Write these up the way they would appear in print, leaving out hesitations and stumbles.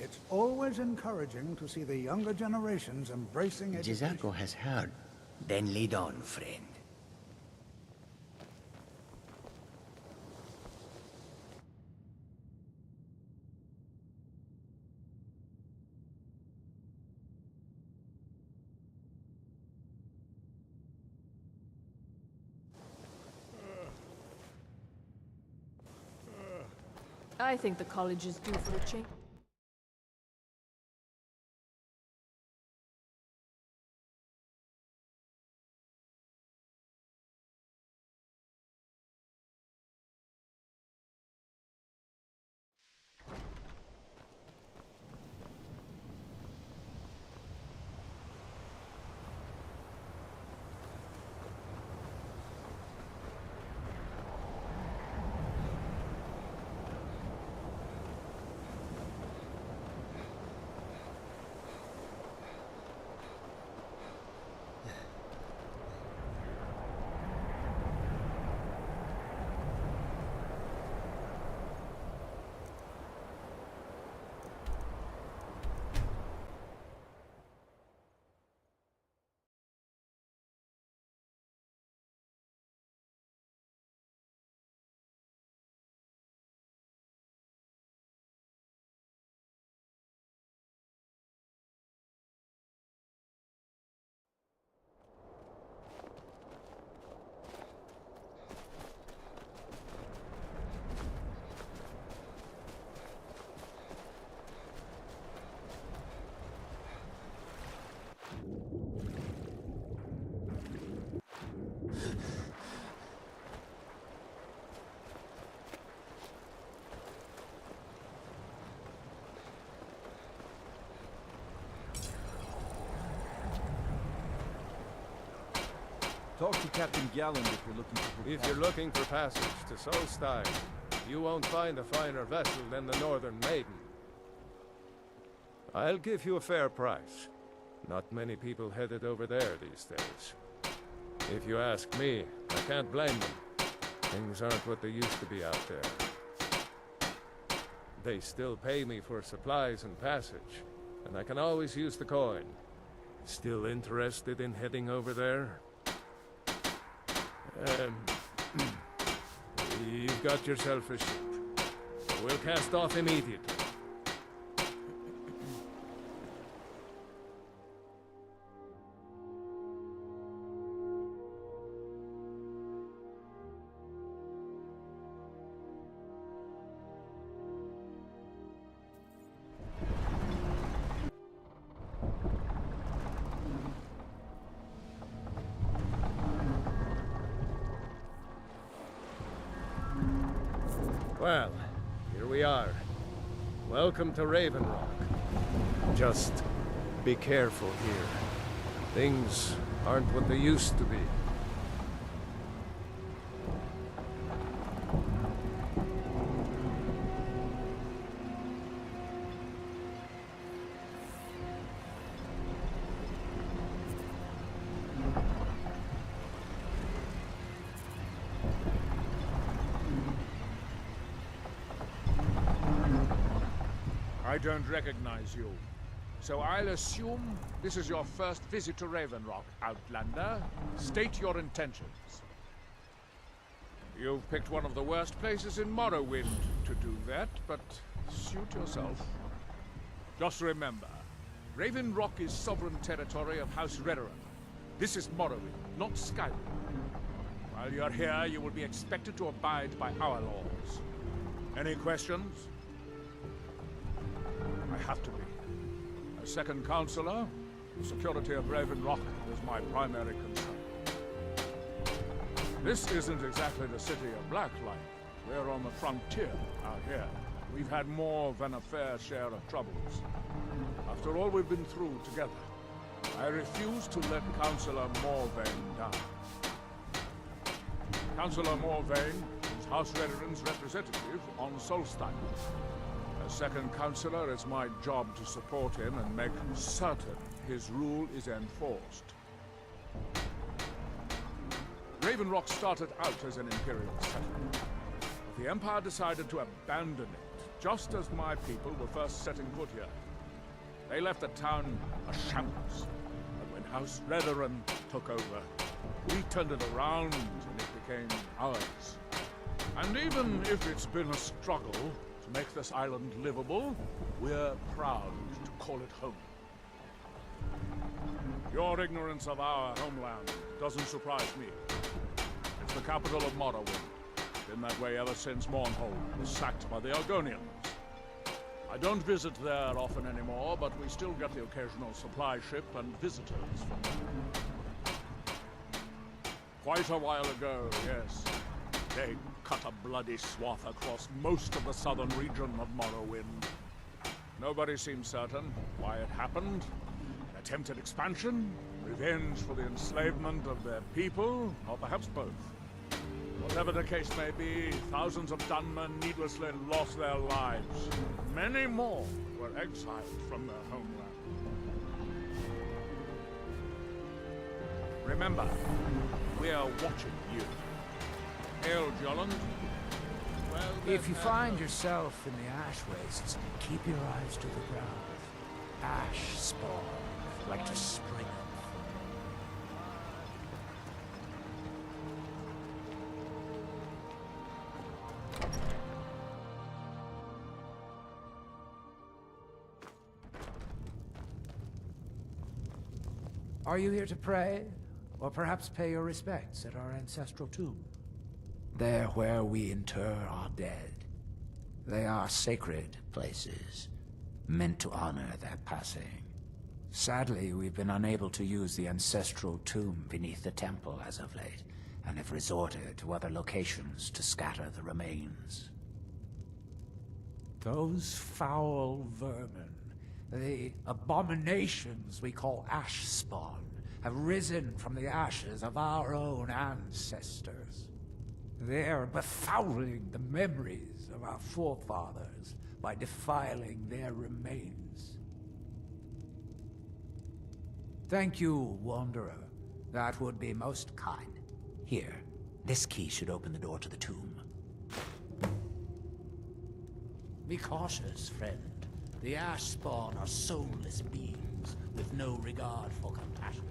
It's always encouraging to see the younger generations embracing education. Gisako has heard. Then lead on, friend. I think the college is due for a change. Talk to Captain Galland if you're looking for passage to Solstein. You won't find a finer vessel than the Northern Maiden. I'll give you a fair price. Not many people headed over there these days. If you ask me, I can't blame them. Things aren't what they used to be out there. They still pay me for supplies and passage, and I can always use the coin. Still interested in heading over there? You've got yourself a ship. We'll cast off immediately. Well, here we are. Welcome to Raven Rock. Just be careful here. Things aren't what they used to be. I don't recognize you. So I'll assume this is your first visit to Raven Rock, Outlander. State your intentions. You've picked one of the worst places in Morrowind to do that, but suit yourself. Just remember, Raven Rock is sovereign territory of House Redoran. This is Morrowind, not Skyrim. While you're here, you will be expected to abide by our laws. Any questions? I have to be. As second counselor, the security of Raven Rock is my primary concern. This isn't exactly the city of Blacklight. We're on the frontier out here. We've had more than a fair share of troubles. After all we've been through together, I refuse to let Councillor Morvain down. Councillor Morvain is House Redoran's representative on Solstein. As second counselor, it's my job to support him and make certain his rule is enforced. Raven Rock started out as an Imperial settlement, but the Empire decided to abandon it just as my people were first setting foot here. They left the town a shambles, and when House Redoran took over, we turned it around and it became ours. And even if it's been a struggle to make this island livable, we're proud to call it home. Your ignorance of our homeland doesn't surprise me. It's the capital of Morrowind. Been that way ever since Mournhold was sacked by the Argonians. I don't visit there often anymore, but we still get the occasional supply ship and visitors from there. Quite a while ago, yes. They cut a bloody swath across most of the southern region of Morrowind. Nobody seems certain why it happened. An attempted expansion, revenge for the enslavement of their people, or perhaps both. Whatever the case may be, thousands of Dunmen needlessly lost their lives. Many more were exiled from their homeland. Remember, we are watching you. Hail, Jolland. Well, If you find yourself in the ash wastes, keep your eyes to the ground. Ash spawn, like to spring up. Are you here to pray? Or perhaps pay your respects at our ancestral tomb? There where we inter our dead. They are sacred places, meant to honor their passing. Sadly, we've been unable to use the ancestral tomb beneath the temple as of late, and have resorted to other locations to scatter the remains. Those foul vermin, the abominations we call ash spawn, have risen from the ashes of our own ancestors. They're befouling the memories of our forefathers by defiling their remains. Thank you, Wanderer. That would be most kind. Here, this key should open the door to the tomb. Be cautious, friend. The ash spawn are soulless beings with no regard for compassion.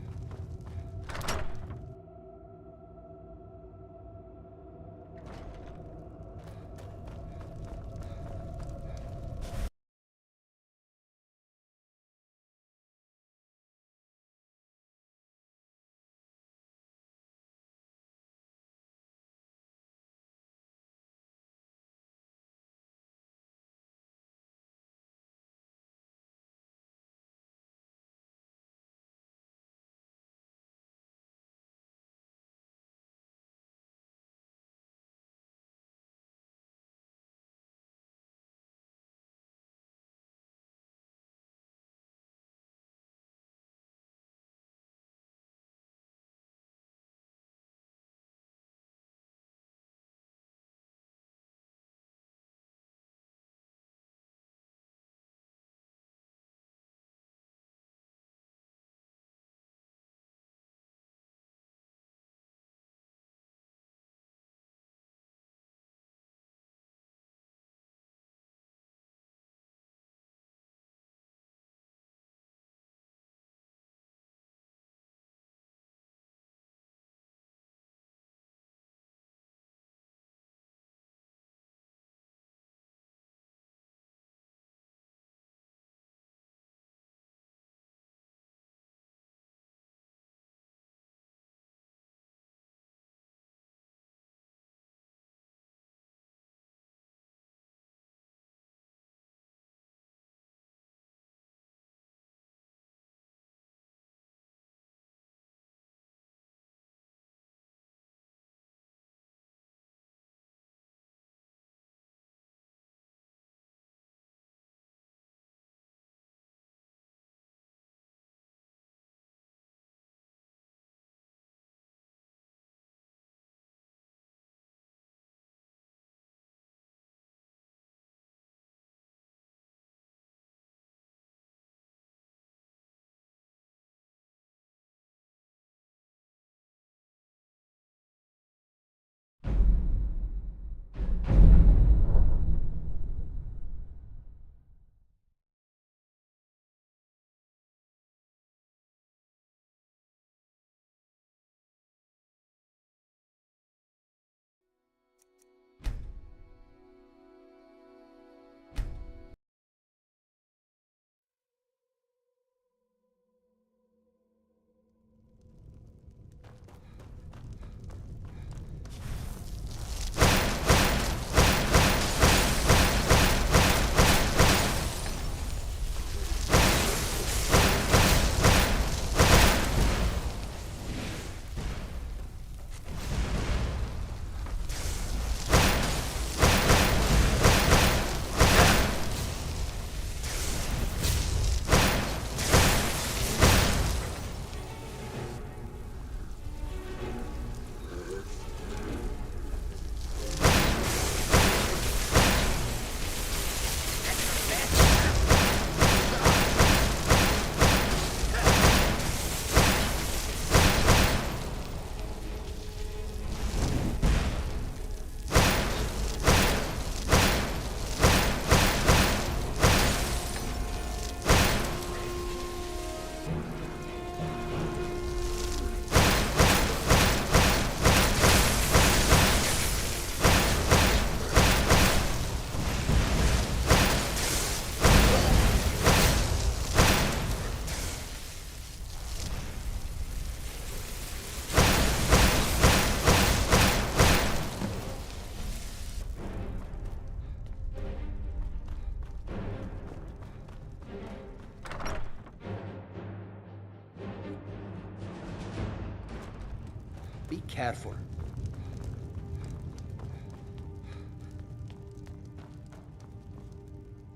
Be careful.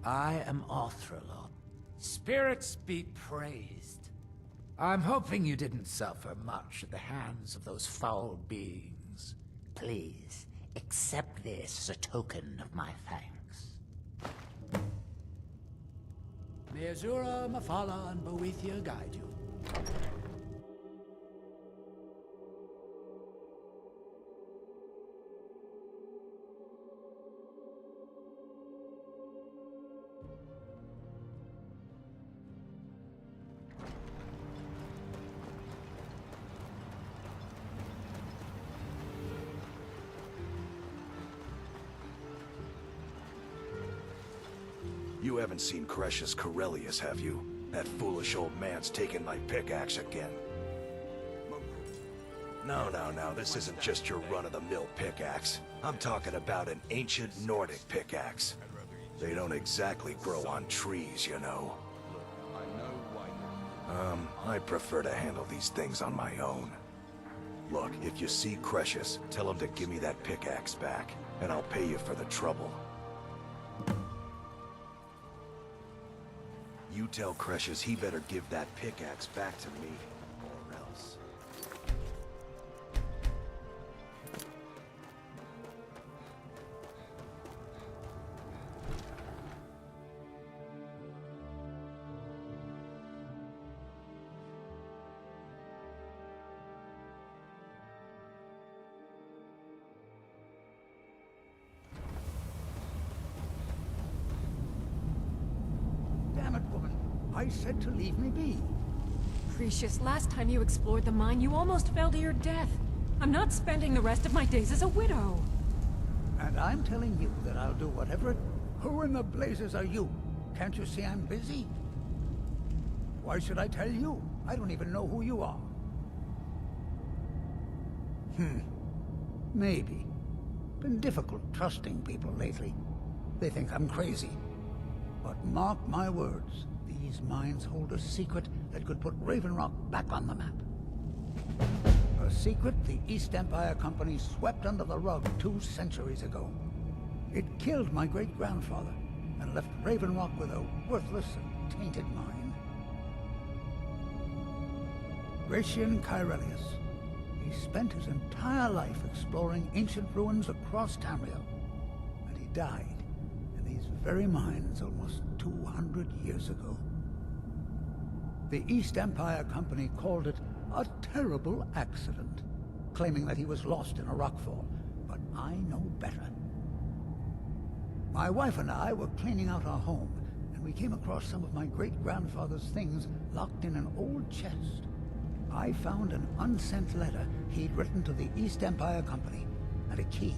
I am Othrelon. Spirits be praised. I'm hoping you didn't suffer much at the hands of those foul beings. Please, accept this as a token of my thanks. May Azura, Mafala, and Boethia guide you. You haven't seen Cresius Corellius, have you? That foolish old man's taken my pickaxe again. No, this isn't just your run-of-the-mill pickaxe. I'm talking about an ancient Nordic pickaxe. They don't exactly grow on trees, you know. I prefer to handle these things on my own. Look, if you see Cresius, tell him to give me that pickaxe back, and I'll pay you for the trouble. You tell Cresius he better give that pickaxe back to me, or else. Damn it, woman. I said to leave me be. Precious, last time you explored the mine, you almost fell to your death. I'm not spending the rest of my days as a widow. And I'm telling you that I'll do whatever it... Who in the blazes are you? Can't you see I'm busy? Why should I tell you? I don't even know who you are. Maybe. Been difficult trusting people lately. They think I'm crazy. But mark my words, these mines hold a secret that could put Raven Rock back on the map. A secret the East Empire Company swept under the rug 2 centuries ago. It killed my great-grandfather and left Raven Rock with a worthless and tainted mine. Gratian Kyrelius. He spent his entire life exploring ancient ruins across Tamriel, and he died in these very mines almost 200 years ago. The East Empire Company called it a terrible accident, claiming that he was lost in a rockfall, but I know better. My wife and I were cleaning out our home, and we came across some of my great-grandfather's things locked in an old chest. I found an unsent letter he'd written to the East Empire Company, and a key.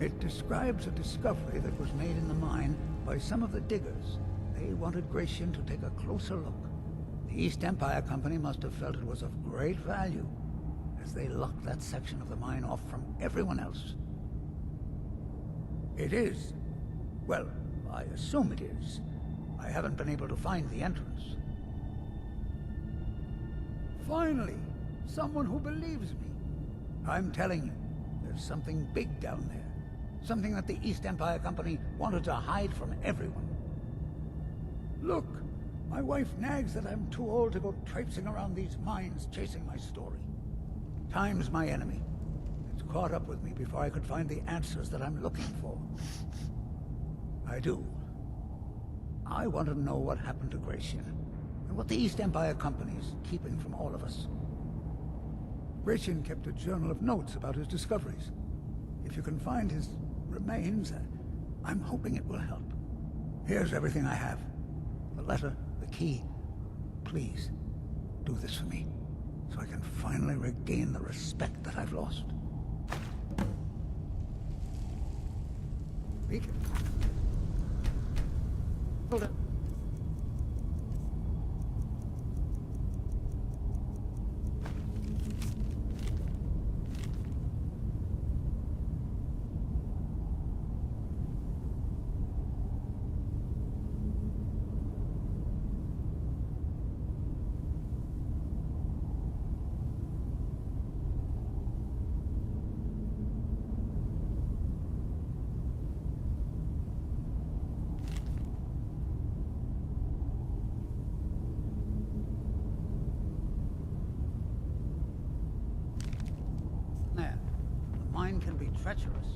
It describes a discovery that was made in the mine by some of the diggers. They wanted Gratian to take a closer look. The East Empire Company must have felt it was of great value, as they locked that section of the mine off from everyone else. It is. Well, I assume it is. I haven't been able to find the entrance. Finally, someone who believes me. I'm telling you, there's something big down there. Something that the East Empire Company wanted to hide from everyone. Look, my wife nags that I'm too old to go traipsing around these mines chasing my story. Time's my enemy. It's caught up with me before I could find the answers that I'm looking for. I do. I want to know what happened to Gratian, and what the East Empire Company's keeping from all of us. Gratian kept a journal of notes about his discoveries. If you can find his remains, I'm hoping it will help. Here's everything I have. The letter, the key. Please, do this for me, so I can finally regain the respect that I've lost. Read it. Hold it. treacherous.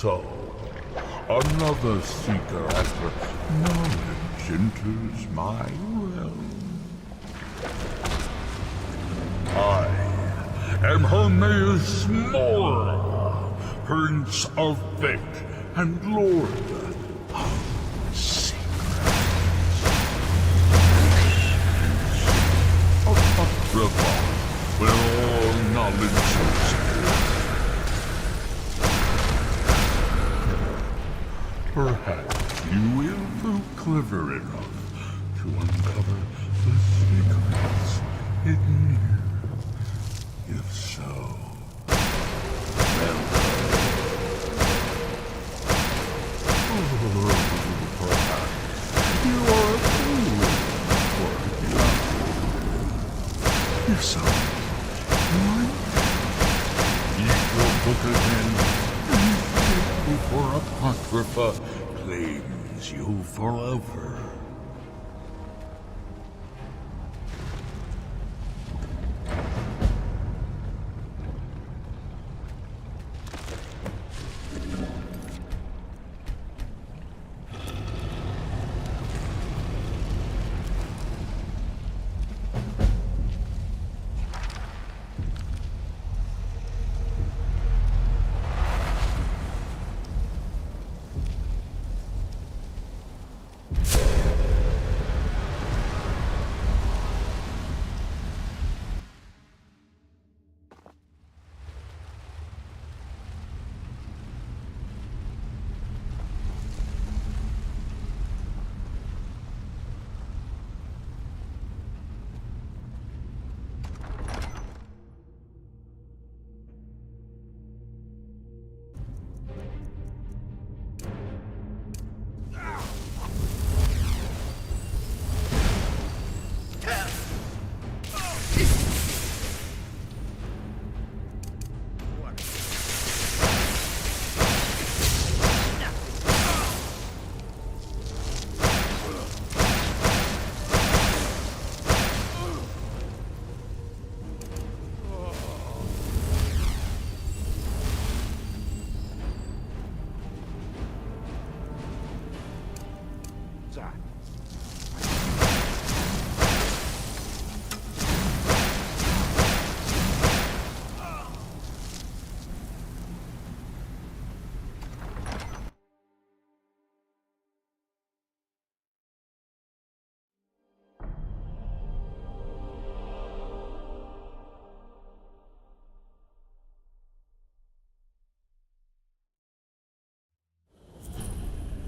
So, another seeker after knowledge enters my realm. I am Hermaeus Mora, Prince of Fate and Lord of Secrets. Apocrypha, where all knowledge is hid. Perhaps you will prove clever enough to uncover the secrets hidden here. If so, perhaps you are a fool for it. If so, might eat your book again. Before Apocrypha claims you forever.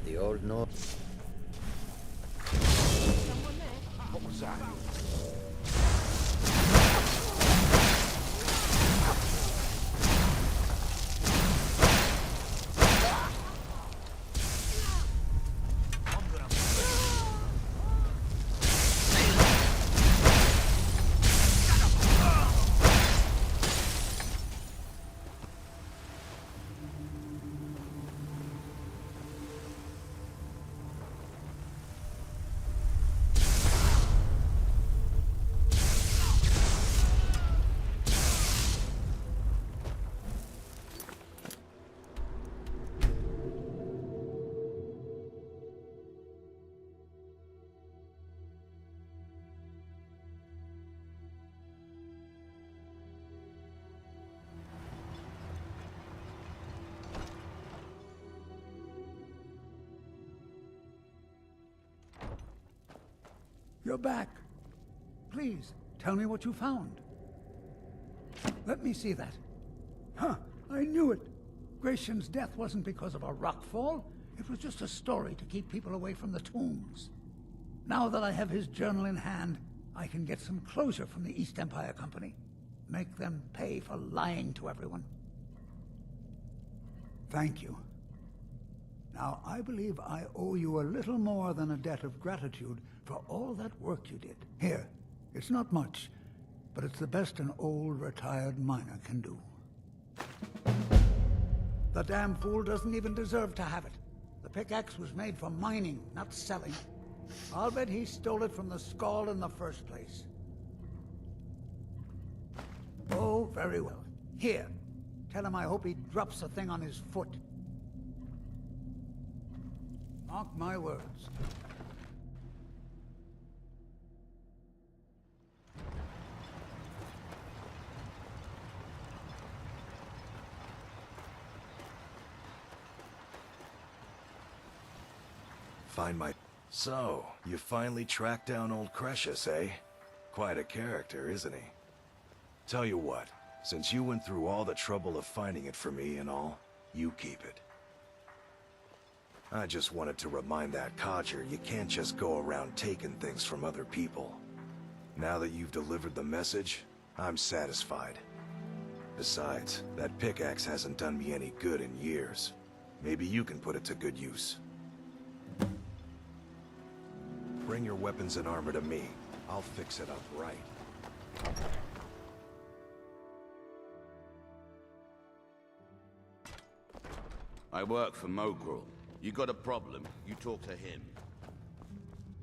The old North. What was that? You're back. Please, tell me what you found. Let me see that. Huh, I knew it. Gratian's death wasn't because of a rockfall. It was just a story to keep people away from the tombs. Now that I have his journal in hand, I can get some closure from the East Empire Company. Make them pay for lying to everyone. Thank you. Now, I believe I owe you a little more than a debt of gratitude for all that work you did. Here, it's not much, but it's the best an old retired miner can do. The damn fool doesn't even deserve to have it. The pickaxe was made for mining, not selling. I'll bet he stole it from the Skull in the first place. Oh, very well. Here, tell him I hope he drops the thing on his foot. Mark my words. Find my... So, you finally tracked down old Cretius, eh? Quite a character, isn't he? Tell you what, since you went through all the trouble of finding it for me and all, you keep it. I just wanted to remind that codger you can't just go around taking things from other people. Now that you've delivered the message, I'm satisfied. Besides, that pickaxe hasn't done me any good in years. Maybe you can put it to good use. Bring your weapons and armor to me. I'll fix it up right. I work for Mogrel. You got a problem, you talk to him.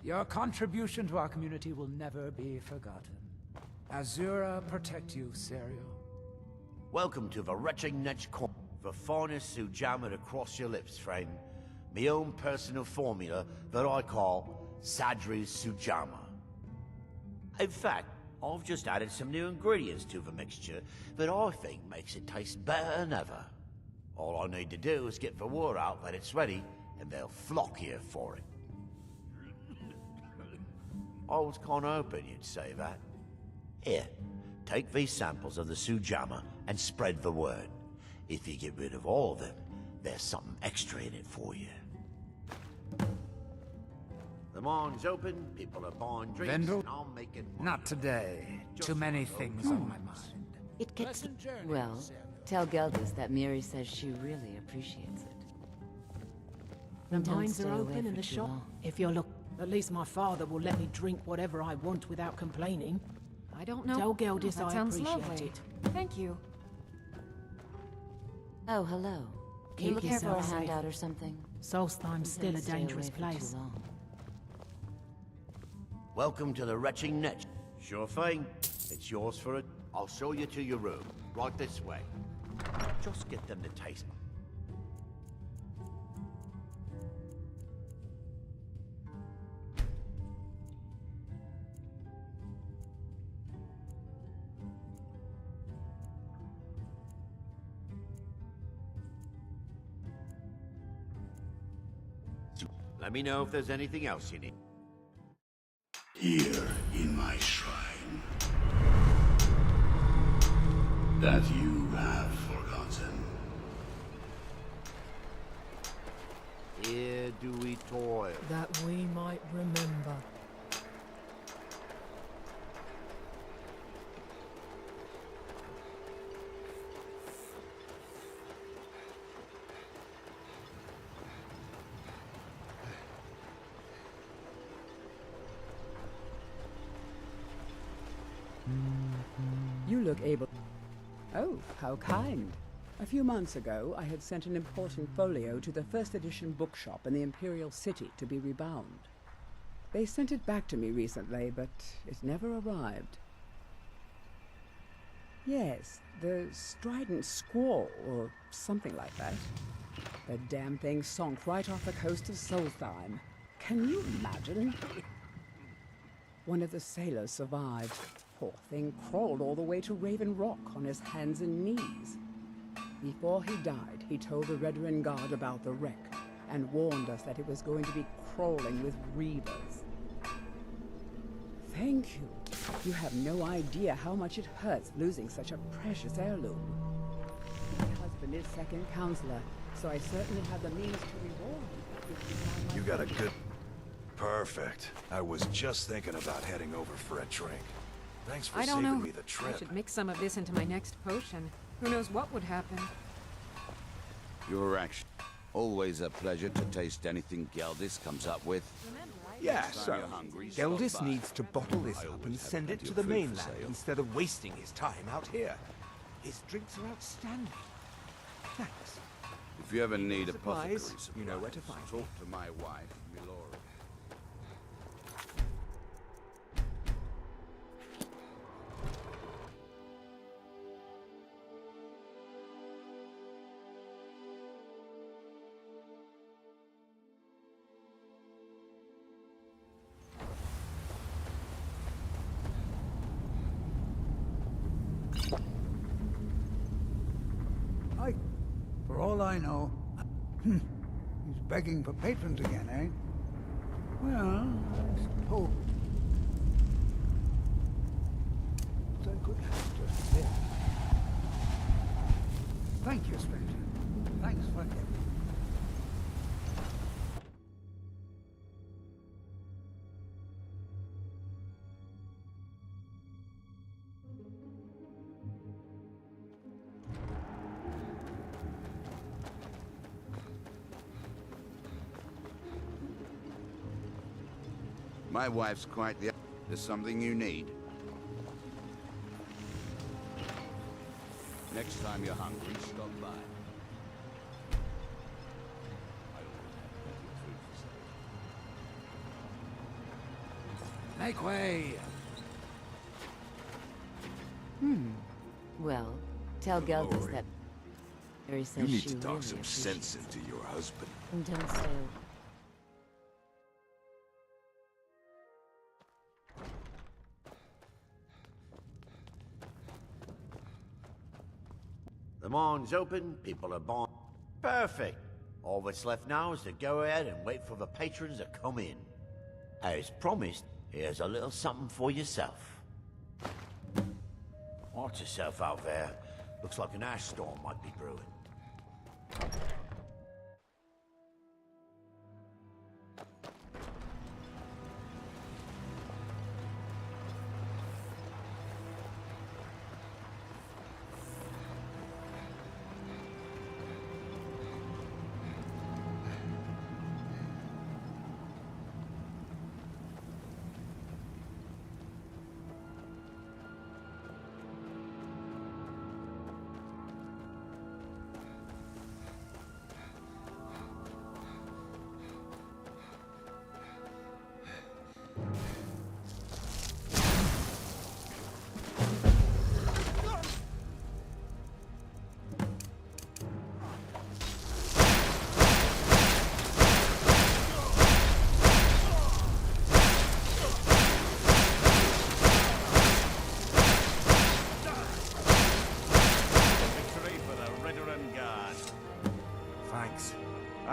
Your contribution to our community will never be forgotten. Azura protect you, Serio. Welcome to the retching next corner. The finest sujama to cross your lips, friend. My own personal formula that I call Sadri's Sujama. In fact, I've just added some new ingredients to the mixture that I think makes it taste better than ever. All I need to do is get the word out that it's ready, and they'll flock here for it. I was kinda hoping you'd say that. Here, take these samples of the Sujama and spread the word. If you get rid of all of them, there's something extra in it for you. The mine's open, people are buying drinks, Vendel? and I'm making money. Not today. Too many things on my mind. It gets... Pleasant journey, Well, Serio. tell Geldis that Miri says she really appreciates it. The Don't mines stay are away open for and the too shop. long. If you're at least my father will let me drink whatever I want without complaining. I don't know. Tell Geldis that I sounds appreciate lovely. it. Thank you. Oh, hello. Keep You looking for a yourself safe. handout or something? Solstheim's still Don't a stay dangerous away for too place. long. Welcome to the retching net. Sure thing. It's yours for it. I'll show you to your room. Right this way. Just get them to taste. Let me know if there's anything else you need. Here in my shrine, that you have forgotten. Here do we toil. That we might remember. You look able... Oh, how kind. A few months ago, I had sent an important folio to the first edition bookshop in the Imperial City to be rebound. They sent it back to me recently, but it never arrived. Yes, the Strident Squall, or something like that. The damn thing sunk right off the coast of Solstheim. Can you imagine? One of the sailors survived. Poor thing crawled all the way to Raven Rock on his hands and knees. Before he died, he told the Redoran Guard about the wreck and warned us that it was going to be crawling with reavers. Thank you. You have no idea how much it hurts losing such a precious heirloom. My husband is second counselor, so I certainly have the means to reward you. You got a good... Perfect. I was just thinking about heading over for a drink. Thanks for I don't saving know. me the trip. I should mix some of this into my next potion. Who knows what would happen? Your action. Always a pleasure to taste anything Geldis comes up with. Yeah, Next time so you're hungry, Geldis stop by. needs to bottle this I up always and have send it plenty to of the food for mainland sale. instead of wasting his time out here. His drinks are outstanding. Thanks. If you ever need apothecary Supplies, supplies, you know where to find talk to my wife, Milora. all I know. He's begging for patrons again, eh? Well, I suppose I could just live. Thank you, stranger. Thanks for everything. My wife's quite the... There's something you need. Next time you're hungry, stop by. Make way! Well, tell Geldas that Mary says You need she to talk really some sense into your husband. And don't say The mine's open, people are buying. Perfect. All that's left now is to go ahead and wait for the patrons to come in. As promised, here's a little something for yourself. Watch yourself out there. Looks like an ash storm might be brewing.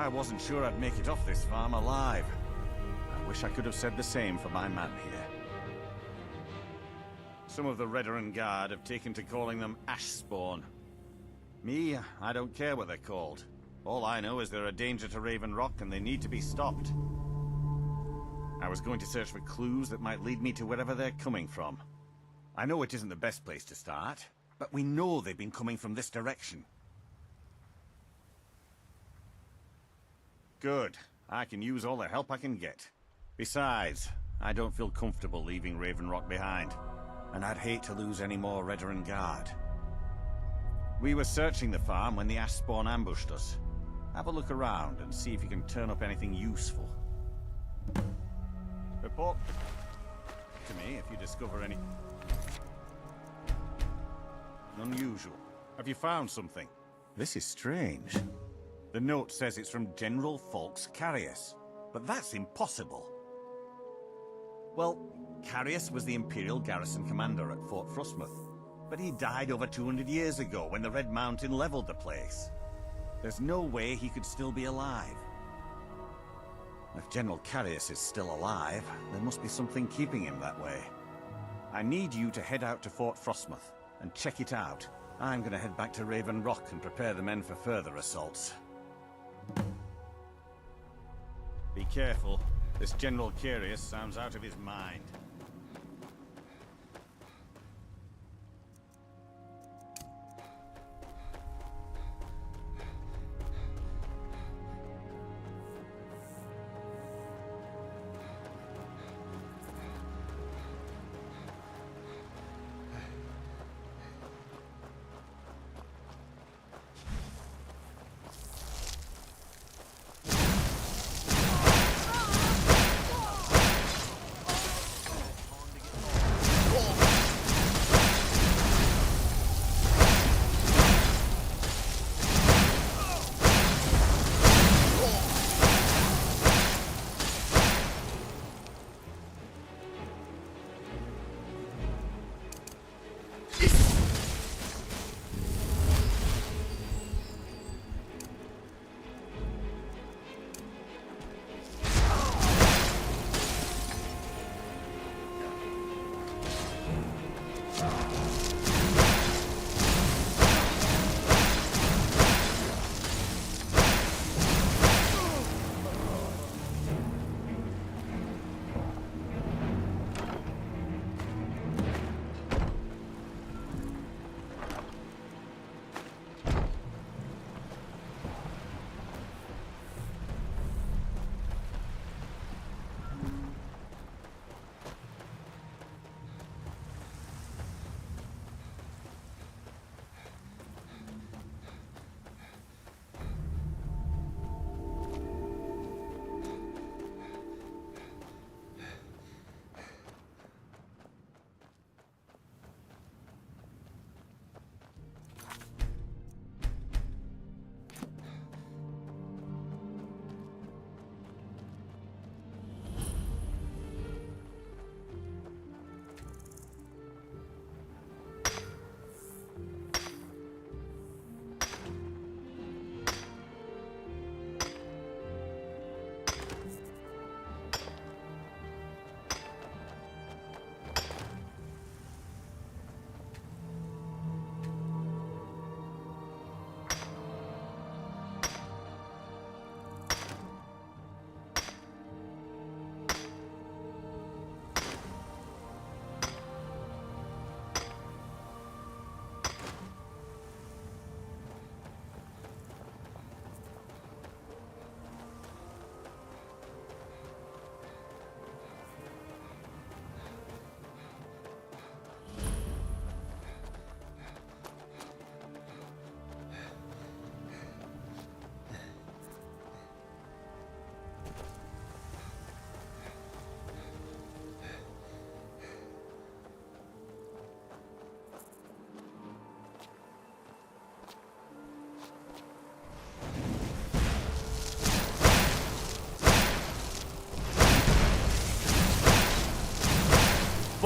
I wasn't sure I'd make it off this farm alive. I wish I could have said the same for my man here. Some of the Redoran Guard have taken to calling them Ashspawn. Me, I don't care what they're called. All I know is they're a danger to Raven Rock and they need to be stopped. I was going to search for clues that might lead me to wherever they're coming from. I know it isn't the best place to start, but we know they've been coming from this direction. Good. I can use all the help I can get. Besides, I don't feel comfortable leaving Raven Rock behind, and I'd hate to lose any more Redoran Guard. We were searching the farm when the Ashspawn ambushed us. Have a look around and see if you can turn up anything useful. Report to me if you discover any... unusual. Have you found something? This is strange. The note says it's from General Falks Carius, but that's impossible. Well, Carius was the Imperial garrison commander at Fort Frostmoth, but he died over 200 years ago when the Red Mountain leveled the place. There's no way he could still be alive. If General Carius is still alive, there must be something keeping him that way. I need you to head out to Fort Frostmoth and check it out. I'm going to head back to Raven Rock and prepare the men for further assaults. Be careful. This General Carius sounds out of his mind.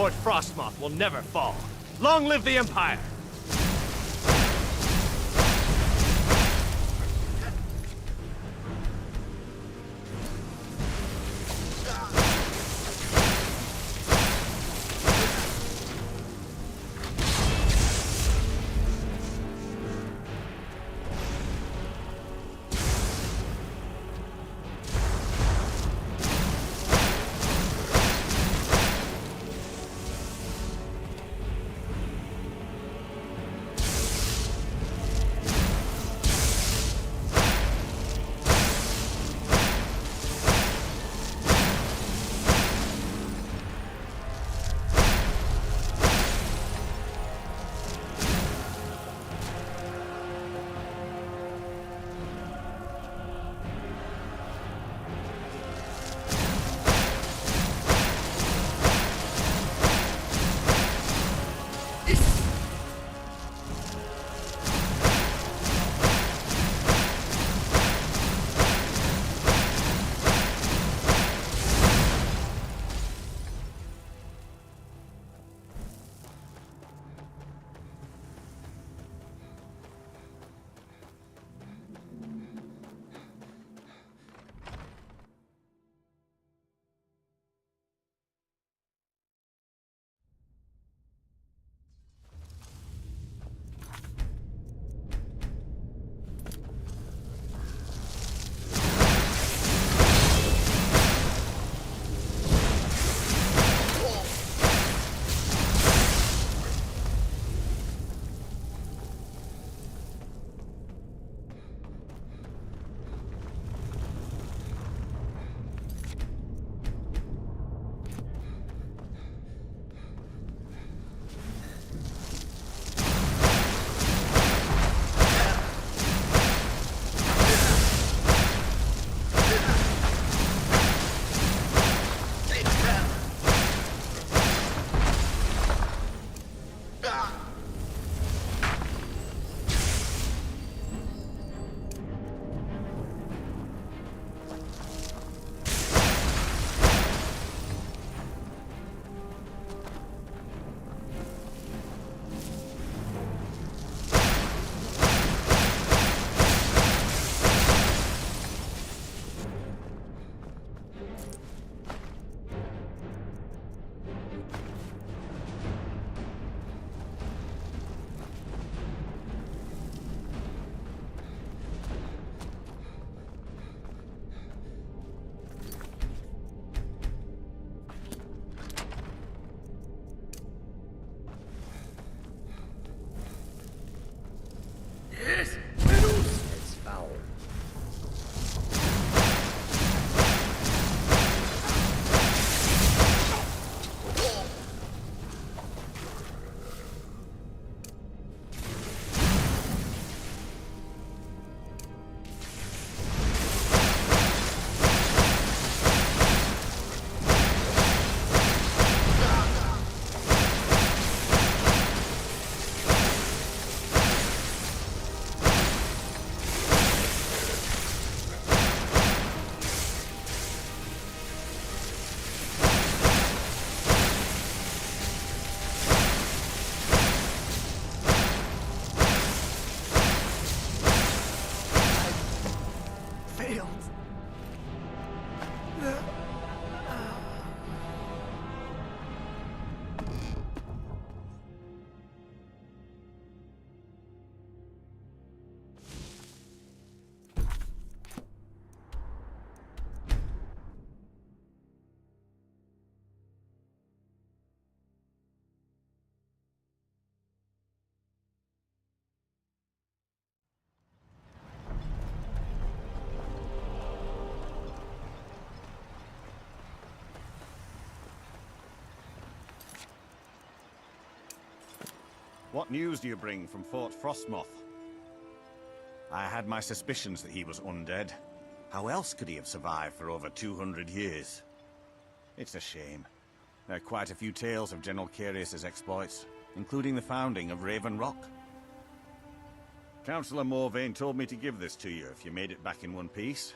Fort Frostmoth will never fall. Long live the Empire! What news do you bring from Fort Frostmoth? I had my suspicions that he was undead. How else could he have survived for over 200 years? It's a shame. There are quite a few tales of General Carius's exploits, including the founding of Raven Rock. Councillor Morvain told me to give this to you if you made it back in one piece,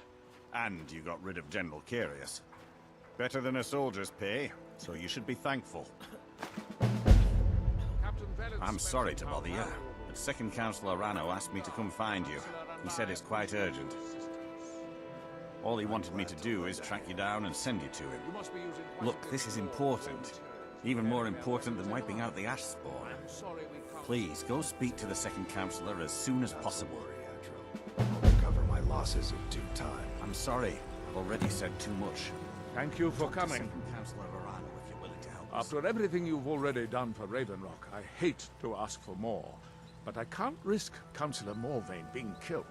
and you got rid of General Carius. Better than a soldier's pay, so you should be thankful. I'm sorry to bother you, but Second Councillor Rano asked me to come find you. He said it's quite urgent. All he wanted me to do is track you down and send you to him. Look, this is important. Even more important than wiping out the Ash Spawn. Please, go speak to the Second Councillor as soon as possible. I'll recover my losses in due time. I'm sorry. I've already said too much. Thank you for coming. Second Councillor Rano, if you're willing to help us. After everything you've already done for Ravenrock, I hate to ask for more, but I can't risk Councillor Morvain being killed.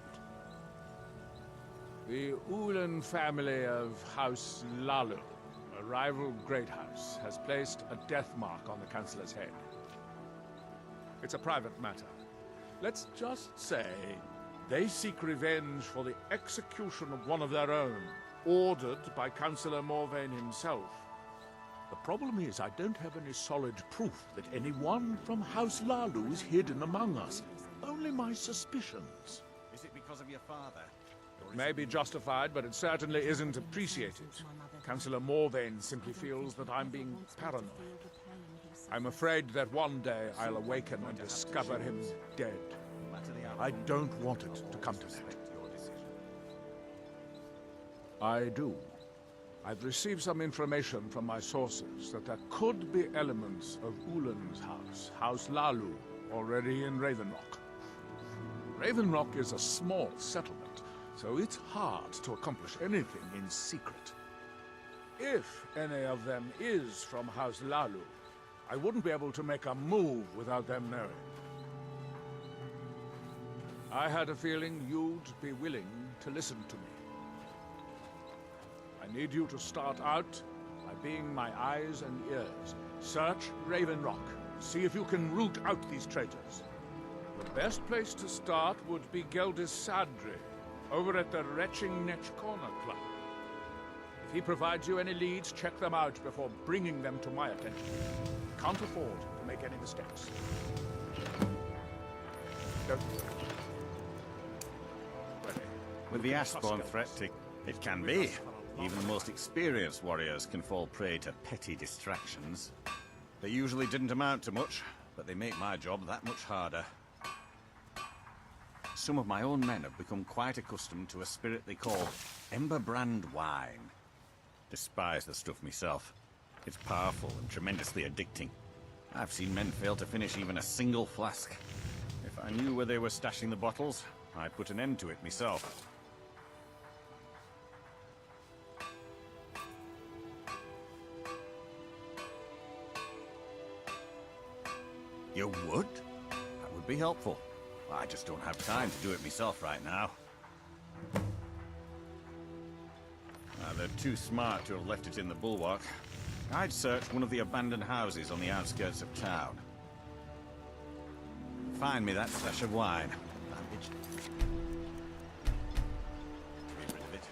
The Ulan family of House Lalu, a rival great house, has placed a death mark on the Councillor's head. It's a private matter. Let's just say they seek revenge for the execution of one of their own, ordered by Councillor Morvain himself. The problem is I don't have any solid proof that anyone from House Lalu is hidden among us. Only my suspicions. Is it because of your father? It may be justified, but it certainly isn't appreciated. Councillor Morvain simply feels that I'm being paranoid. I'm afraid that one day I'll awaken and discover him dead. I don't want it to come to that. I do. I've received some information from my sources that there could be elements of Ulan's house, House Lalu, already in Ravenrock. Ravenrock is a small settlement, so it's hard to accomplish anything in secret. If any of them is from House Lalu, I wouldn't be able to make a move without them knowing. I had a feeling you'd be willing to listen to me. I need you to start out by being my eyes and ears. Search Ravenrock. See if you can root out these traitors. The best place to start would be Geldis Sadri, over at the Retching Netch Corner Club. If he provides you any leads, check them out before bringing them to my attention. Can't afford to make any mistakes. Don't. With the Ashborn threat, it can be. Even the most experienced warriors can fall prey to petty distractions. They usually didn't amount to much, but they make my job that much harder. Some of my own men have become quite accustomed to a spirit they call Emberbrand wine. Despise the stuff myself. It's powerful and tremendously addicting. I've seen men fail to finish even a single flask. If I knew where they were stashing the bottles, I'd put an end to it myself. You would? That would be helpful. I just don't have time to do it myself right now. They're too smart to have left it in the bulwark. I'd search one of the abandoned houses on the outskirts of town. Find me that stash of wine. Bandage. Get rid of it.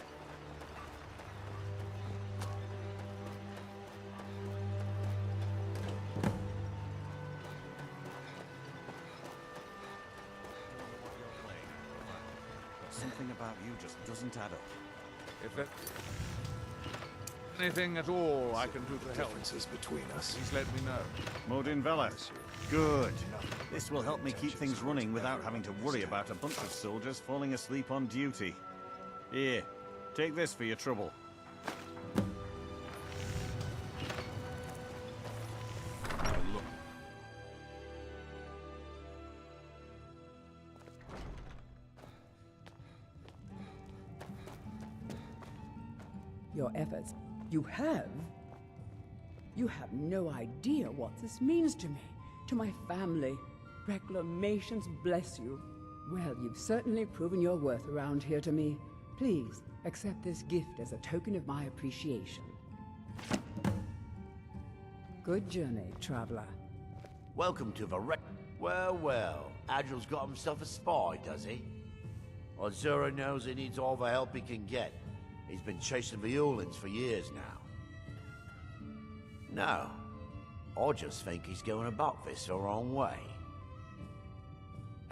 Something about you just doesn't add up. If there's anything at all I can do to help, Differences between us. please let me know. Modin Vela. Good. This will help me keep things running without having to worry about a bunch of soldiers falling asleep on duty. Here, take this for your trouble. Your efforts. You have no idea what this means to me, to my family. Reclamations bless you. Well, you've certainly proven your worth around here to me. Please, accept this gift as a token of my appreciation. Good journey, traveler. Welcome to the Well, well. Adril's got himself a spy, does he? Ozura knows he needs all the help he can get. He's been chasing the Ulans for years now. No. I just think he's going about this the wrong way.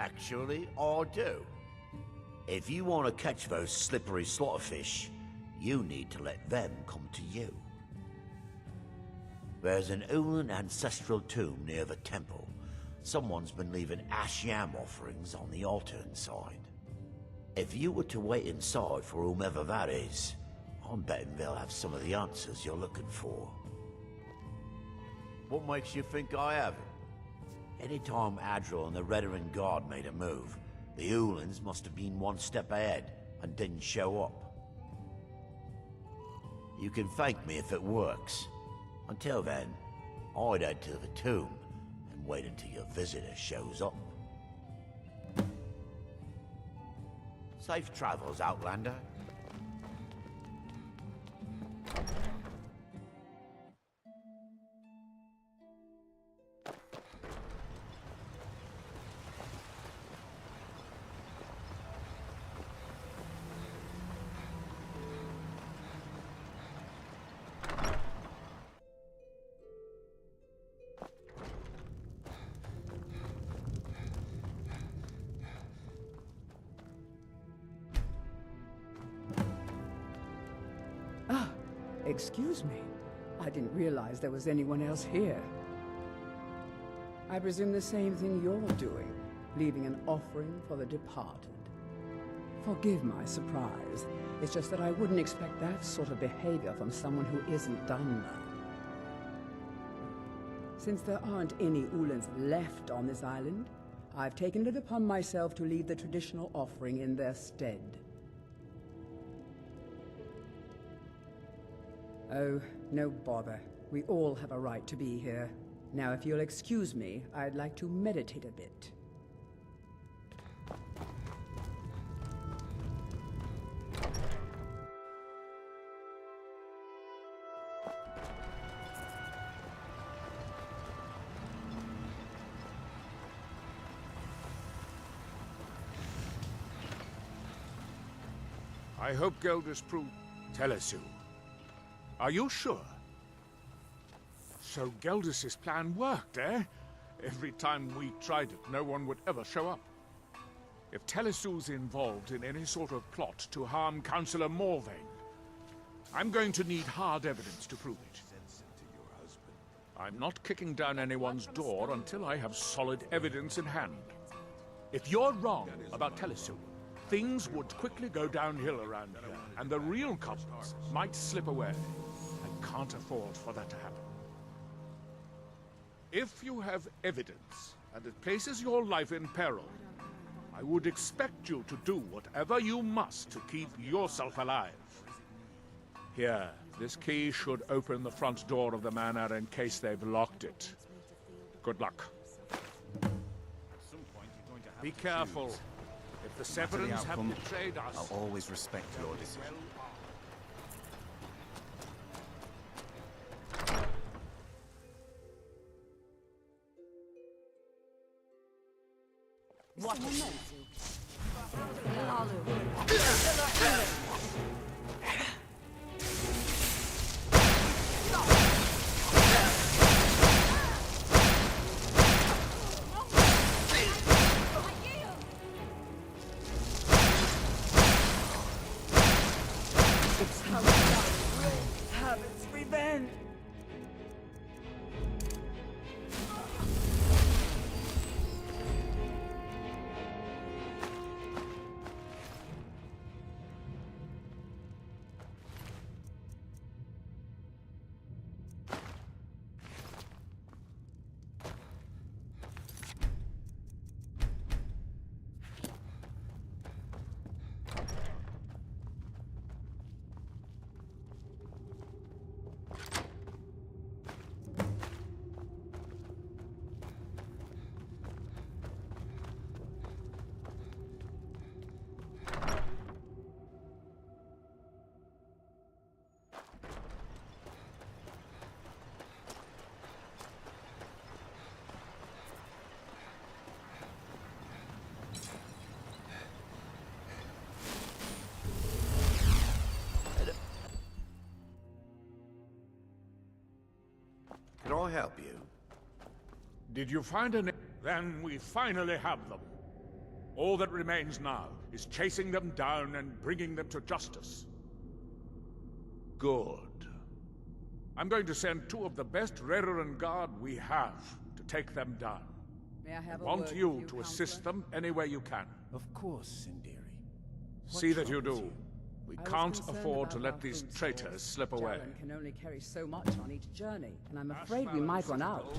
Actually, I do. If you want to catch those slippery slaughterfish, you need to let them come to you. There's an Ulan ancestral tomb near the temple. someone's been leaving ash yam offerings on the altar inside. If you were to wait inside for whomever that is, I'm betting they'll have some of the answers you're looking for. What makes you think I have it? Anytime Adril and the Redoran Guard made a move, the Ulans must have been one step ahead and didn't show up. You can thank me if it works. Until then, I'd head to the tomb and wait until your visitor shows up. Safe travels, Outlander. Excuse me. I didn't realize there was anyone else here. I presume the same thing you're doing, leaving an offering for the departed. Forgive my surprise. It's just that I wouldn't expect that sort of behavior from someone who isn't done now. Since there aren't any Ulans left on this island, I've taken it upon myself to leave the traditional offering in their stead. Oh, no bother. We all have a right to be here. Now, if you'll excuse me, I'd like to meditate a bit. I hope Geldis proved... Telesu. Are you sure? So Geldis' plan worked, eh? Every time we tried it, no one would ever show up. If Telesu's involved in any sort of plot to harm Councillor Morvain, I'm going to need hard evidence to prove it. I'm not kicking down anyone's door until I have solid evidence in hand. If you're wrong about Telesu, things would quickly go downhill around here, and the real culprits might slip away. I can't afford for that to happen. If you have evidence, and it places your life in peril, I would expect you to do whatever you must to keep yourself alive. Here, this key should open the front door of the manor in case they've locked it. Good luck. Be careful. If the Severins have betrayed us... I'll always respect your decision. What a It's how it have its revenge. Can I help you? Did you find an... Then we finally have them. All that remains now is chasing them down and bringing them to justice. Good. I'm going to send 2 of the best Redoran Guard we have to take them down. May I have a want word you with to you, assist Counselor? them any way you can. Of course, Sindiri. What See that you troubles do. We I was can't concerned afford to about let our these food traitors stores. slip away. Jaren can only carry so much on each journey, and I'm afraid we might run out.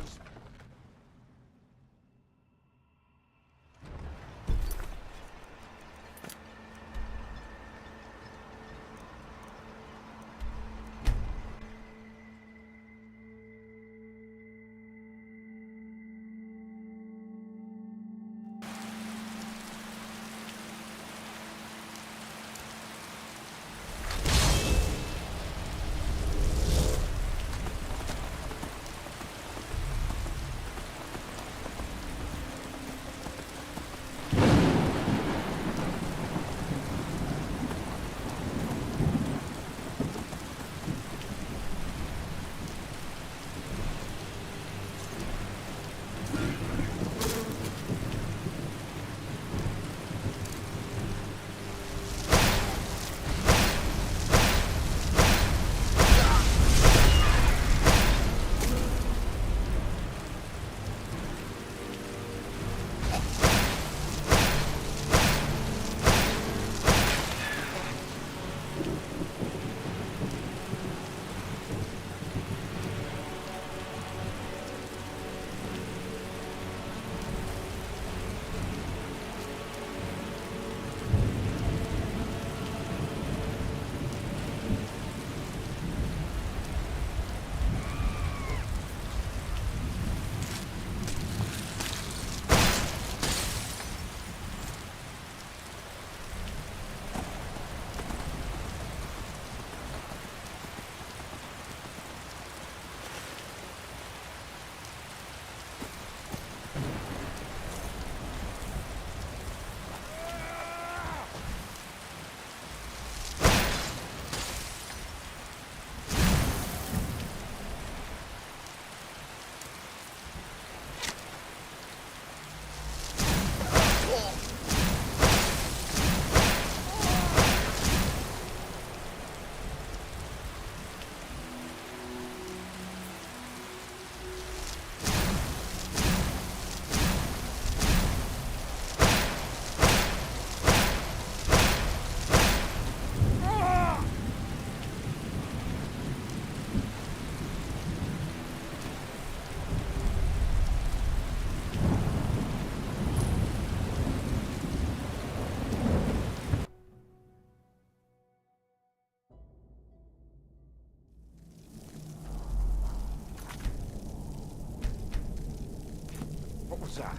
What was that?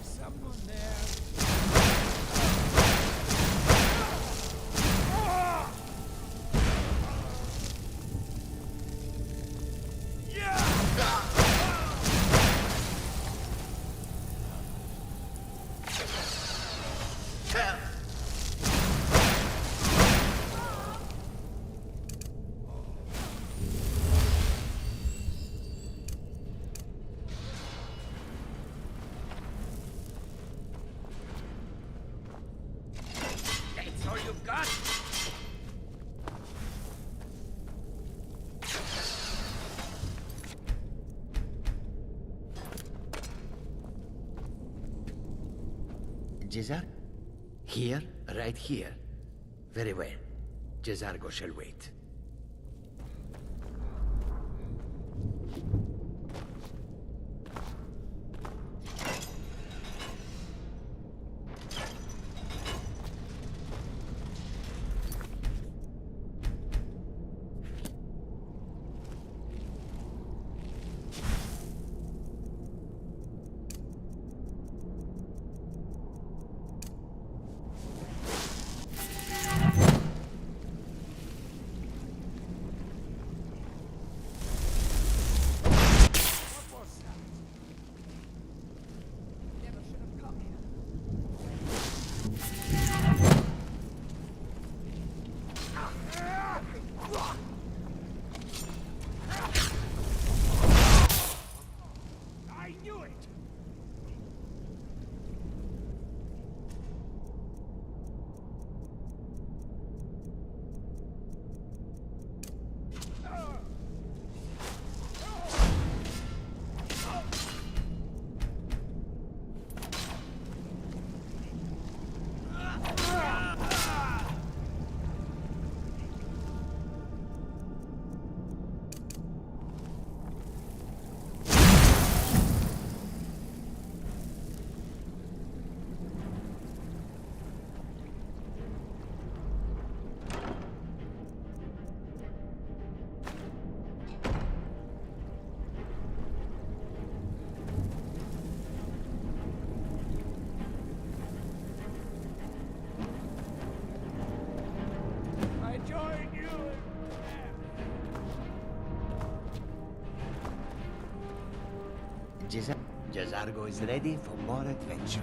Someone there. That's all you've got? Jezar? Here? Right here. Very well. Jezargo shall wait. Jazargo is ready for more adventure.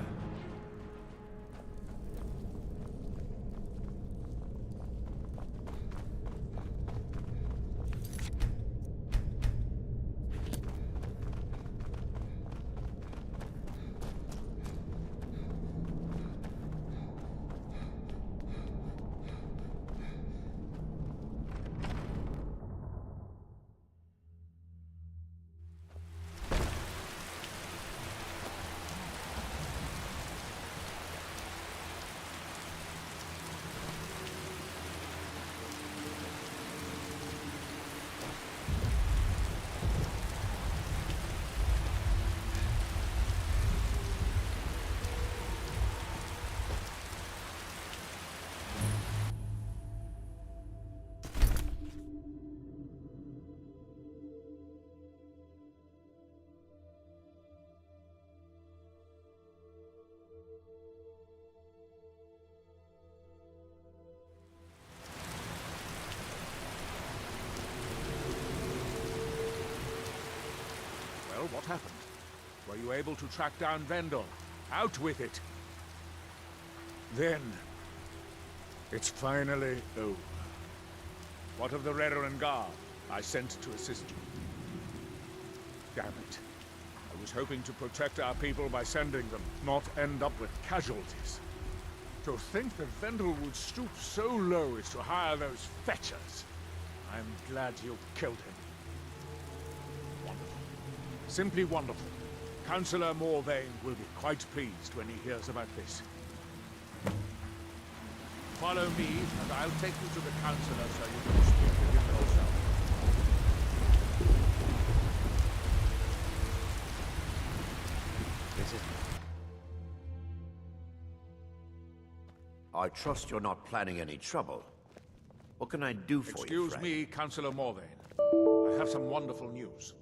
Well, what happened? Were you able to track down Vendel? Out with it! Then, it's finally over. What of the Reverend Guard I sent to assist you? Damn it. I was hoping to protect our people by sending them, not end up with casualties. To think that Vendel would stoop so low as to hire those fetchers. I'm glad you killed him. Wonderful. Simply wonderful. Councillor Morvain will be quite pleased when he hears about this. Follow me, and I'll take you to the Councillor so you can speak with him yourself. I trust you're not planning any trouble. What can I do for you, Excuse friend? me, Councillor Morvain. I have some wonderful news.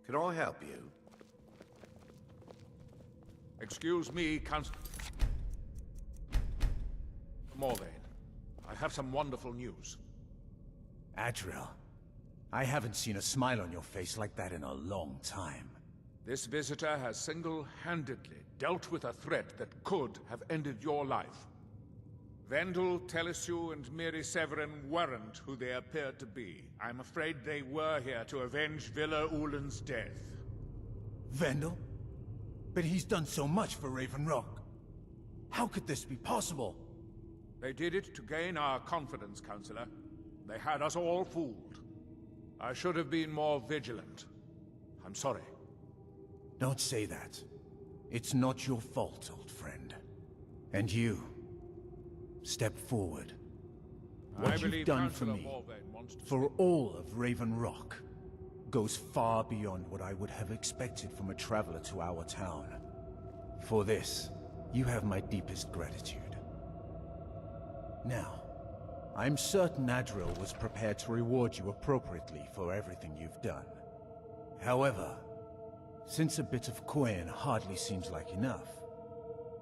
Can I help you? Excuse me, Council... Morvain, I have some wonderful news. Adriel, I haven't seen a smile on your face like that in a long time. This visitor has single-handedly dealt with a threat that could have ended your life. Vendel, Telesue, and Miri Severin weren't who they appeared to be. I'm afraid they were here to avenge Villa Ulen's death. Vendel? But he's done so much for Raven Rock. How could this be possible? They did it to gain our confidence, Counselor. They had us all fooled. I should have been more vigilant. I'm sorry. Don't say that. It's not your fault, old friend. And you, step forward. What you've done for me, for all of Raven Rock, goes far beyond what I would have expected from a traveler to our town. For this, you have my deepest gratitude. Now, I'm certain Adriel was prepared to reward you appropriately for everything you've done. However, since a bit of coin hardly seems like enough,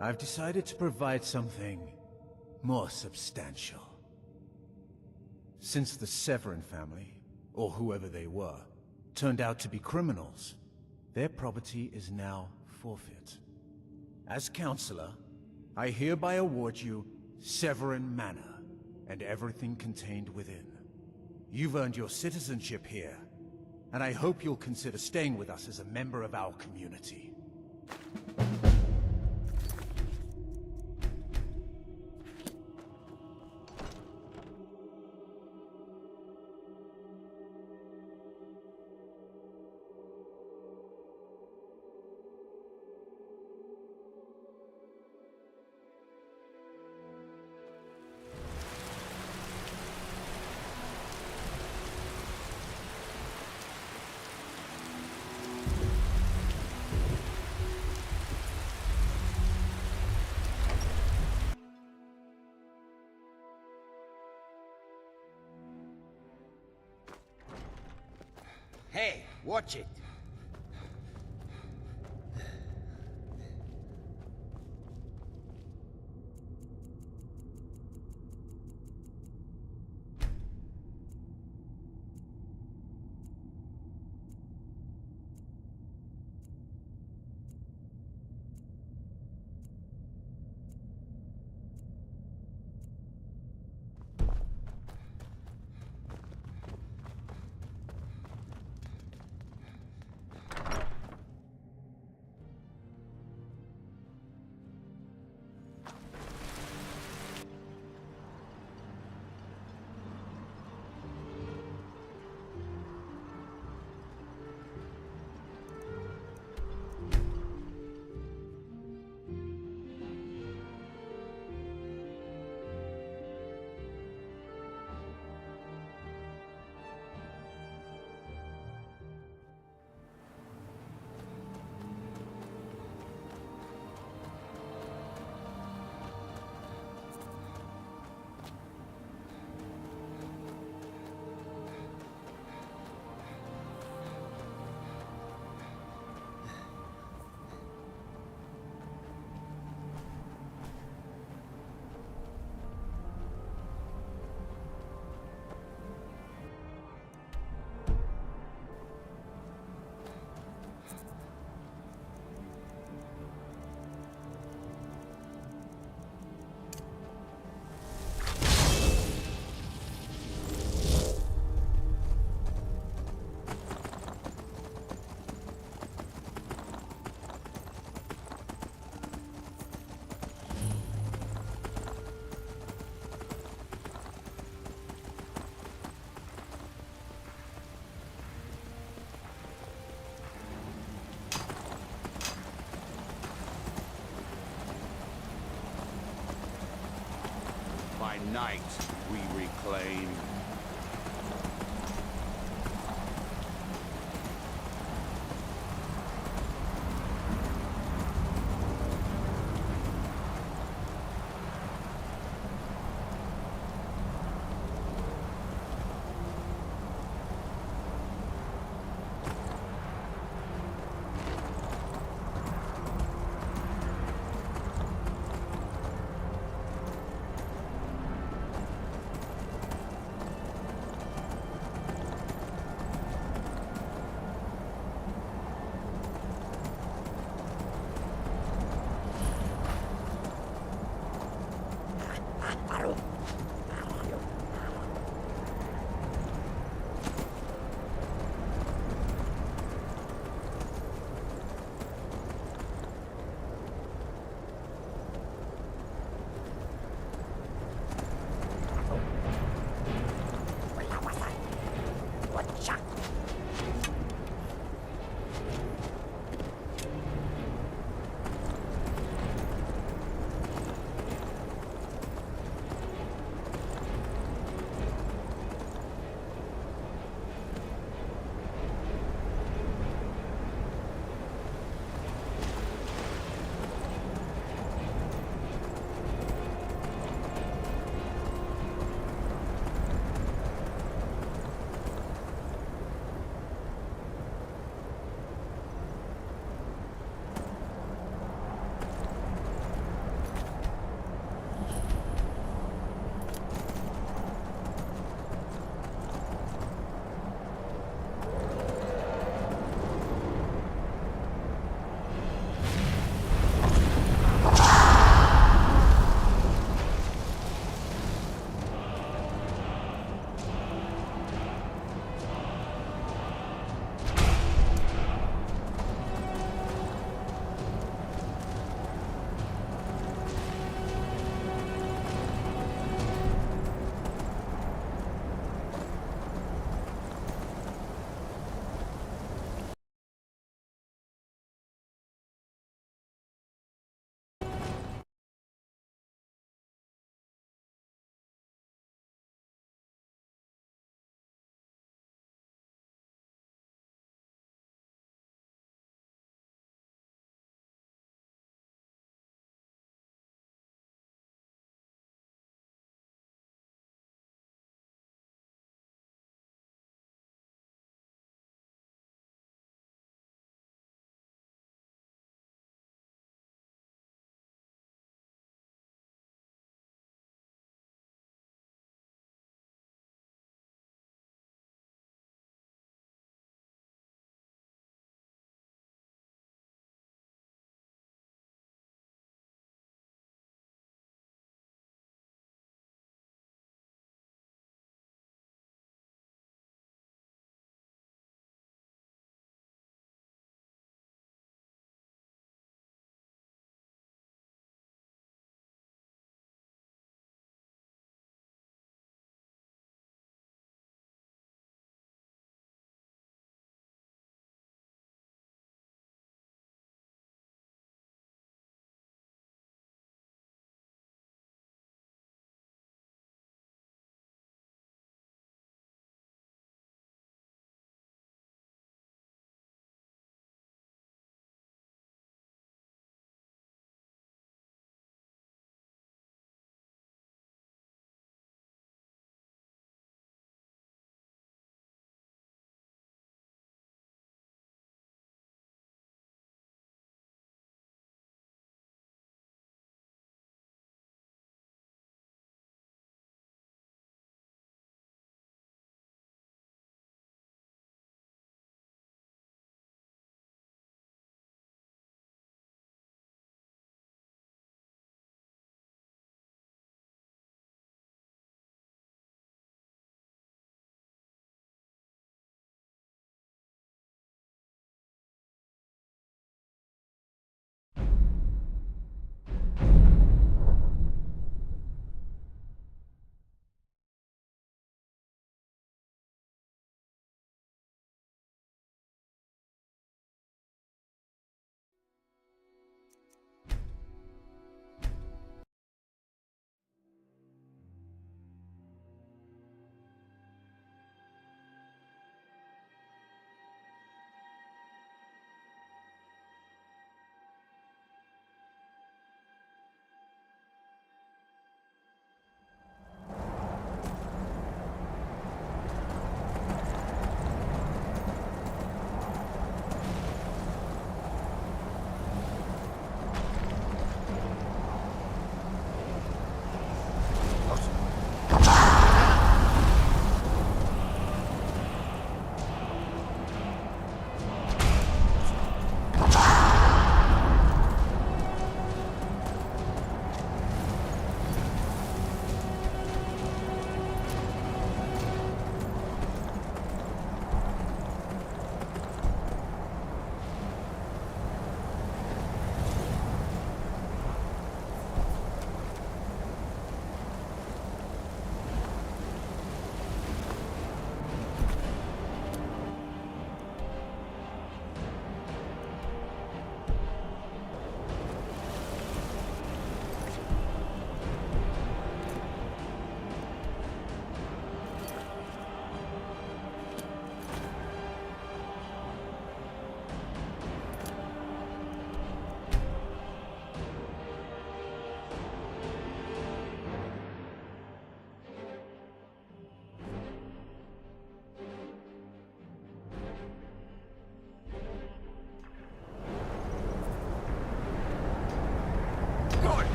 I've decided to provide something more substantial. Since the Severin family, or whoever they were, turned out to be criminals, their property is now forfeit. As Counselor, I hereby award you Severin Manor, and everything contained within. You've earned your citizenship here, and I hope you'll consider staying with us as a member of our community. Hey, watch it. By night, we reclaim.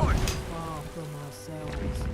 Far from ourselves.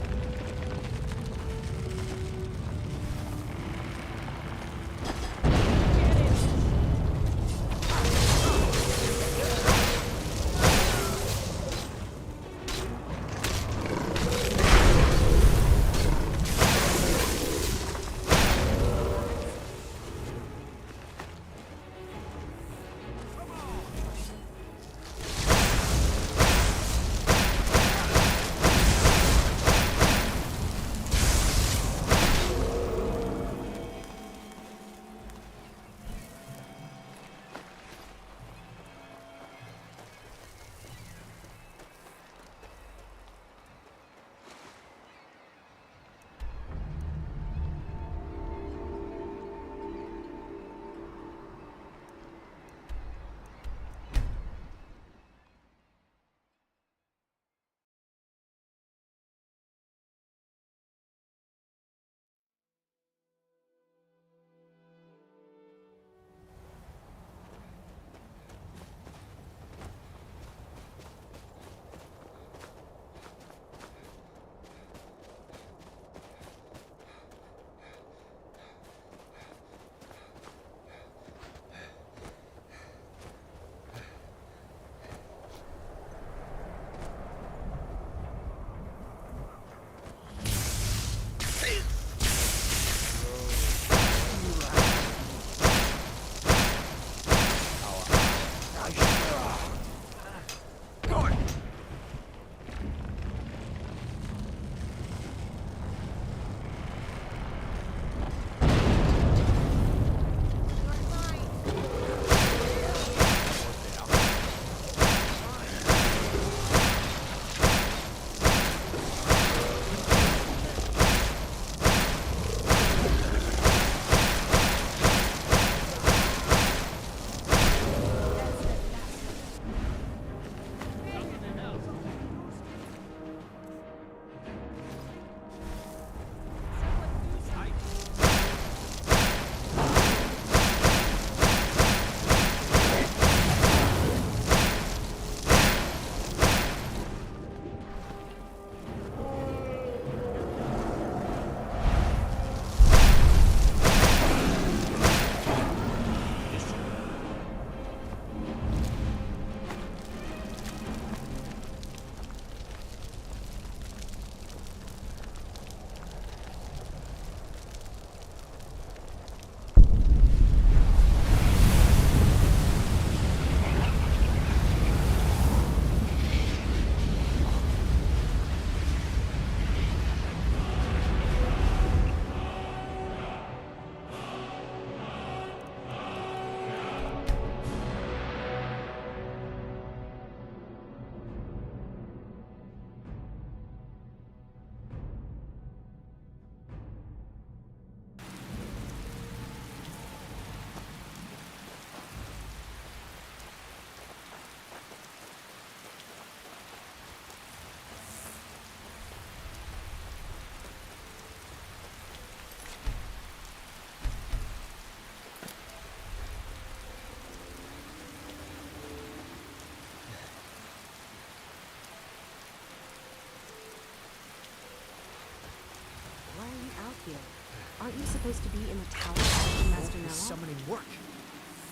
Aren't you supposed to be in the tower fighting Master Nella? Summoning work.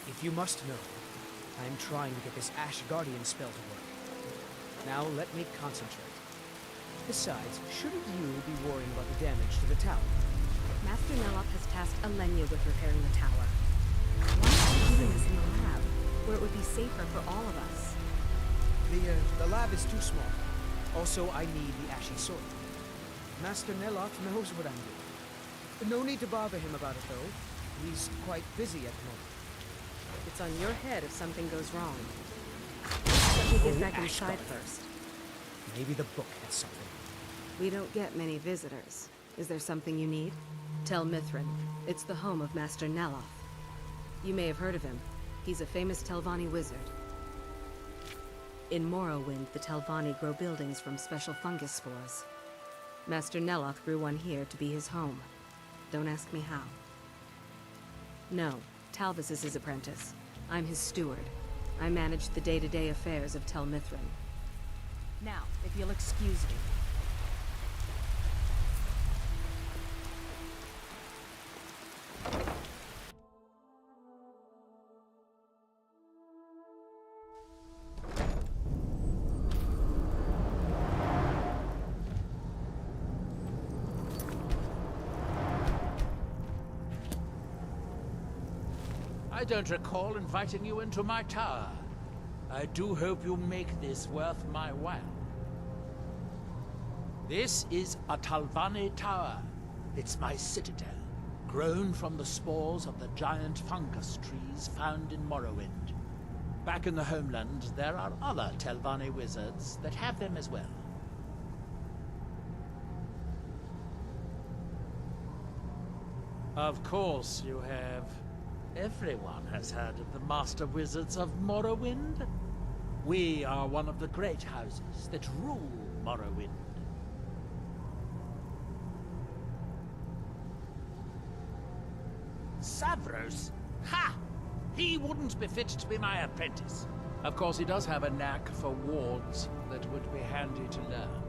If you must know, I am trying to get this Ash Guardian spell to work. Now let me concentrate. Besides, shouldn't you be worrying about the damage to the tower? Master Neloth has tasked Alenia with repairing the tower. Why aren't you doing this in the lab, where it would be safer for all of us? The lab is too small. Also, I need the Ashy Sword. Master Neloth knows what I'm doing. No need to bother him about it, though. He's quite busy at the moment. It's on your head if something goes wrong. Let me get back inside first. Maybe the book has something. We don't get many visitors. Is there something you need? Tel Mithryn. It's the home of Master Neloth. You may have heard of him. He's a famous Telvanni wizard. In Morrowind, the Telvanni grow buildings from special fungus spores. Master Neloth grew one here to be his home. Don't ask me how. No, Talvis is his apprentice. I'm his steward. I manage the day-to-day affairs of Tel Mithryn. Now, if you'll excuse me. I don't recall inviting you into my tower. I do hope you make this worth my while. This is a Talvani tower. It's my citadel, grown from the spores of the giant fungus trees found in Morrowind. Back in the homeland, there are other Telvanni wizards that have them as well. Of course you have. Everyone has heard of the Master Wizards of Morrowind. We are one of the great houses that rule Morrowind. Savros? Ha! He wouldn't be fit to be my apprentice. Of course, he does have a knack for wards that would be handy to learn.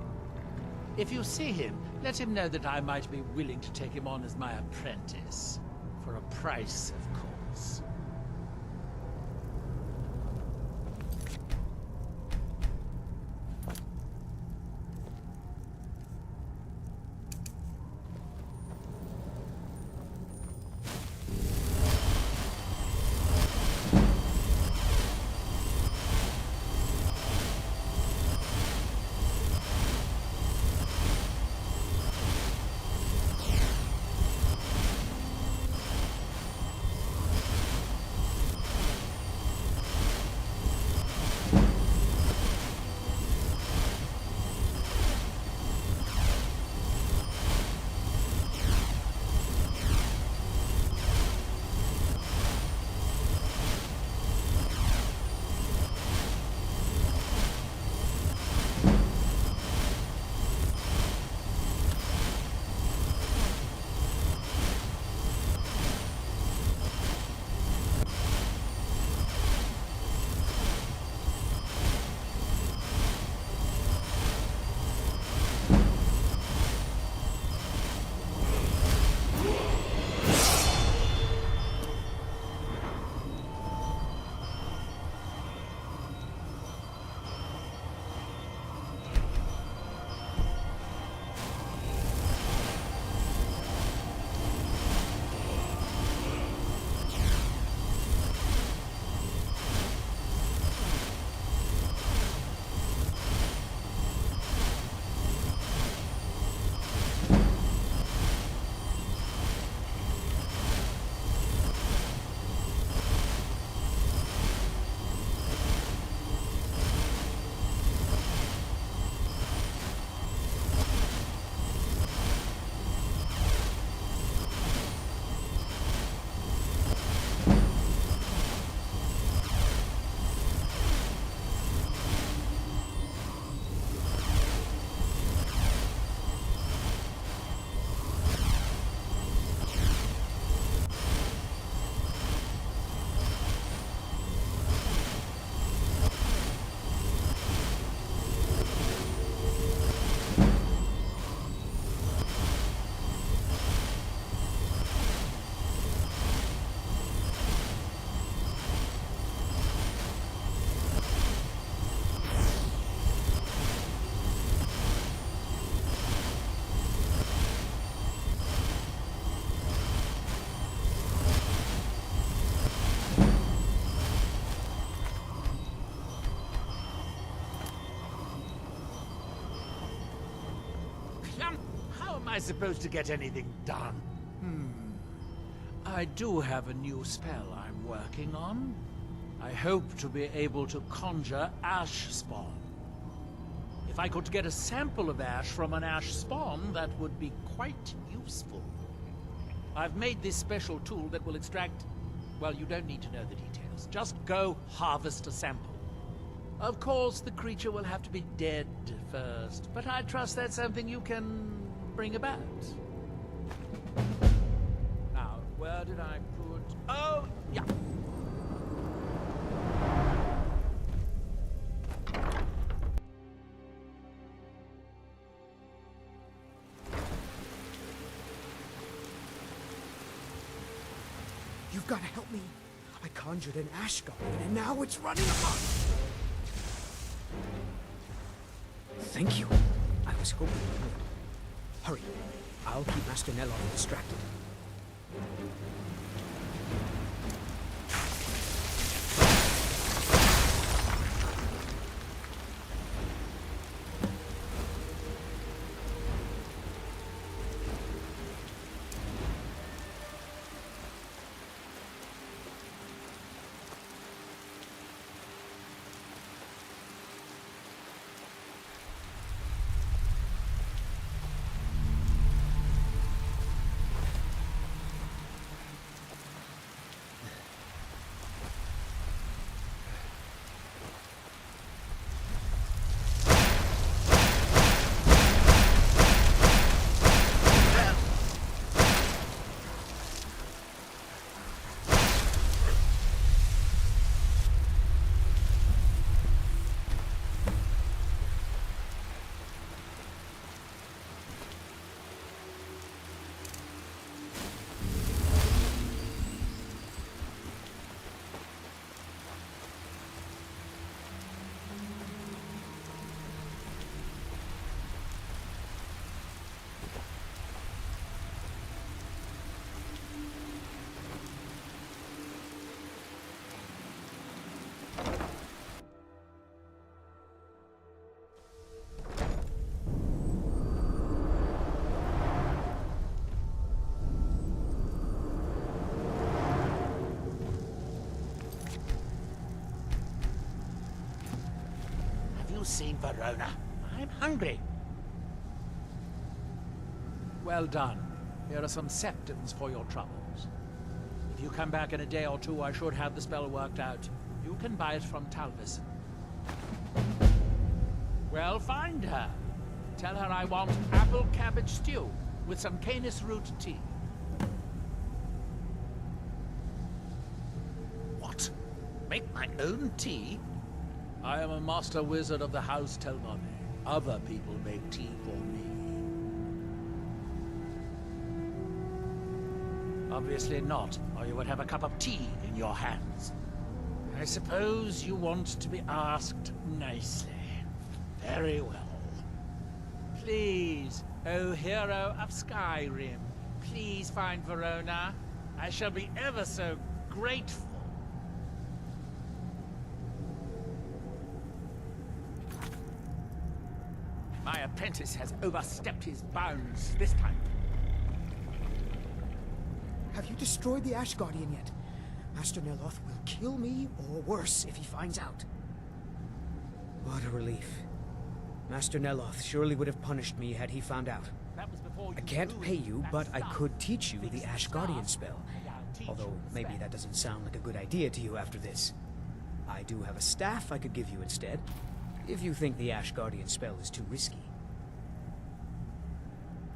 If you see him, let him know that I might be willing to take him on as my apprentice. For a price, of course. How am I supposed to get anything done? I do have a new spell I'm working on. I hope to be able to conjure ash spawn. If I could get a sample of ash from an ash spawn, that would be quite useful. I've made this special tool that will extract... Well, you don't need to know the details. Just go harvest a sample. Of course, the creature will have to be dead first, but I trust that's something you can bring about. Now, where did I put... Oh, yeah. You've got to help me. I conjured an ash guardian, and now it's running amok. Thank you. I was hoping you would. Hurry. I'll keep Master Neloth distracted. Seen Verona. I'm hungry. Well done. Here are some septons for your troubles. If you come back in a day or two, I should have the spell worked out. You can buy it from Talvis. Well, find her. Tell her I want apple cabbage stew with some canis root tea. What? Make my own tea? I am a master wizard of the House Telmane. Other people make tea for me. Obviously not, or you would have a cup of tea in your hands. I suppose you want to be asked nicely. Very well. Please, O hero of Skyrim, please find Verona. I shall be ever so grateful. My apprentice has overstepped his bounds this time. Have you destroyed the Ash Guardian yet? Master Neloth will kill me, or worse, if he finds out. What a relief. Master Neloth surely would have punished me had he found out. I can't pay you, but I could teach you the Ash Guardian spell. Although, maybe that doesn't sound like a good idea to you after this. I do have a staff I could give you instead, if you think the Ash Guardian spell is too risky.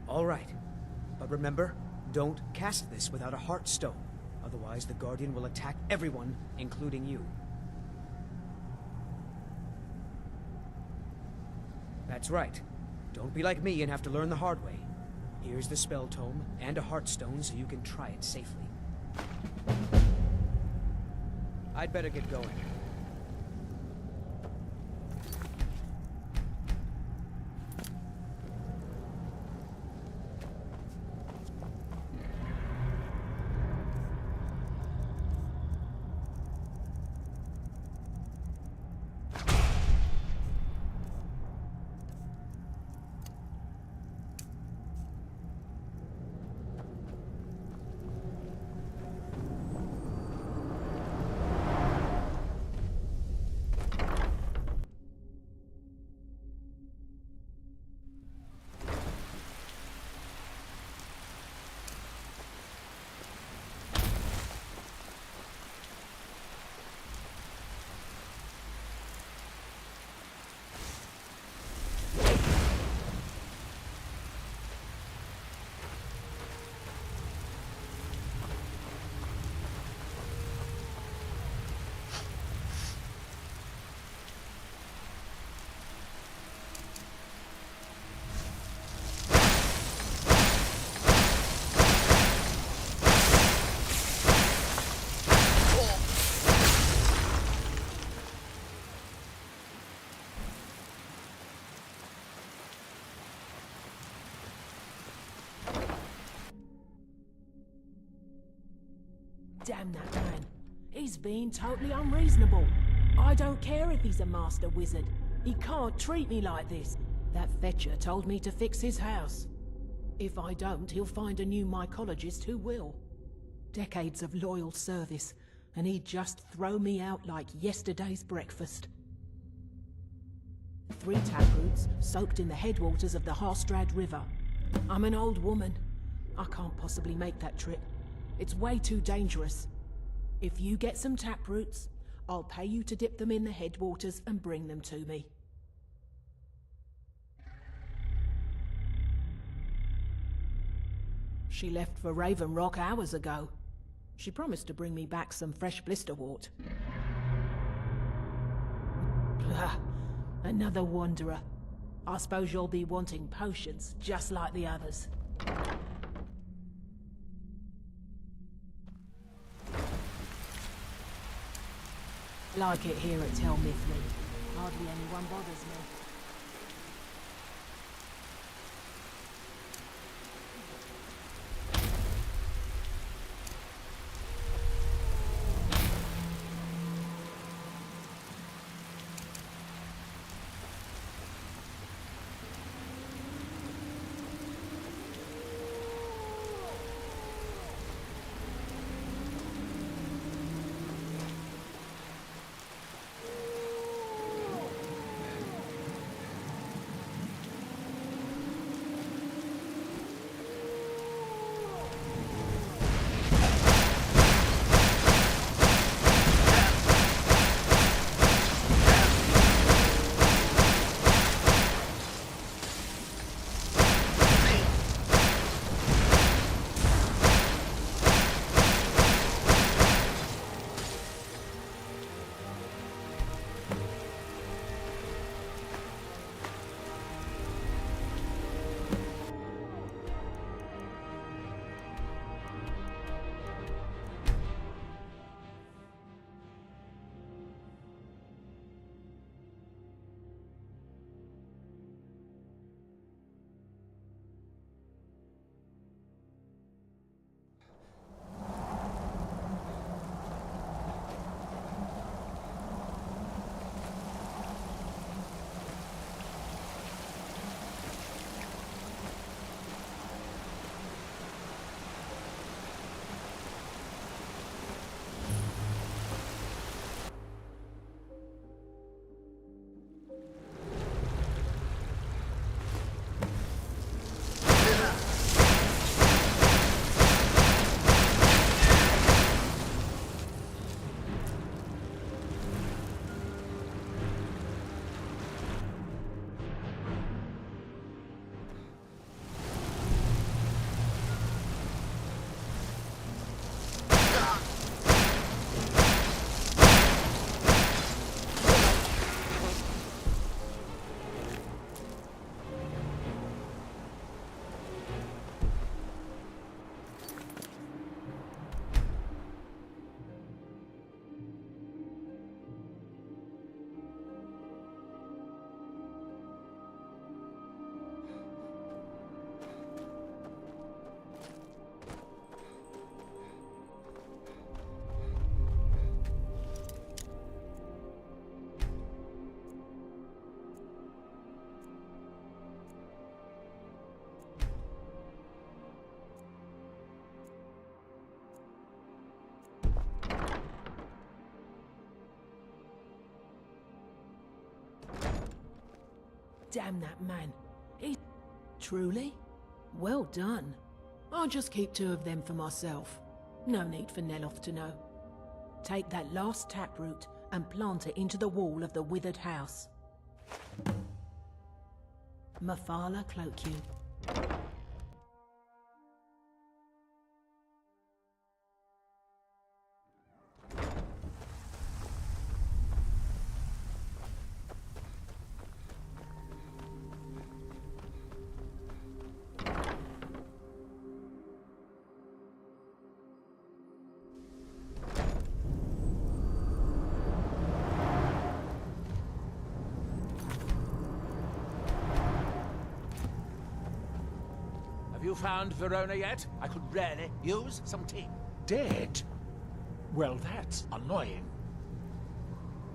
All right. But remember, don't cast this without a heart stone. Otherwise, the Guardian will attack everyone, including you. That's right. Don't be like me and have to learn the hard way. Here's the spell tome and a heart stone so you can try it safely. I'd better get going. Damn that man. He's being totally unreasonable. I don't care if he's a master wizard. He can't treat me like this. That fetcher told me to fix his house. If I don't, he'll find a new mycologist who will. Decades of loyal service, and he'd just throw me out like yesterday's breakfast. 3 taproots soaked in the headwaters of the Harstrad River. I'm an old woman. I can't possibly make that trip. It's way too dangerous. If you get some taproots, I'll pay you to dip them in the headwaters and bring them to me. She left for Raven Rock hours ago. She promised to bring me back some fresh blisterwort. Another wanderer. I suppose you'll be wanting potions, just like the others. Like it here at Tel Mithril. Hardly anyone bothers me. Damn that man. He... Truly? Well done. I'll just keep 2 of them for myself. No need for Neloth to know. Take that last taproot and plant it into the wall of the withered house. Mafala cloak you. Have you found Verona yet? I could really use some tea. Dead? Well, that's annoying.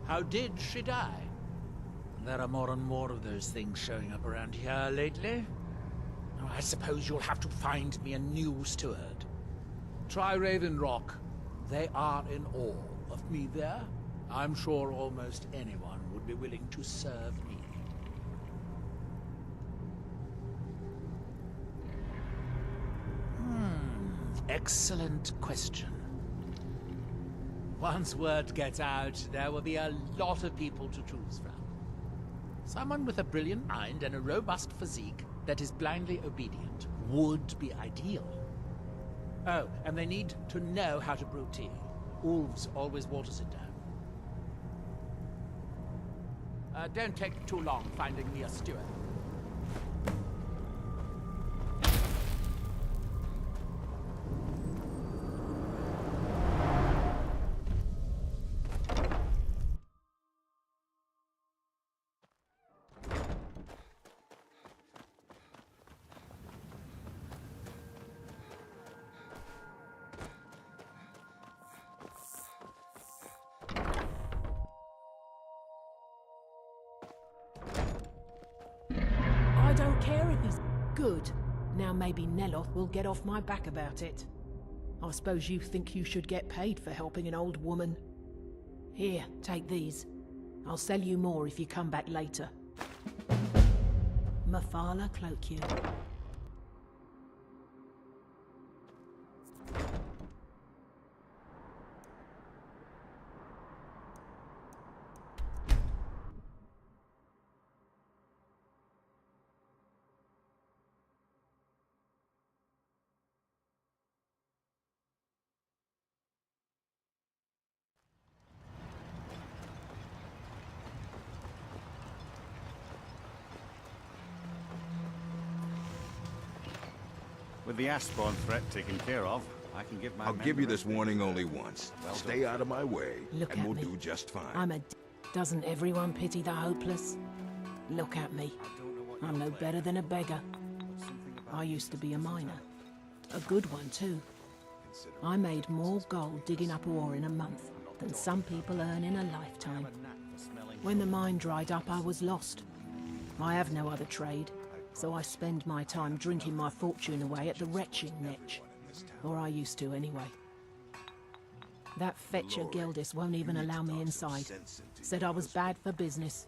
How did she die? There are more and more of those things showing up around here lately. Oh, I suppose you'll have to find me a new steward. Try Raven Rock. They are in awe of me there. I'm sure almost anyone would be willing to serve me. Excellent question. Once word gets out, there will be a lot of people to choose from. Someone with a brilliant mind and a robust physique that is blindly obedient would be ideal. Oh, and they need to know how to brew tea. Ulves always waters it down. Don't take too long finding me a steward. I don't care if he's good. Now maybe Neloth will get off my back about it. I suppose you think you should get paid for helping an old woman. Here, take these. I'll sell you more if you come back later. Mafala cloak you. With the Ashborn threat taken care of, I can give my I'll give you this warning only once. Stay out of my way, Look and at we'll me. do just fine. I'm a Doesn't everyone pity the hopeless? Look at me. I'm no better than a beggar. I used to be a miner. A good one, too. I made more gold digging up ore in a month than some people earn in a lifetime. When the mine dried up, I was lost. I have no other trade, so I spend my time drinking my fortune away at the retching niche. Or I used to, anyway. That fetcher Geldis won't even allow me inside. Said I was bad for business.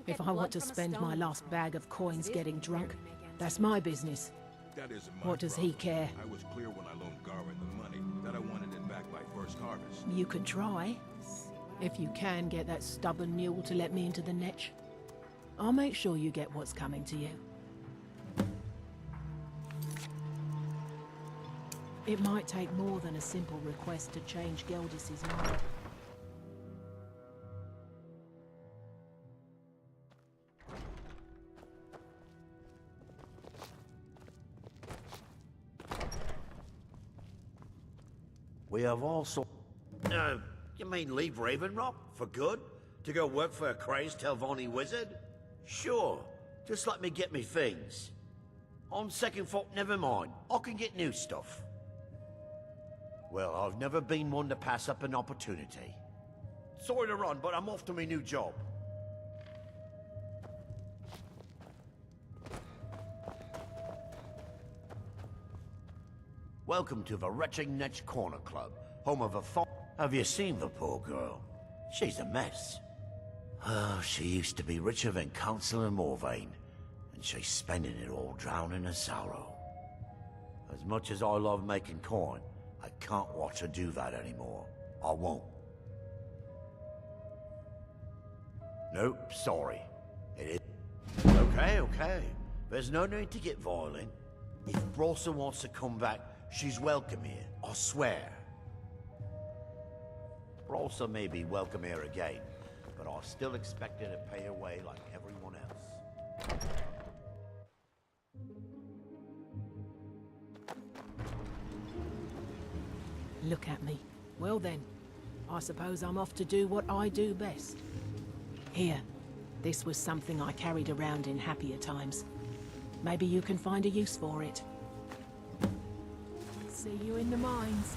If I want to spend my last bag of coins getting drunk, that's my business. That isn't my What does he care? I was clear when I loaned Garwin the money that I wanted it back by first harvest. You could try. If you can get that stubborn mule to let me into the niche, I'll make sure you get what's coming to you. It might take more than a simple request to change Geldis's mind. We have also... you mean leave Ravenrock for good? To go work for a crazed Telvanni wizard? Sure, just let me get me things. On second thought, never mind. I can get new stuff. Well, I've never been one to pass up an opportunity. Sorry to run, but I'm off to my new job. Welcome to the Retching Netch Corner Club, home of a Have you seen the poor girl? She's a mess. Oh, she used to be richer than Councillor Morvain, and she's spending it all drowning in sorrow. As much as I love making coin, I can't watch her do that anymore. I won't. Nope, sorry. It is... Okay. There's no need to get violent. If Brossa wants to come back, she's welcome here, I swear. Brossa may be welcome here again, but I still expect her to pay her way like everyone else. Look at me. Well then, I suppose I'm off to do what I do best. Here, this was something I carried around in happier times. Maybe you can find a use for it. See you in the mines.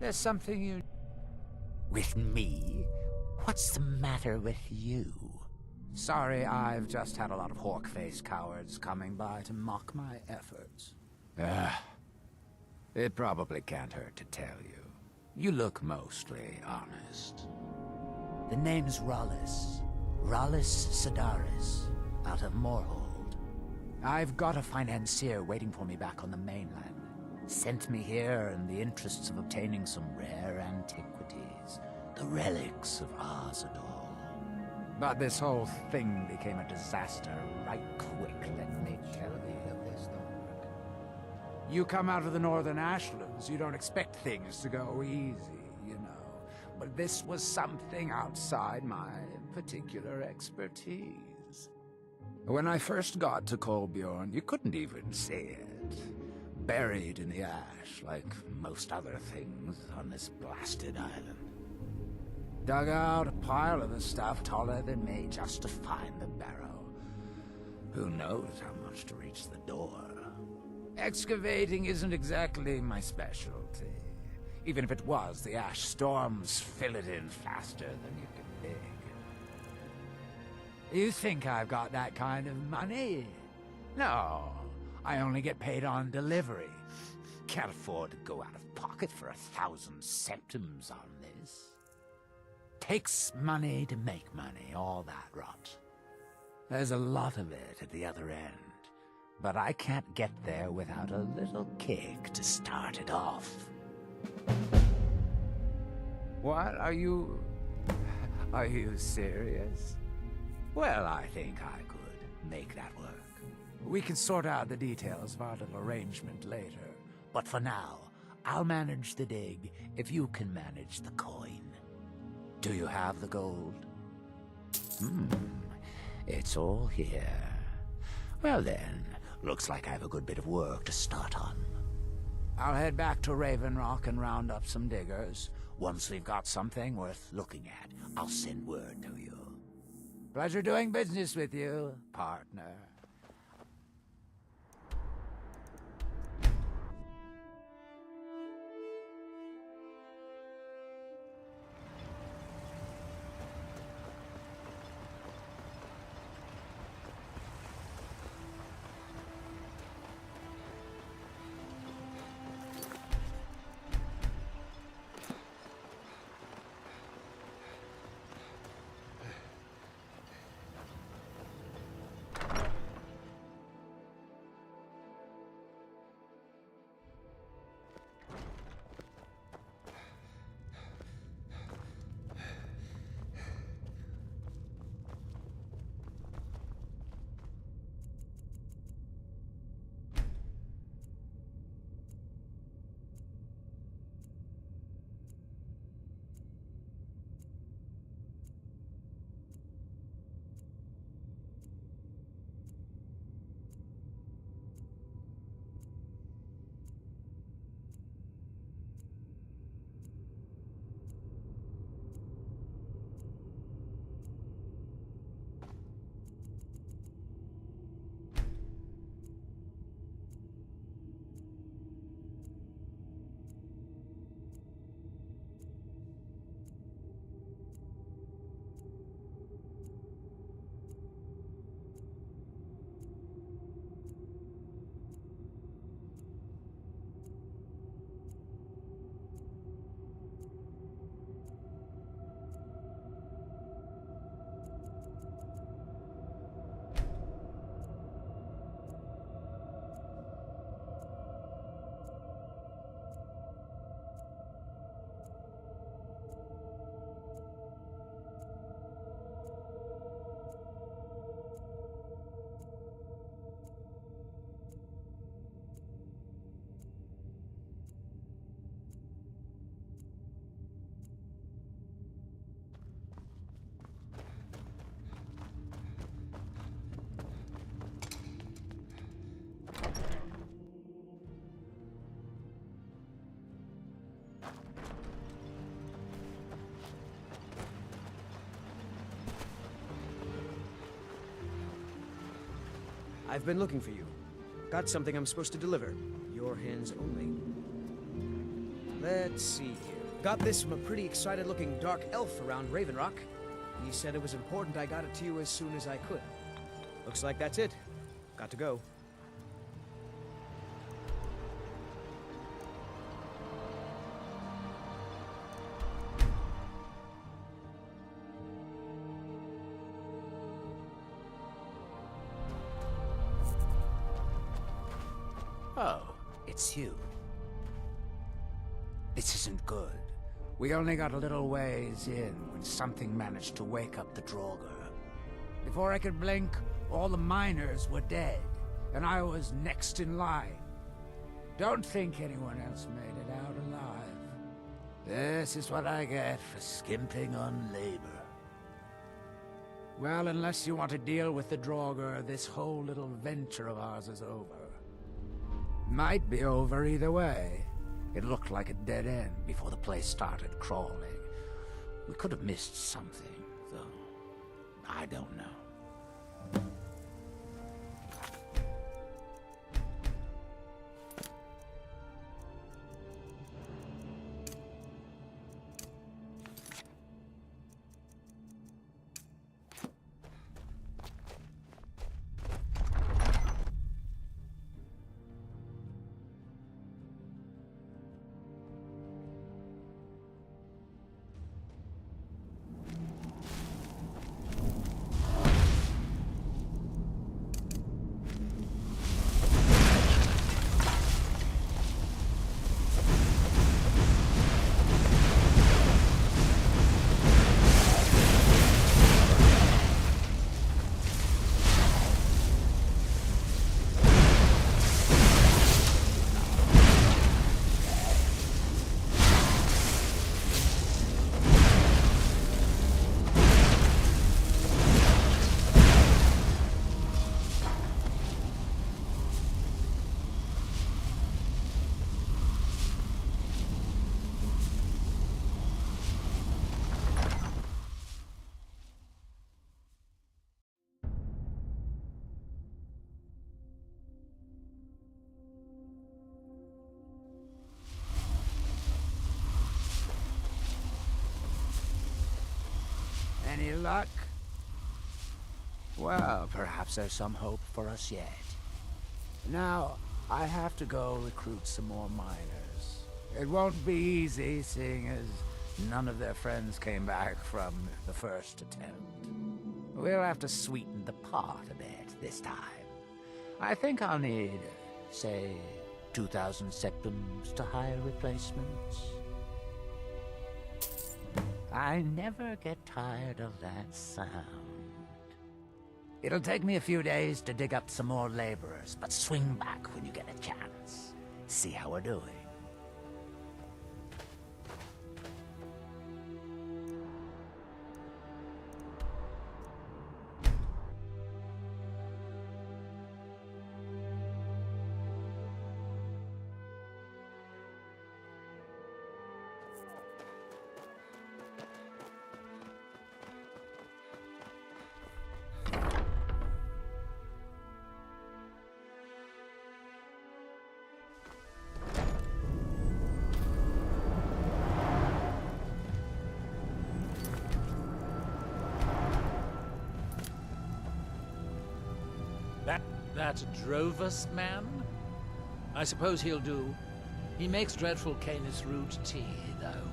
There's something you... With me? What's the matter with you? Sorry, I've just had a lot of hawk-faced cowards coming by to mock my efforts. It probably can't hurt to tell you. You look mostly honest. The name's Rollis. Rollis Sedaris, out of Moorhold. I've got a financier waiting for me back on the mainland. Sent me here in the interests of obtaining some rare antiquities. The relics of Arzador. But this whole thing became a disaster right quick, let me tell you of this, Lord. You come out of the Northern Ashlands, you don't expect things to go easy, you know. But this was something outside my particular expertise. When I first got to Kolbjorn, you couldn't even see it. Buried in the ash, like most other things on this blasted island. Dug out a pile of the stuff taller than me just to find the barrow. Who knows how much to reach the door? Excavating isn't exactly my specialty. Even if it was, the ash storms fill it in faster than you can dig. You think I've got that kind of money? No, I only get paid on delivery. Can't afford to go out of pocket for 1,000 centimes on this. Takes money to make money, all that rot. There's a lot of it at the other end, but I can't get there without a little kick to start it off. What? Are you serious? Well, I think I could make that work. We can sort out the details of our little arrangement later. But for now, I'll manage the dig if you can manage the coin. Do you have the gold? It's all here. Well then, looks like I have a good bit of work to start on. I'll head back to Raven Rock and round up some diggers. Once we've got something worth looking at, I'll send word to you. Pleasure doing business with you, partner. I've been looking for you. Got something I'm supposed to deliver. Your hands only. Let's see here. Got this from a pretty excited-looking dark elf around Raven Rock. He said it was important I got it to you as soon as I could. Looks like that's it. Got to go. Oh, it's you. This isn't good. We only got a little ways in when something managed to wake up the Draugr. Before I could blink, all the miners were dead, and I was next in line. Don't think anyone else made it out alive. This is what I get for skimping on labor. Well, unless you want to deal with the Draugr, this whole little venture of ours is over. Might be over either way. It looked like a dead end before the place started crawling. We could have missed something, though. I don't know. Any luck? Well, perhaps there's some hope for us yet. Now, I have to go recruit some more miners. It won't be easy, seeing as none of their friends came back from the first attempt. We'll have to sweeten the pot a bit this time. I think I'll need, say, 2,000 septums to hire replacements. I never get tired of that sound. It'll take me a few days to dig up some more laborers, but swing back when you get a chance. See how we're doing. That Drovus man? I suppose he'll do. He makes dreadful Canis root tea, though.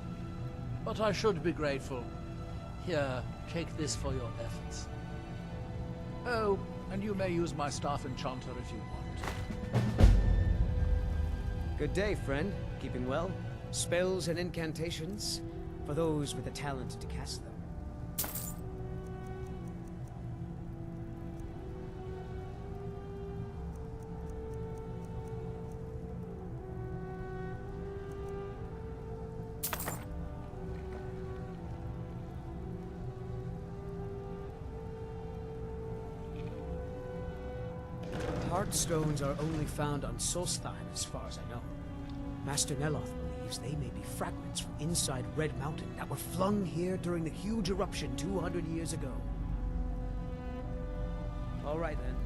But I should be grateful. Here, take this for your efforts. Oh, and you may use my staff enchanter if you want. Good day, friend. Keeping well? Spells and incantations? For those with the talent to cast them. Heartstones are only found on Solstheim, as far as I know. Master Neloth believes they may be fragments from inside Red Mountain that were flung here during the huge eruption 200 years ago. All right, then.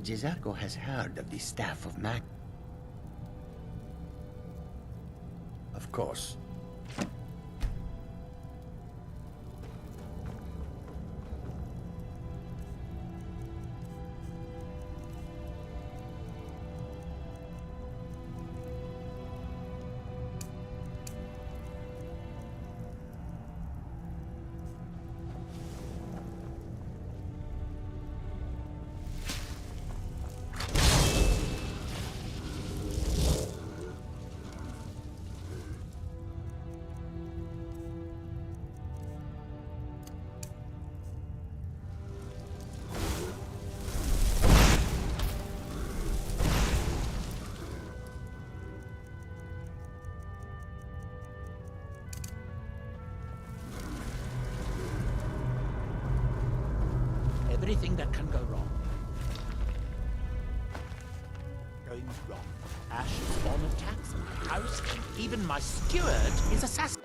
Jizarko has heard of the Staff of Mage. Of course. Everything that can go wrong. Going wrong. Ash spawn attacks my house, and even my steward is assassinated.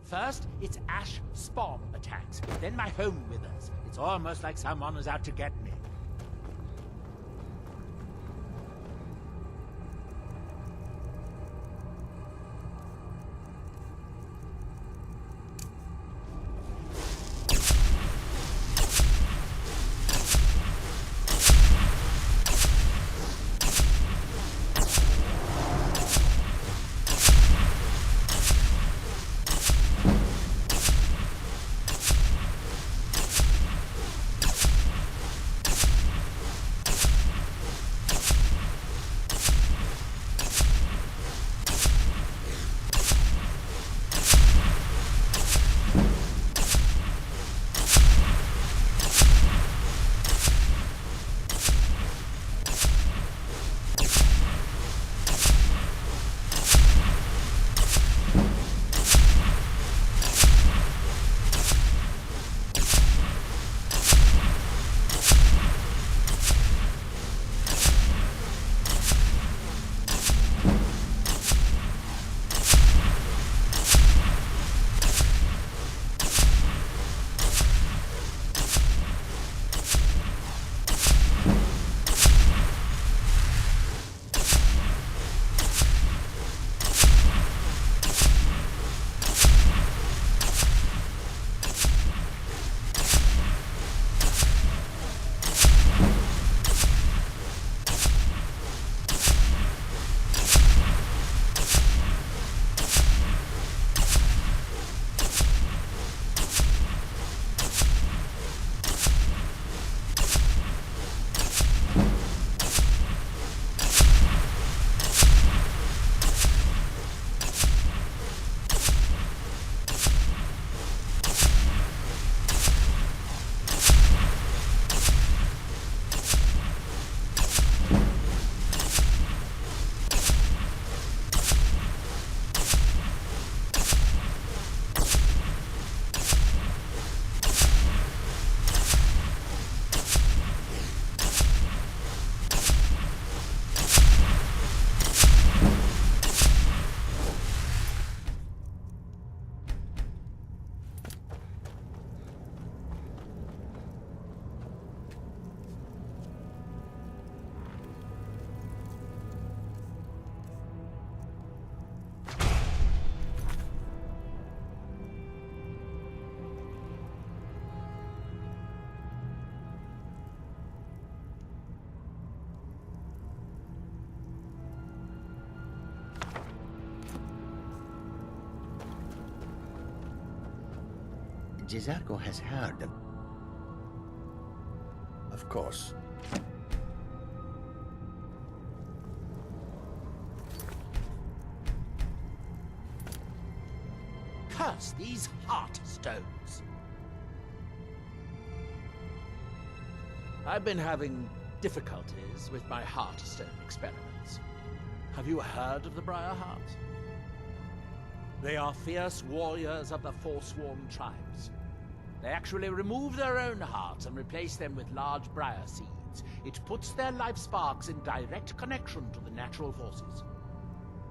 First, it's ash spawn attacks. Then my home withers. It's almost like someone is out to get me. Jizargo has heard of... Of course. Curse these heart stones. I've been having difficulties with my heartstone experiments. Have you heard of the Briarhearts? They are fierce warriors of the Forsworn tribes. They actually remove their own hearts and replace them with large briar seeds. It puts their life sparks in direct connection to the natural forces.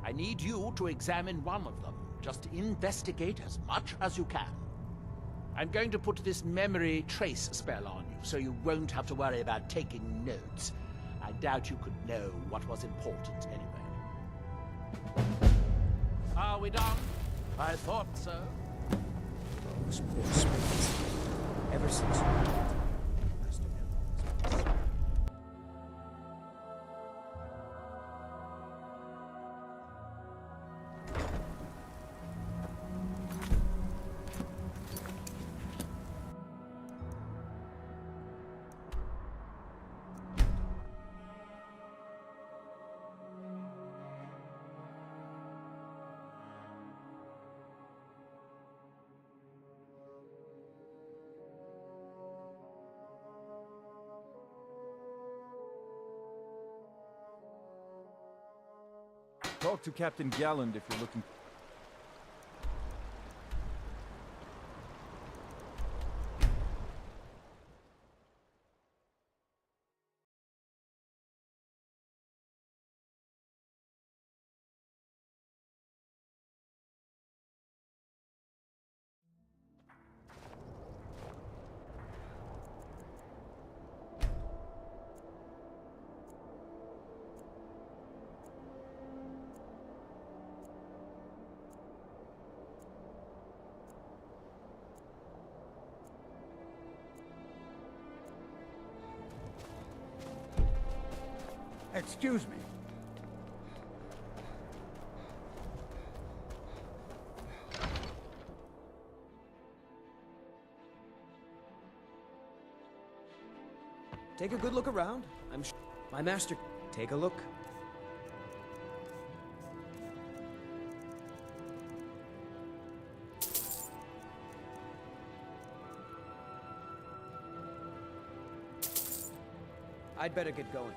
I need you to examine one of them. Just investigate as much as you can. I'm going to put this memory trace spell on you, so you won't have to worry about taking notes. I doubt you could know what was important anyway. Are we done? I thought so. Those poor spirits. Ever since you left, Master Nell. Talk to Captain Galland if you're looking... Excuse me. Take a good look around. I'm sure my master. Take a look. I'd better get going.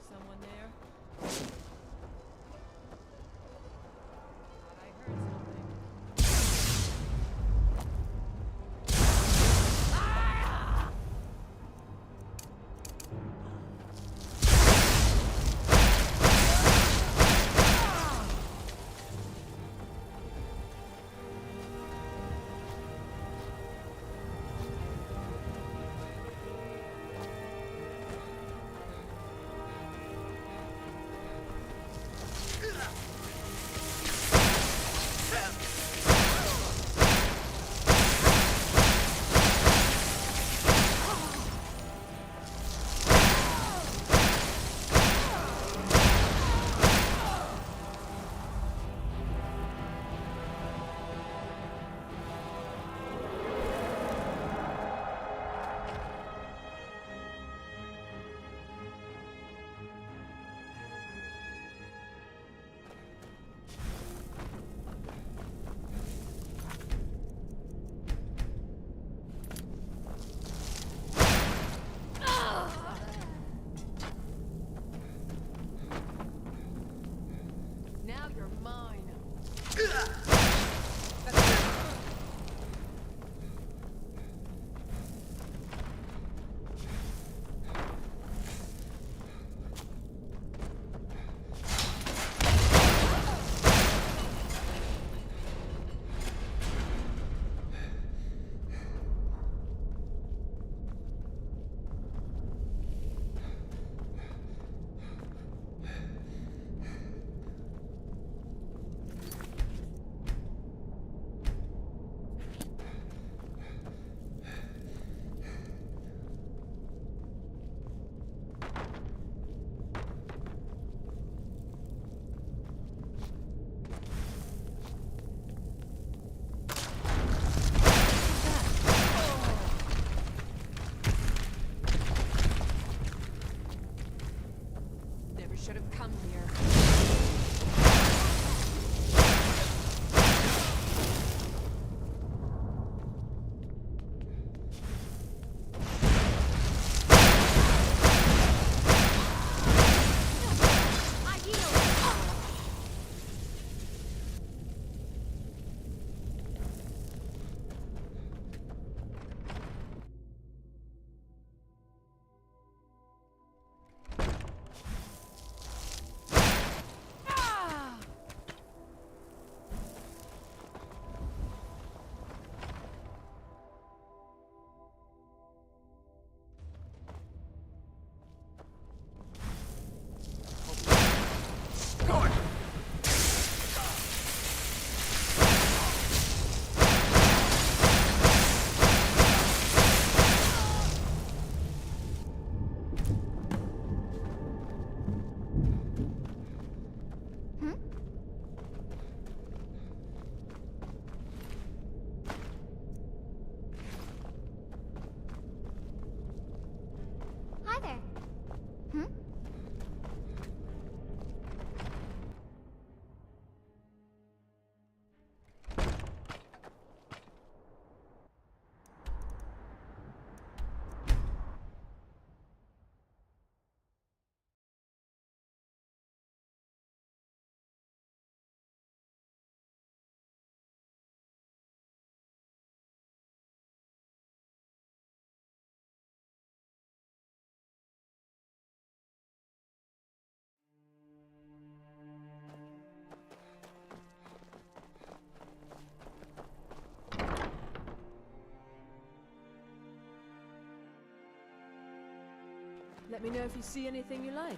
Someone there? Now you're mine. Never should have come here. Let me know if you see anything you like.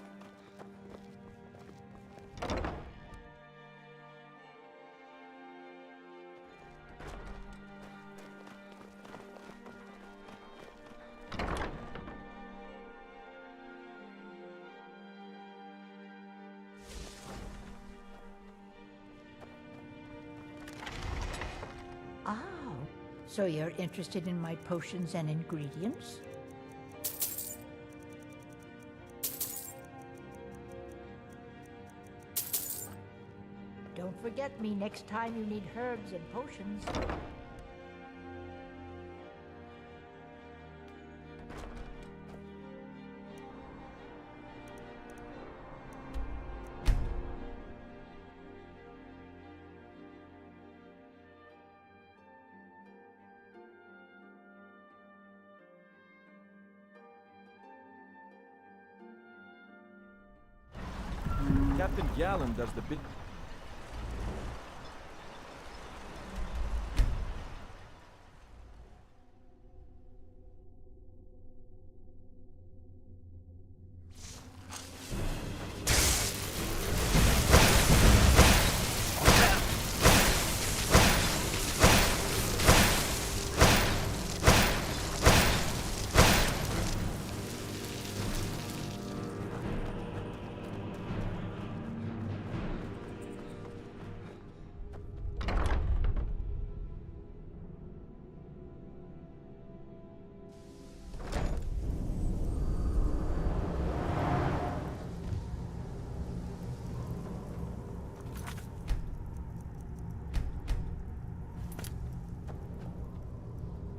Oh, so you're interested in my potions and ingredients? Don't forget me next time you need herbs and potions. Captain Gallen does the big...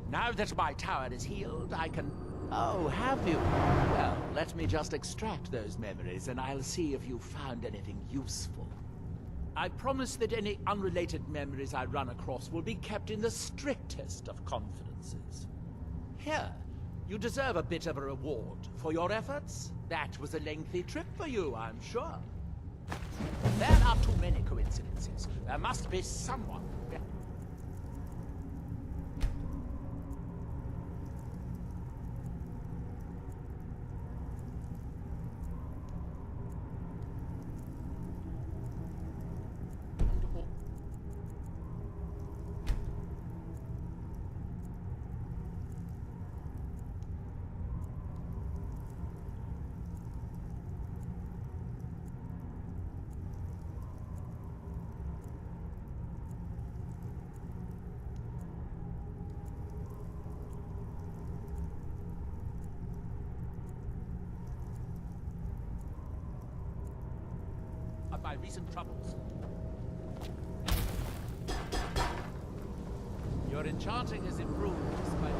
Now that my tower is healed, I can... Oh, have you? Well, let me just extract those memories and I'll see if you found anything useful. I promise that any unrelated memories I run across will be kept in the strictest of confidences. Here, you deserve a bit of a reward for your efforts. That was a lengthy trip for you, I'm sure. There are too many coincidences. There must be someone. Of my recent troubles. Your enchanting has improved despite...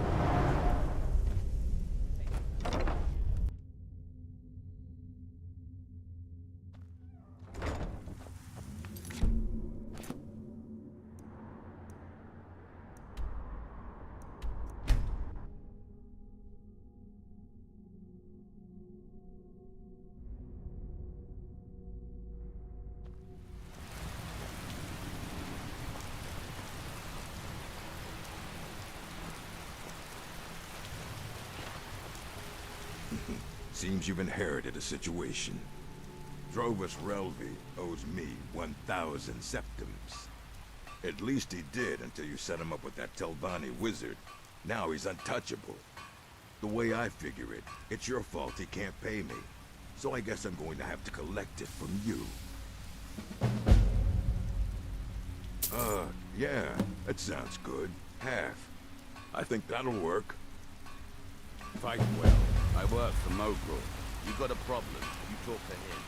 Seems you've inherited a situation. Drovus Relvi owes me 1,000 septims. At least he did until you set him up with that Telvanni wizard. Now he's untouchable. The way I figure it, it's your fault he can't pay me. So I guess I'm going to have to collect it from you. Yeah, that sounds good. Half. I think that'll work. Fight well. I work for Mogrul. You got a problem, you talk to him.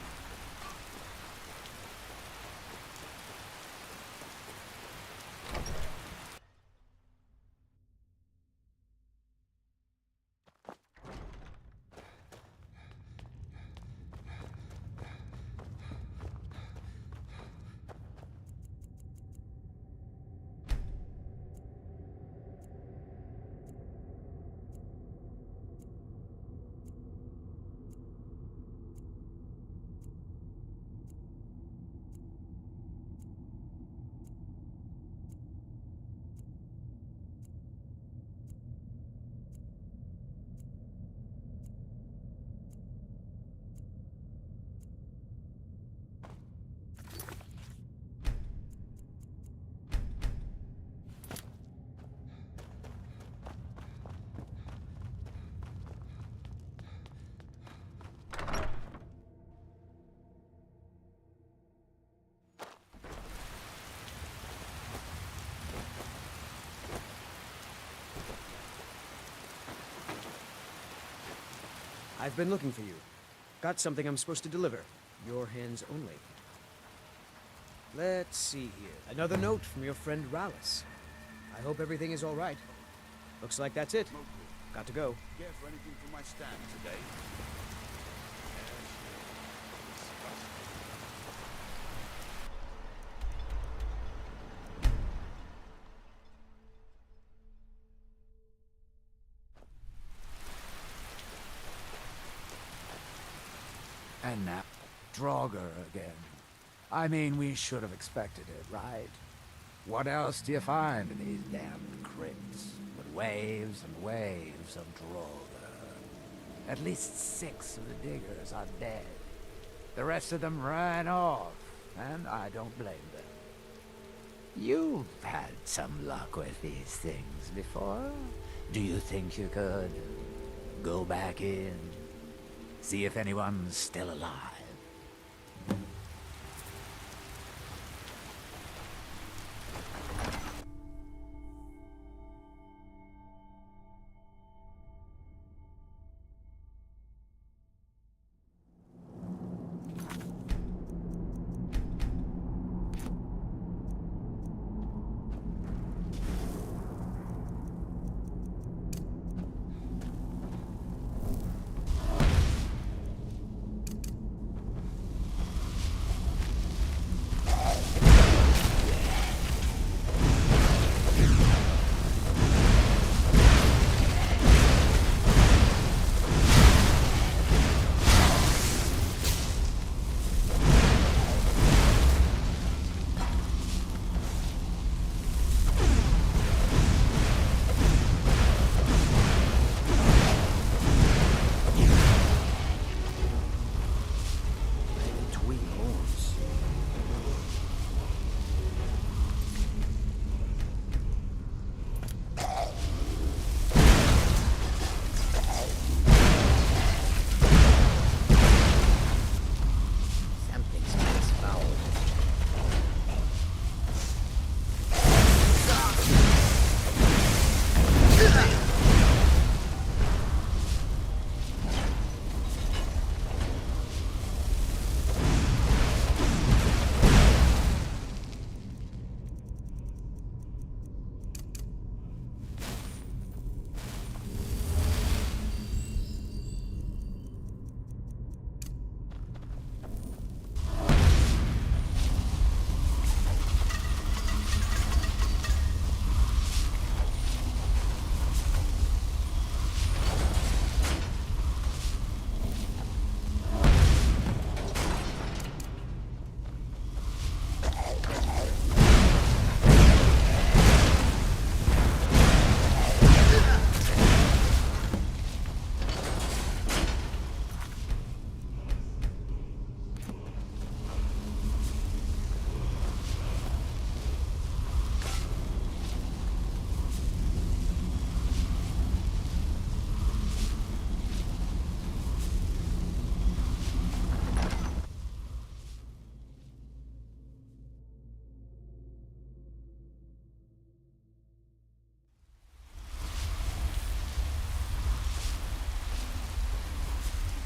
I've been looking for you. Got something I'm supposed to deliver. Your hands only. Let's see here. Another note from your friend Rallis. I hope everything is all right. Looks like that's it. Got to go. Care for anything from my stand today? And now, Draugr again. I mean, we should have expected it, right? What else do you find in these damned crypts but waves and waves of Draugr? At least 6 of the diggers are dead. The rest of them ran off, and I don't blame them. You've had some luck with these things before. Do you think you could go back in? See if anyone's still alive.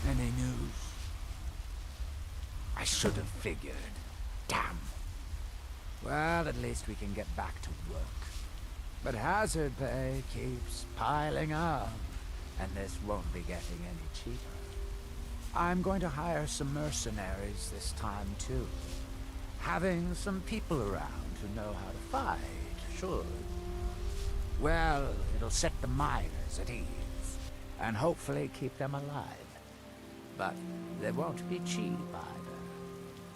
Any news? I should have figured. Damn. Well, at least we can get back to work. But hazard pay keeps piling up, and this won't be getting any cheaper. I'm going to hire some mercenaries this time, too. Having some people around who know how to fight should. Well, it'll set the miners at ease, and hopefully keep them alive. But they won't be cheap either.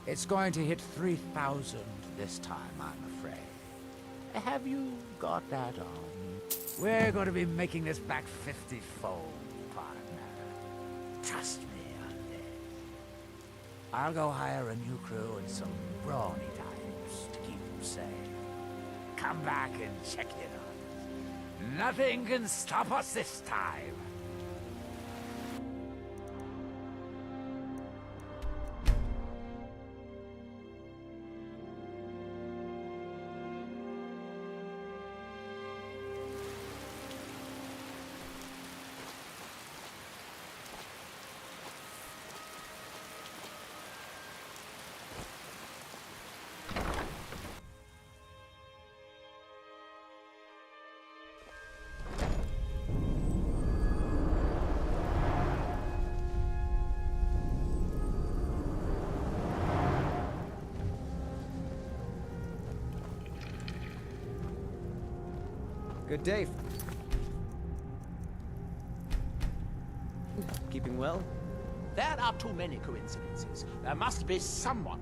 It's going to hit 3,000 this time, I'm afraid. Have you got that on? We're going to be making this back 50-fold, partner. Trust me on this. I'll go hire a new crew and some brawny types to keep them safe. Come back and check in on us. Nothing can stop us this time. Good day. Keeping well? There are too many coincidences. There must be someone.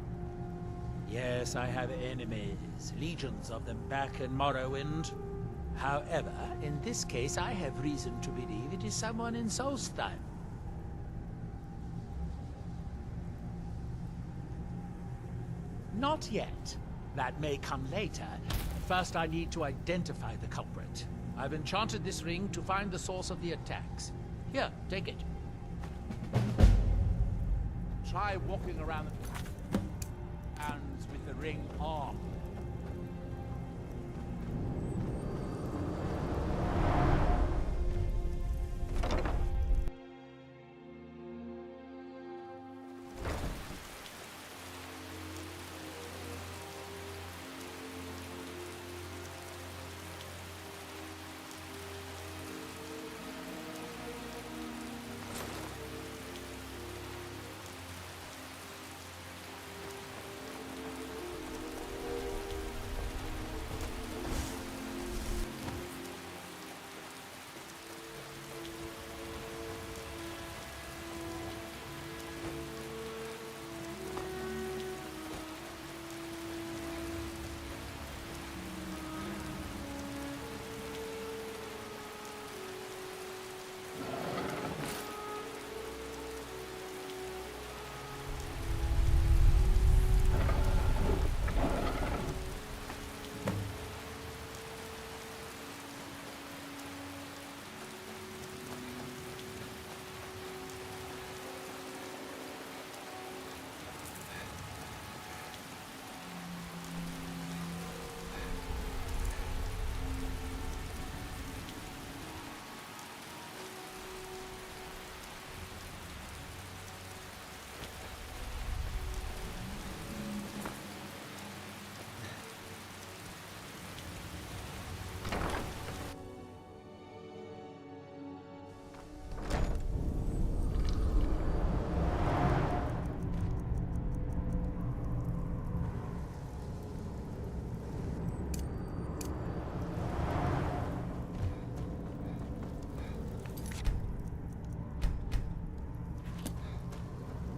Yes, I have enemies, legions of them back in Morrowind. However, in this case, I have reason to believe it is someone in Solstheim. Not yet. That may come later. First, I need to identify the culprit. I've enchanted this ring to find the source of the attacks. Here, take it. Try walking around the hands with the ring on.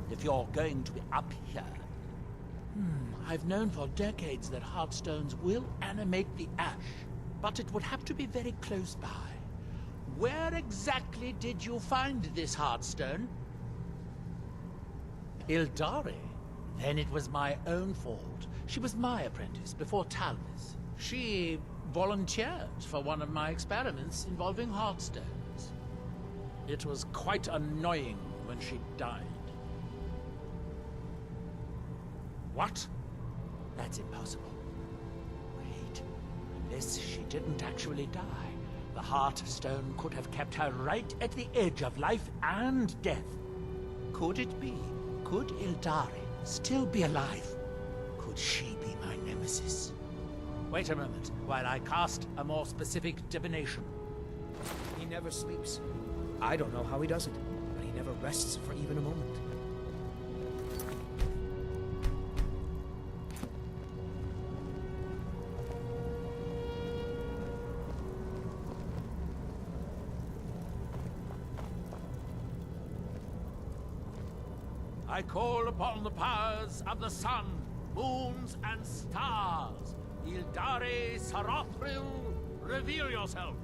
If you're going to be up here... I've known for decades that heartstones will animate the ash, but it would have to be very close by. Where exactly did you find this heartstone? Ildari? Then it was my own fault. She was my apprentice before Talvis. She volunteered for one of my experiments involving heartstones. It was quite annoying when she died. What? That's impossible. Wait, unless she didn't actually die, the Heartstone could have kept her right at the edge of life and death. Could it be? Could Ildari still be alive? Could she be my nemesis? Wait a moment, while I cast a more specific divination. He never sleeps. I don't know how he does it, but he never rests for even a moment. I call upon the powers of the sun, moons, and stars. Ildari Sarathril, reveal yourself.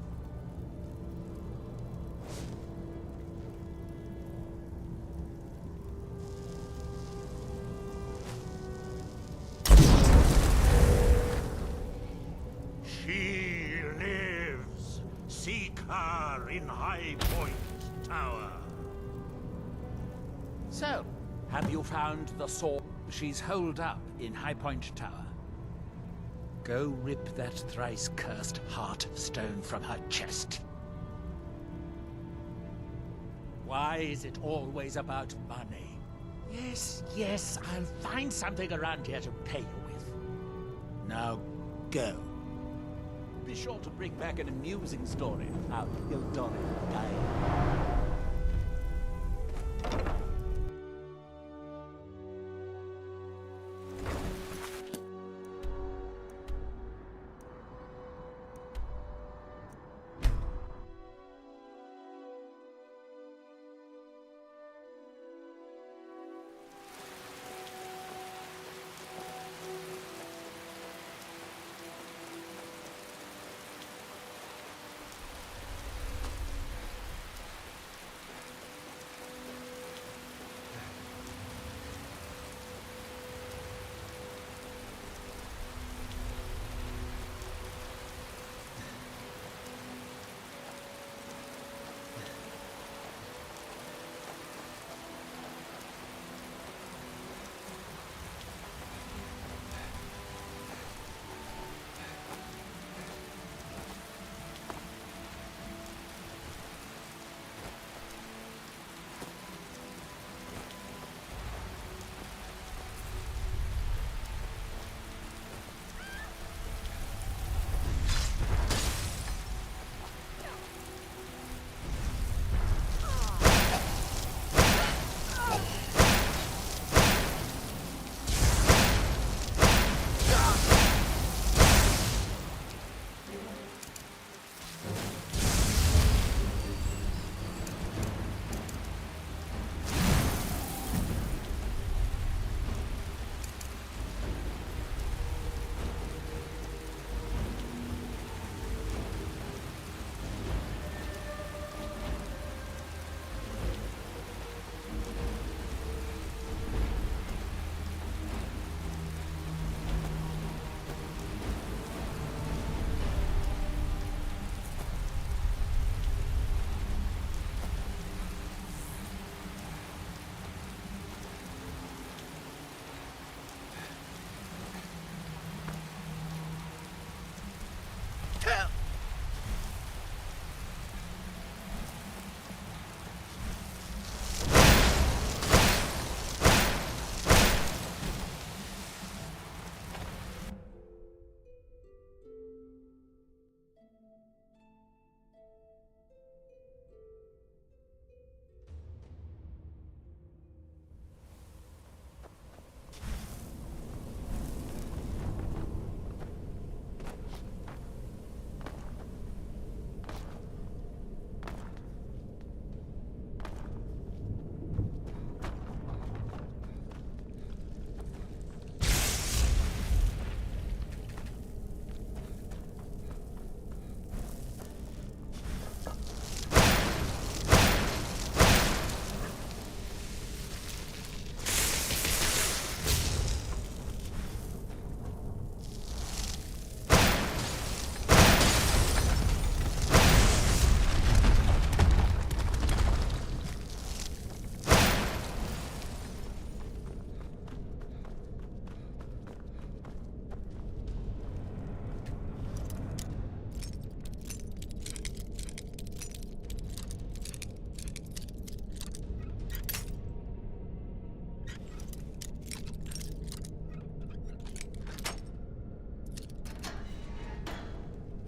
She lives. Seek her in High Point Tower. So, have you found the sword she's holed up in High Point Tower? Go rip that thrice-cursed Heartstone from her chest. Why is it always about money? Yes, yes, I'll find something around here to pay you with. Now, go. Be sure to bring back an amusing story of how Ildari died.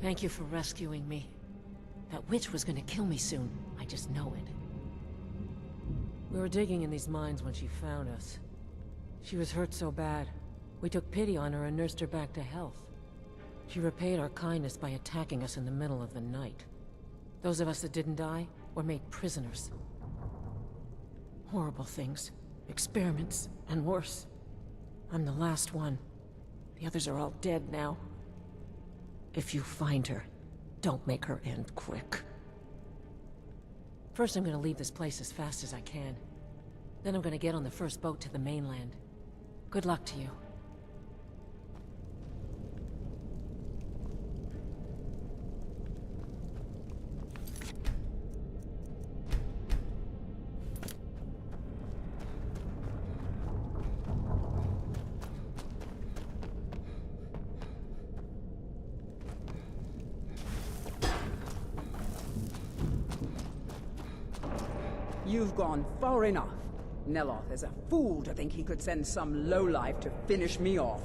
Thank you for rescuing me. That witch was gonna kill me soon. I just know it. We were digging in these mines when she found us. She was hurt so bad, we took pity on her and nursed her back to health. She repaid our kindness by attacking us in the middle of the night. Those of us that didn't die were made prisoners. Horrible things. Experiments, and worse. I'm the last one. The others are all dead now. If you find her, don't make her end quick. First, I'm gonna leave this place as fast as I can. Then I'm gonna get on the first boat to the mainland. Good luck to you. You've gone far enough. Neloth is a fool to think he could send some lowlife to finish me off.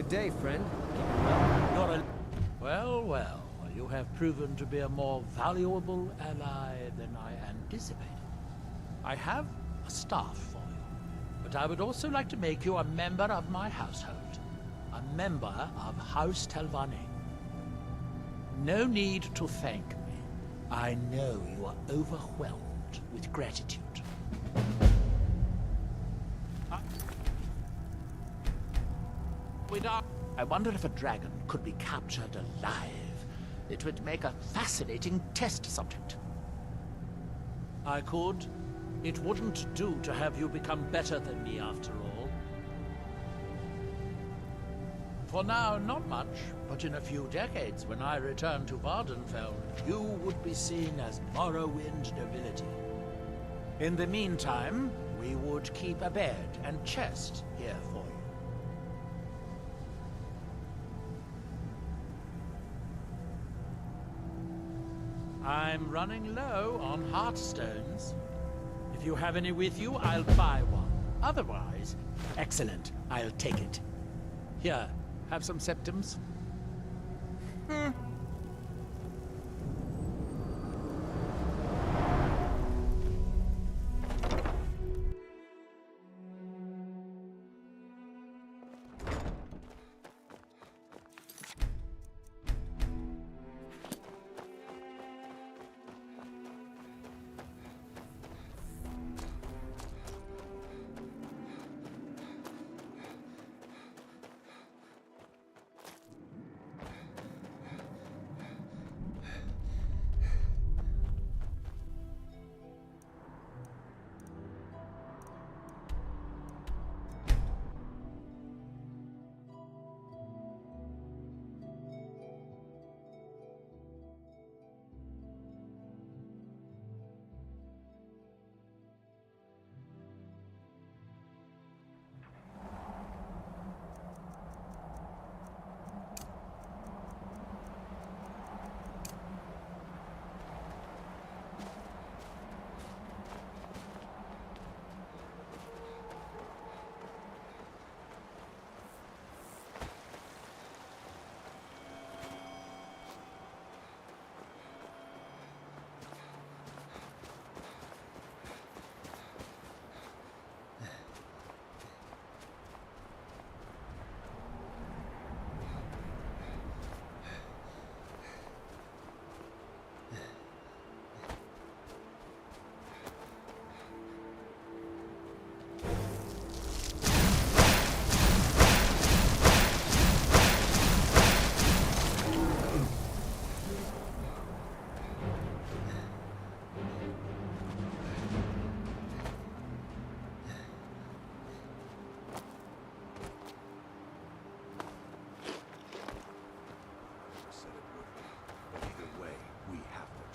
Good day, friend. You're a... Well, well, you have proven to be a more valuable ally than I anticipated. I have a staff for you, but I would also like to make you a member of my household. A member of House Telvanni. No need to thank me. I know you are overwhelmed with gratitude. I wonder if a dragon could be captured alive. It would make a fascinating test subject. I could. It wouldn't do to have you become better than me after all. For now, not much, but in a few decades, when I return to Vardenfell, you would be seen as Morrowind nobility. In the meantime, we would keep a bed and chest here for you. I'm running low on heartstones. If you have any with you, I'll buy one. Otherwise, excellent, I'll take it. Here, have some septums.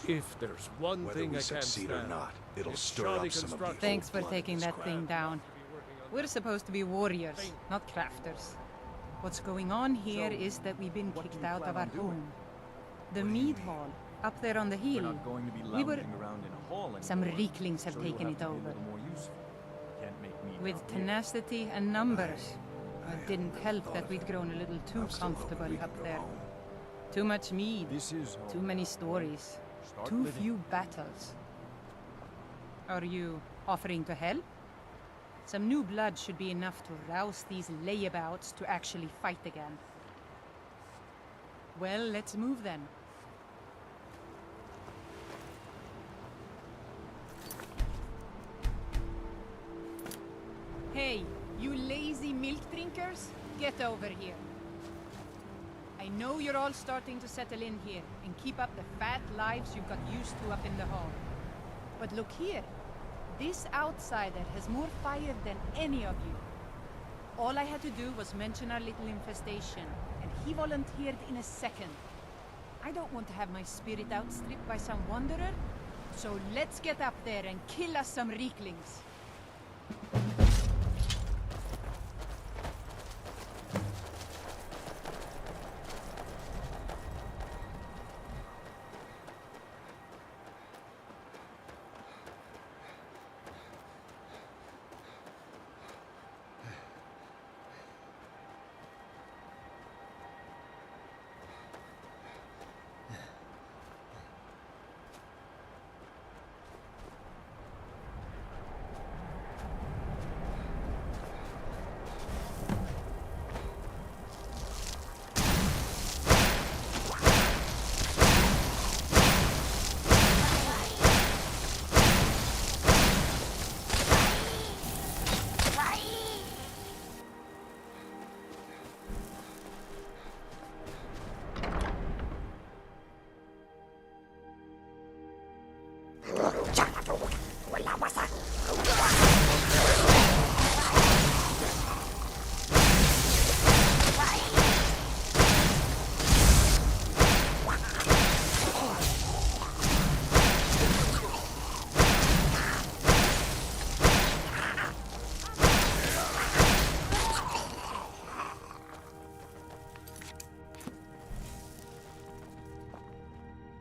If there's one Whether thing we I can't succeed stand, or not, it'll it's stir shoddy up some of the construction. Thanks for old blood in taking this that crowd. thing down. We're supposed to be warriors, not crafters. What's going on here is that we've been kicked out of our home. The mead hall, up there on the hill. We're not going to be We were... lounging around in a hall anymore. Some Reeklings have so you'll taken have it to be a over. little more useful. Can't make me With down here. tenacity and numbers. It didn't help that we'd grown a little too comfortable up there. Too much mead, too many stories, too few battles. Are you offering to help? Some new blood should be enough to rouse these layabouts to actually fight again. Well, let's move then. Hey, you lazy milk drinkers, get over here. I know you're all starting to settle in here and keep up the fat lives you've got used to up in the hall. But look here, this outsider has more fire than any of you. All I had to do was mention our little infestation, and he volunteered in a second. I don't want to have my spirit outstripped by some wanderer, so let's get up there and kill us some Reeklings.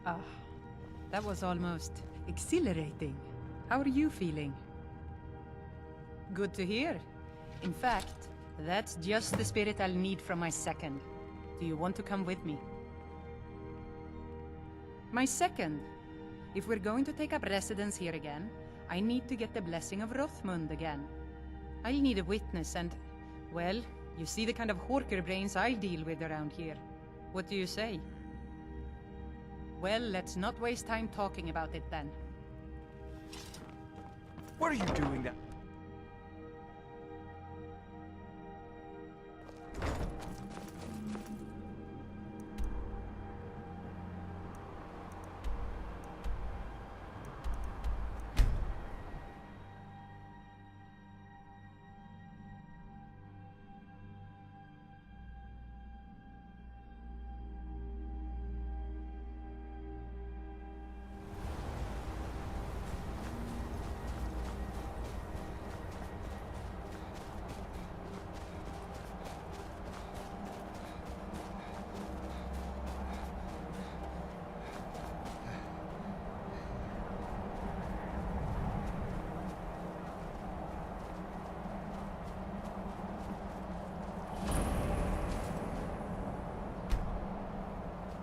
Ah, that was almost exhilarating. How are you feeling? Good to hear. In fact, that's just the spirit I'll need from my second. Do you want to come with me? My second? If we're going to take up residence here again, I need to get the blessing of Rothmund again. I'll need a witness and, well, you see the kind of horker brains I deal with around here. What do you say? Well, let's not waste time talking about it then. What are you doing now?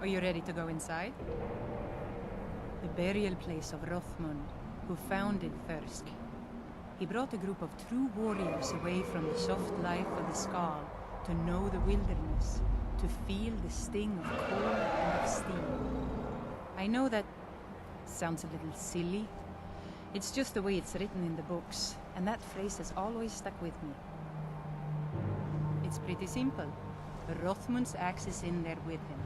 Are you ready to go inside? The burial place of Rothmund, who founded Thirsk. He brought a group of true warriors away from the soft life of the Skal to know the wilderness, to feel the sting of cold and of steel. I know that sounds a little silly. It's just the way it's written in the books, and that phrase has always stuck with me. It's pretty simple. Rothmund's axe is in there with him.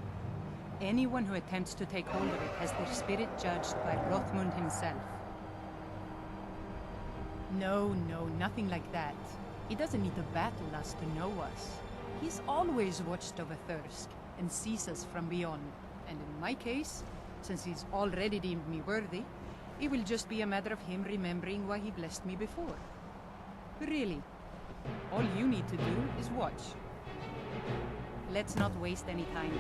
Anyone who attempts to take hold of it has their spirit judged by Rothmund himself. No, nothing like that. He doesn't need to battle us to know us. He's always watched over Thirsk and sees us from beyond. And in my case, since he's already deemed me worthy, it will just be a matter of him remembering why he blessed me before. Really, all you need to do is watch. Let's not waste any time.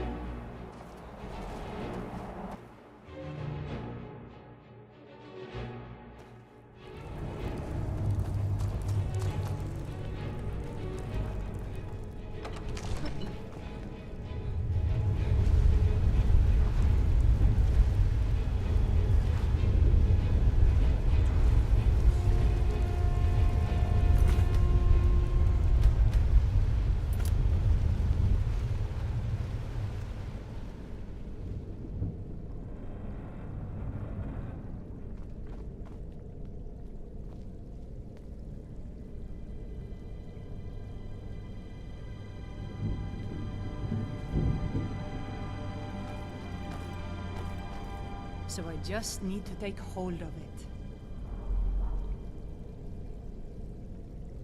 So I just need to take hold of it.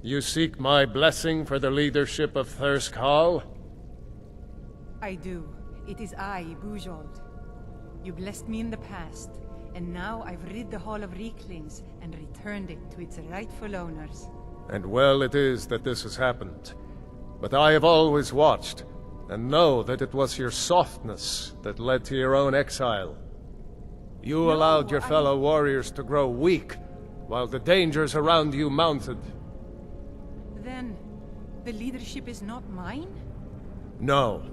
You seek my blessing for the leadership of Thirsk Hall? I do. It is I, Bujold. You blessed me in the past, and now I've rid the Hall of Reeklings and returned it to its rightful owners. And well it is that this has happened. But I have always watched, and know that it was your softness that led to your own exile. You allowed your fellow warriors to grow weak, while the dangers around you mounted. Then, the leadership is not mine? No,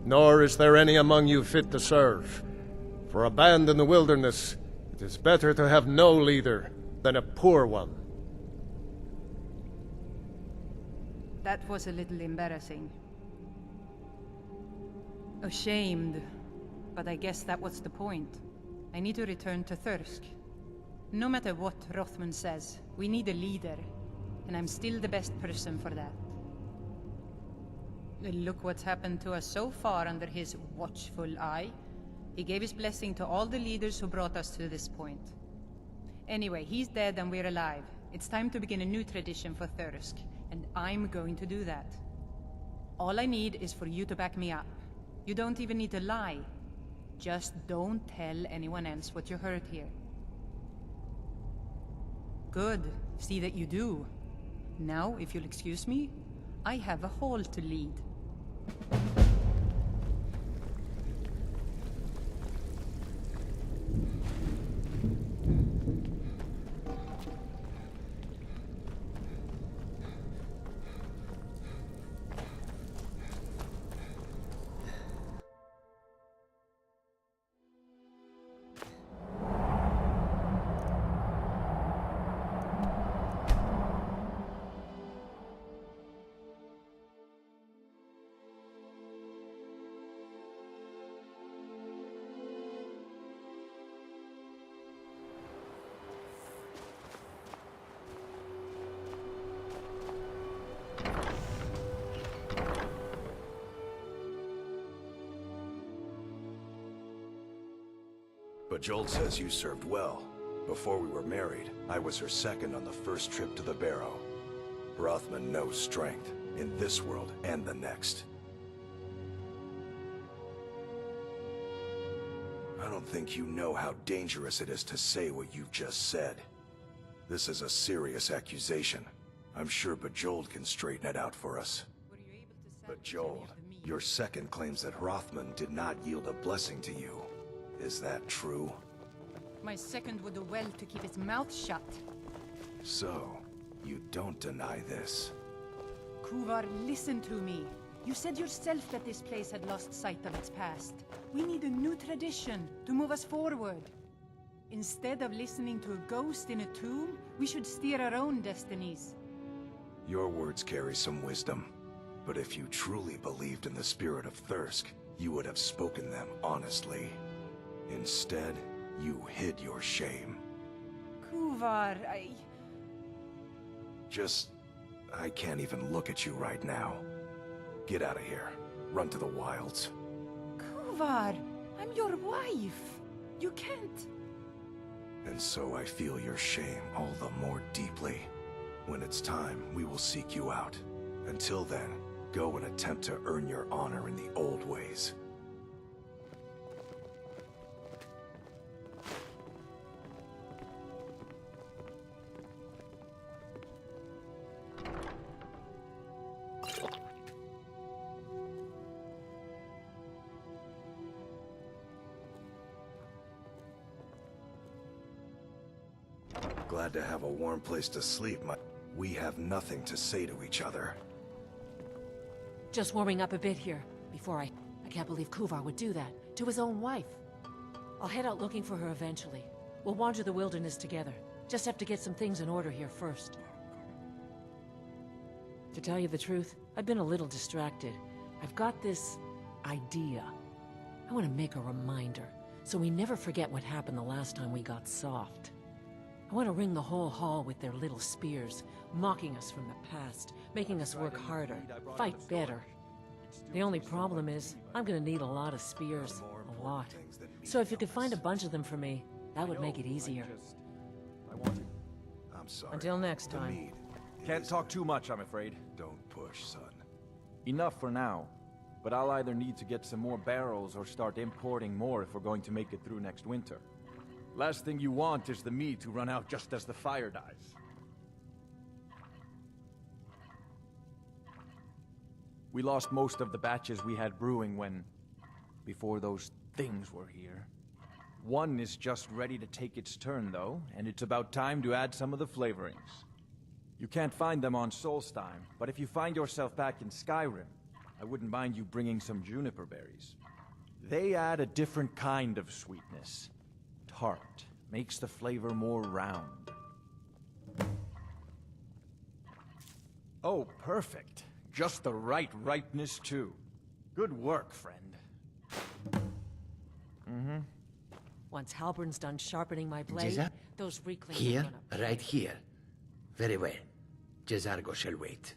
nor is there any among you fit to serve. For a band in the wilderness, it is better to have no leader than a poor one. That was a little embarrassing. Ashamed, but I guess that was the point. I need to return to Thirsk. No matter what Rothmund says, we need a leader, and I'm still the best person for that. Look what's happened to us so far under his watchful eye. He gave his blessing to all the leaders who brought us to this point. Anyway, he's dead and we're alive. It's time to begin a new tradition for Thirsk, and I'm going to do that. All I need is for you to back me up. You don't even need to lie. Just don't tell anyone else what you heard here. Good. See that you do. Now, if you'll excuse me, I have a hall to lead. But Joel says you served well. Before we were married, I was her second on the first trip to the Barrow. Rothman knows strength, in this world and the next. I don't think you know how dangerous it is to say what you've just said. This is a serious accusation. I'm sure Bejoled can straighten it out for us. Bejoled, your second claims that Rothman did not yield a blessing to you. Is that true? My second would do well to keep his mouth shut. So, you don't deny this? Kuvar, listen to me. You said yourself that this place had lost sight of its past. We need a new tradition to move us forward. Instead of listening to a ghost in a tomb, we should steer our own destinies. Your words carry some wisdom. But if you truly believed in the spirit of Thirsk, you would have spoken them honestly. Instead, you hid your shame. Kuvar, I can't even look at you right now. Get out of here. Run to the wilds. Kuvar, I'm your wife. You can't. And so I feel your shame all the more deeply. When it's time, we will seek you out. Until then, go and attempt to earn your honor in the old ways. Glad to have a warm place to sleep, We have nothing to say to each other. Just warming up a bit here, before I can't believe Kuvar would do that, to his own wife. I'll head out looking for her eventually. We'll wander the wilderness together. Just have to get some things in order here first. To tell you the truth, I've been a little distracted. I've got this idea. I want to make a reminder, so we never forget what happened the last time we got soft. I want to ring the whole hall with their little spears, mocking us from the past, making us work harder, fight better. The only problem is, I'm gonna need a lot of spears. A lot. So if you could find a bunch of them for me, that would make it easier. I'm sorry. Until next time. Can't talk too much, I'm afraid. Don't push, son. Enough for now. But I'll either need to get some more barrels or start importing more if we're going to make it through next winter. Last thing you want is the meat to run out just as the fire dies. We lost most of the batches we had brewing before those things were here. One is just ready to take its turn, though, and it's about time to add some of the flavorings. You can't find them on Solstheim, but if you find yourself back in Skyrim, I wouldn't mind you bringing some juniper berries. They add a different kind of sweetness. Tart. Makes the flavor more round. Oh, perfect. Just the right ripeness, too. Good work, friend. Once Halbern's done sharpening my blade, Jeza? those reclaims Here? are gonna... Right here. Very well. Jezargo shall wait.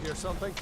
hear something?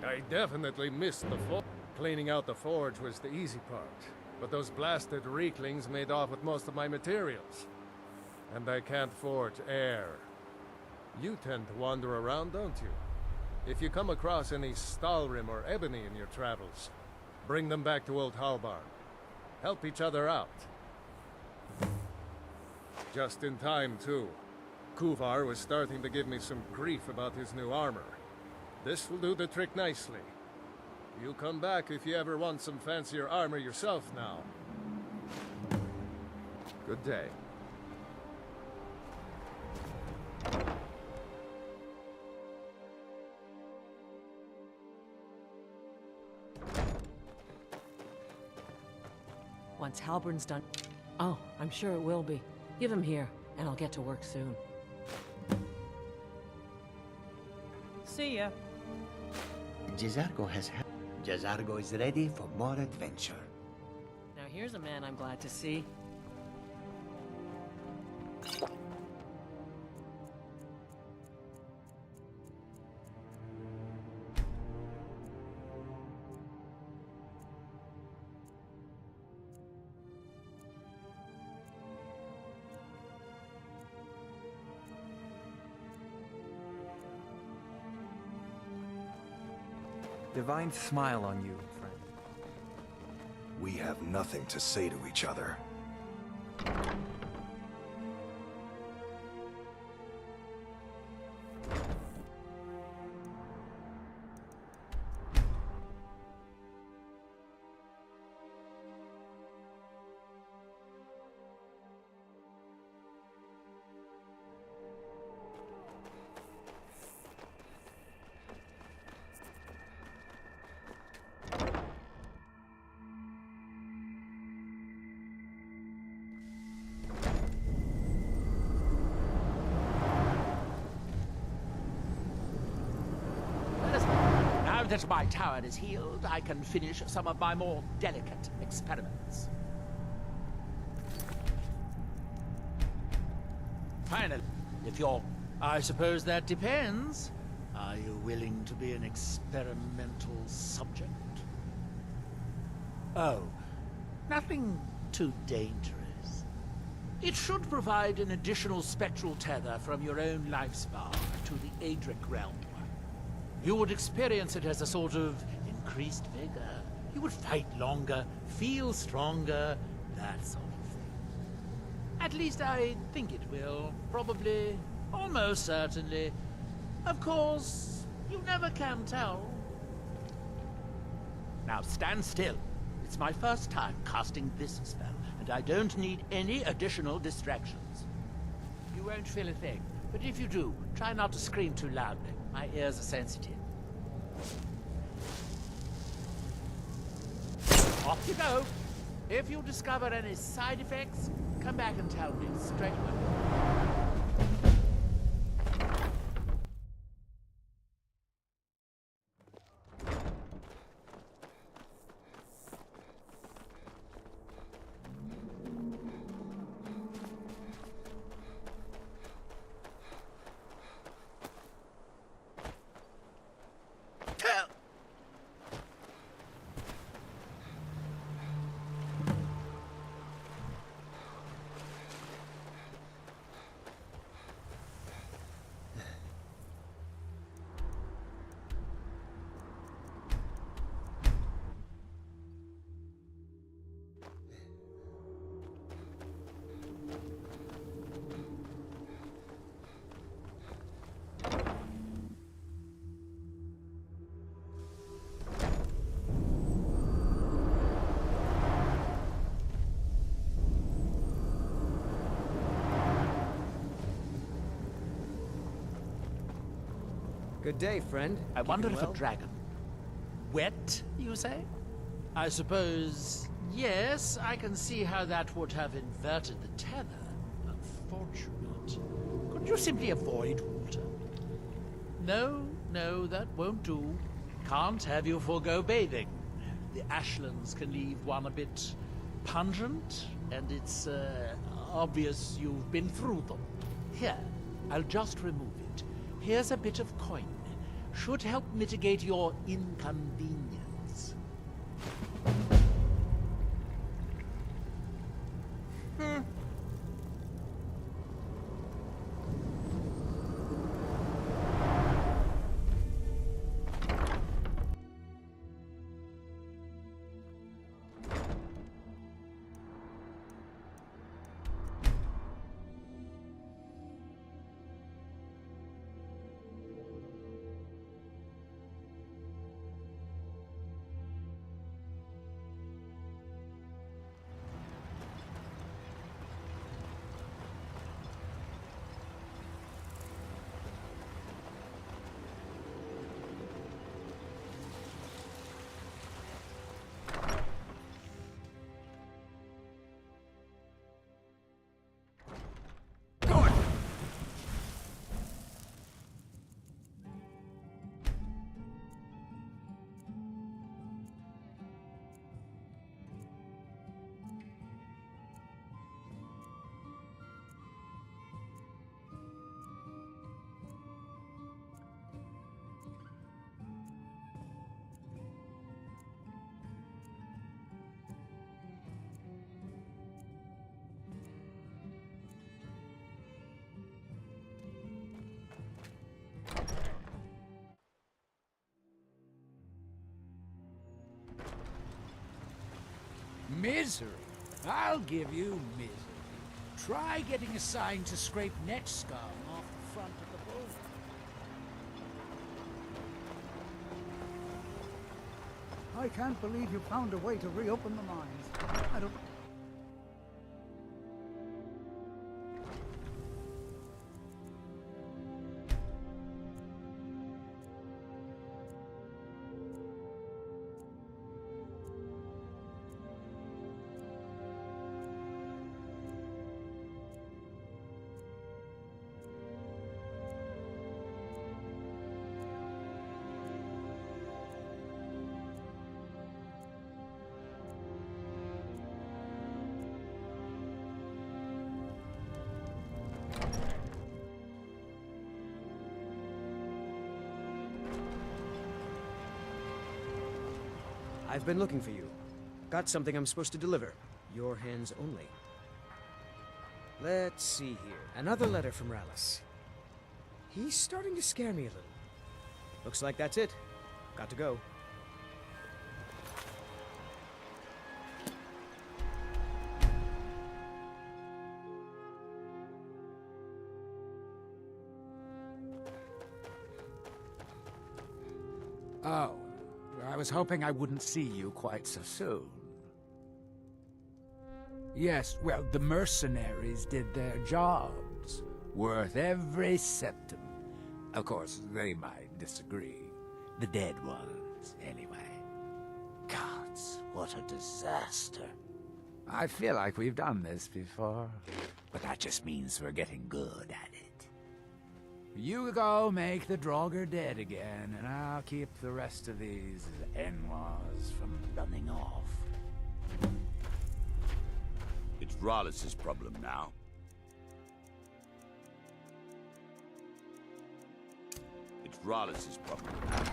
I definitely missed the forge. Cleaning out the forge was the easy part. But those blasted reeklings made off with most of my materials. And I can't forge air. You tend to wander around, don't you? If you come across any Stalrim or ebony in your travels, bring them back to Old Halbarn. Help each other out. Just in time, too. Kuvar was starting to give me some grief about his new armor. This will do the trick nicely. You come back if you ever want some fancier armor yourself now. Good day. Once Halbern's done... Oh, I'm sure it will be. Give him here, and I'll get to work soon. See ya. Jazargo is ready for more adventure. Now here's a man I'm glad to see. Divine smile on you, friend. We have nothing to say to each other. Now that my tower is healed, I can finish some of my more delicate experiments. Finally, if you're... I suppose that depends. Are you willing to be an experimental subject? Oh, nothing too dangerous. It should provide an additional spectral tether from your own life spark to the Adric realm. You would experience it as a sort of increased vigor. You would fight longer, feel stronger, that sort of thing. At least I think it will. Probably. Almost certainly. Of course, you never can tell. Now stand still. It's my first time casting this spell, and I don't need any additional distractions. You won't feel a thing, but if you do, try not to scream too loudly. My ears are sensitive. Off you go. If you discover any side effects, come back and tell me straight away. Good day, friend. I wonder if a dragon... Wet, you say? I suppose... Yes, I can see how that would have inverted the tether. Unfortunate. Couldn't you simply avoid water? No, that won't do. Can't have you forego bathing. The ashlands can leave one a bit pungent, and it's obvious you've been through them. Here, I'll just remove it. Here's a bit of coin. should help mitigate your inconvenience. Misery? I'll give you misery. Try getting assigned to scrape net scum off the front of the boat. I can't believe you found a way to reopen the mines. I don't... I've been looking for you. Got something I'm supposed to deliver. Your hands only. Let's see here. Another letter from Rallis. He's starting to scare me a little. Looks like that's it. Got to go. Oh, I was hoping I wouldn't see you quite so soon. Yes, well, the mercenaries did their jobs. Worth every septim. Of course, they might disagree. The dead ones, anyway. Gods, what a disaster. I feel like we've done this before. But that just means we're getting good at it. You go make the Draugr dead again, and I'll keep the rest of these en-laws from running off. It's Rallis' problem now. It's Rallis' problem now.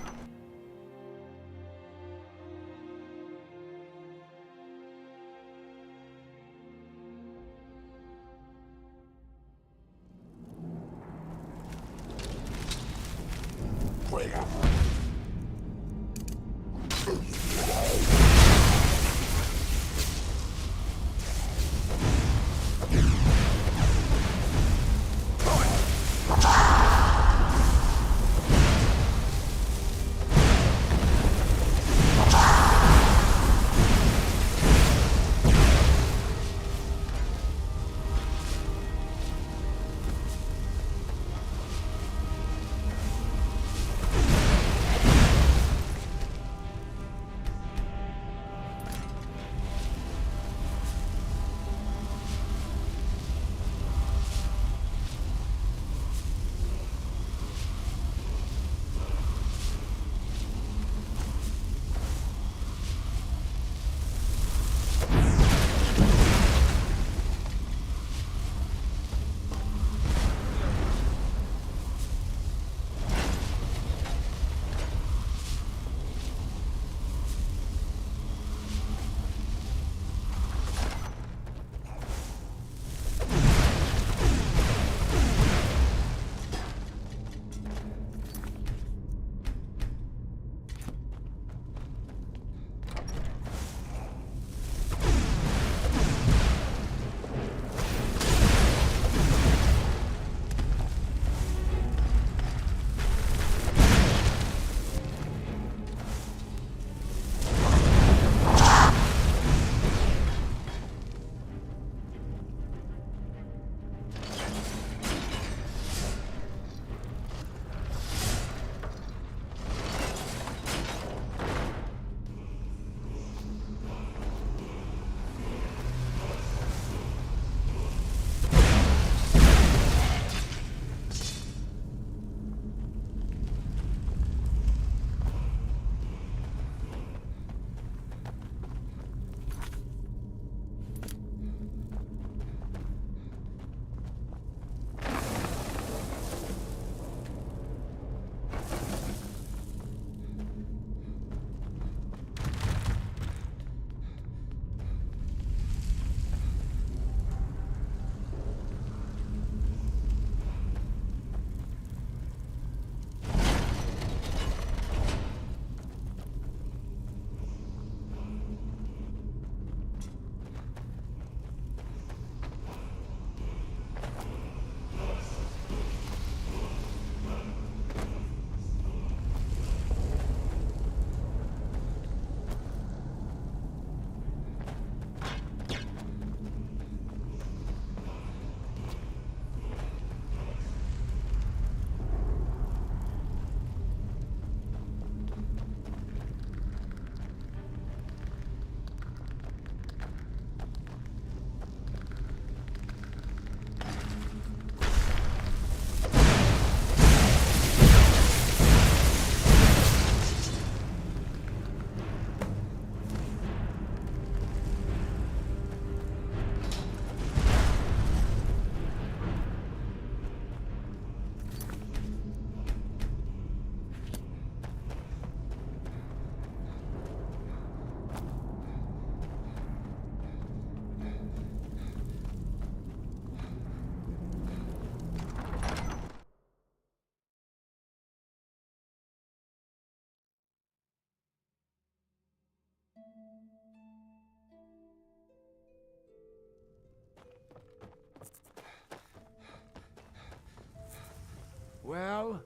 Well?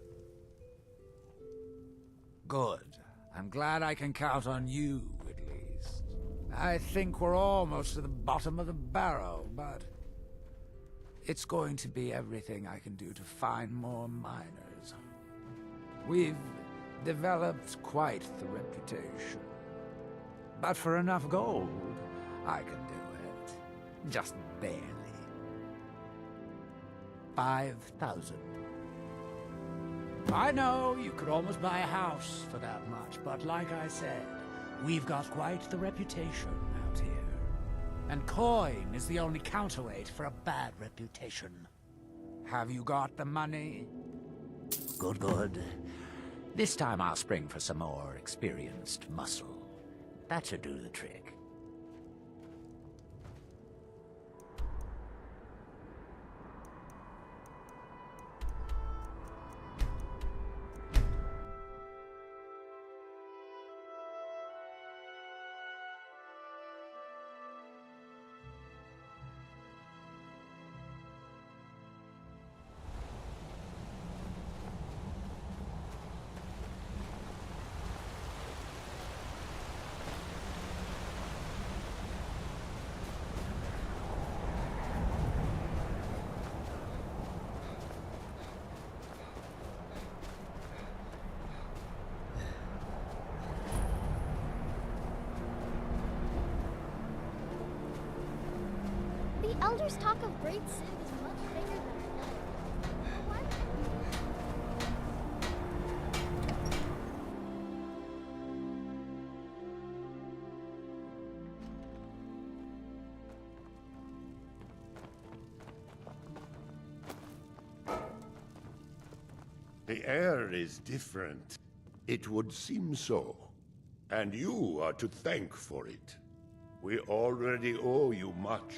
Good. I'm glad I can count on you, at least. I think we're almost to the bottom of the barrel, but it's going to be everything I can do to find more miners. We've developed quite the reputation. But for enough gold, I can do it. Just barely. 5,000. I know you could almost buy a house for that much, but like I said, we've got quite the reputation out here. And coin is the only counterweight for a bad reputation. Have you got the money? Good, good. This time I'll spring for some more experienced muscle. That should do the trick. The elders talk of Great Sin is much bigger than I know. Why? The air is different. It would seem so. And you are to thank for it. We already owe you much.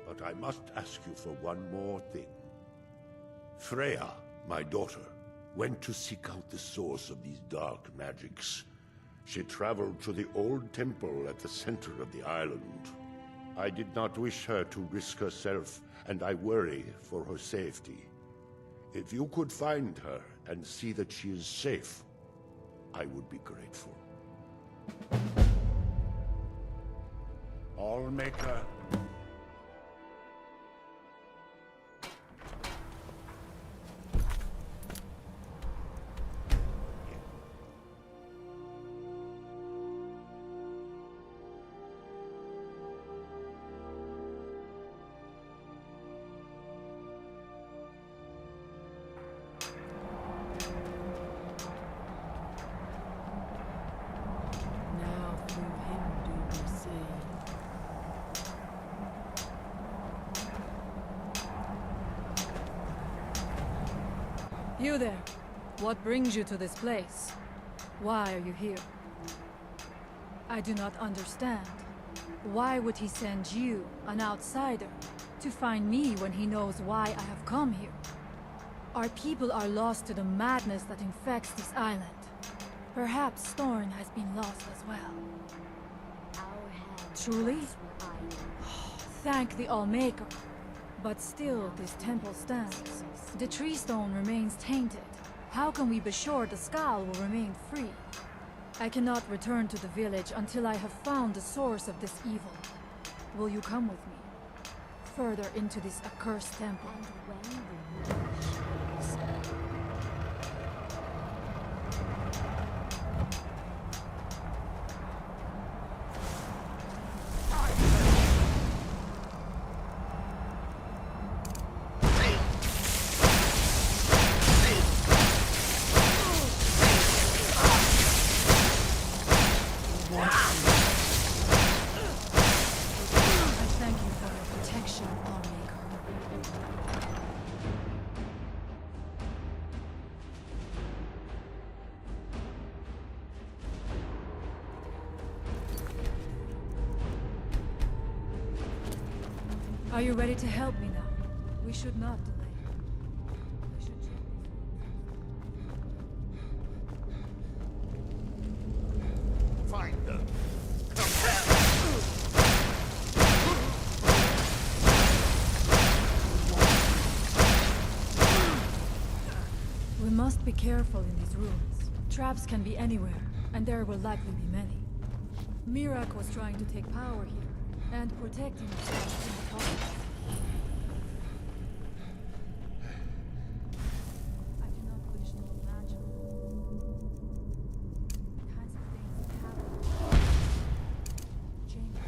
But I must ask you for one more thing. Freya, my daughter, went to seek out the source of these dark magics. She traveled to the old temple at the center of the island. I did not wish her to risk herself, and I worry for her safety. If you could find her and see that she is safe, I would be grateful. Allmaker. You there. What brings you to this place? Why are you here? I do not understand. Why would he send you, an outsider, to find me when he knows why I have come here? Our people are lost to the madness that infects this island. Perhaps Thorn has been lost as well. Truly? Thank the Allmaker. But still, this temple stands. The tree stone remains tainted. How can we be sure the skull will remain free? I cannot return to the village until I have found the source of this evil. Will you come with me? Further into this accursed temple. Are you ready to help me now? We should not delay. We should check this. Find them. must be careful in these ruins. Traps can be anywhere, and there will likely be many. Mirak was trying to take power here, and protect himself in the process. I do not wish to imagine the kinds of things that happen. Change.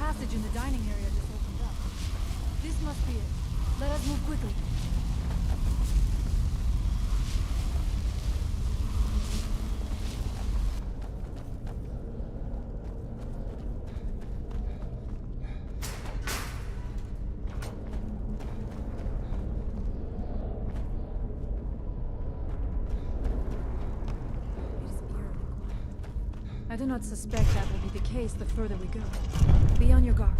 passage in the dining area just opened up. This must be it. Let us move quickly. I do not suspect that will be the case the further we go. Be on your guard.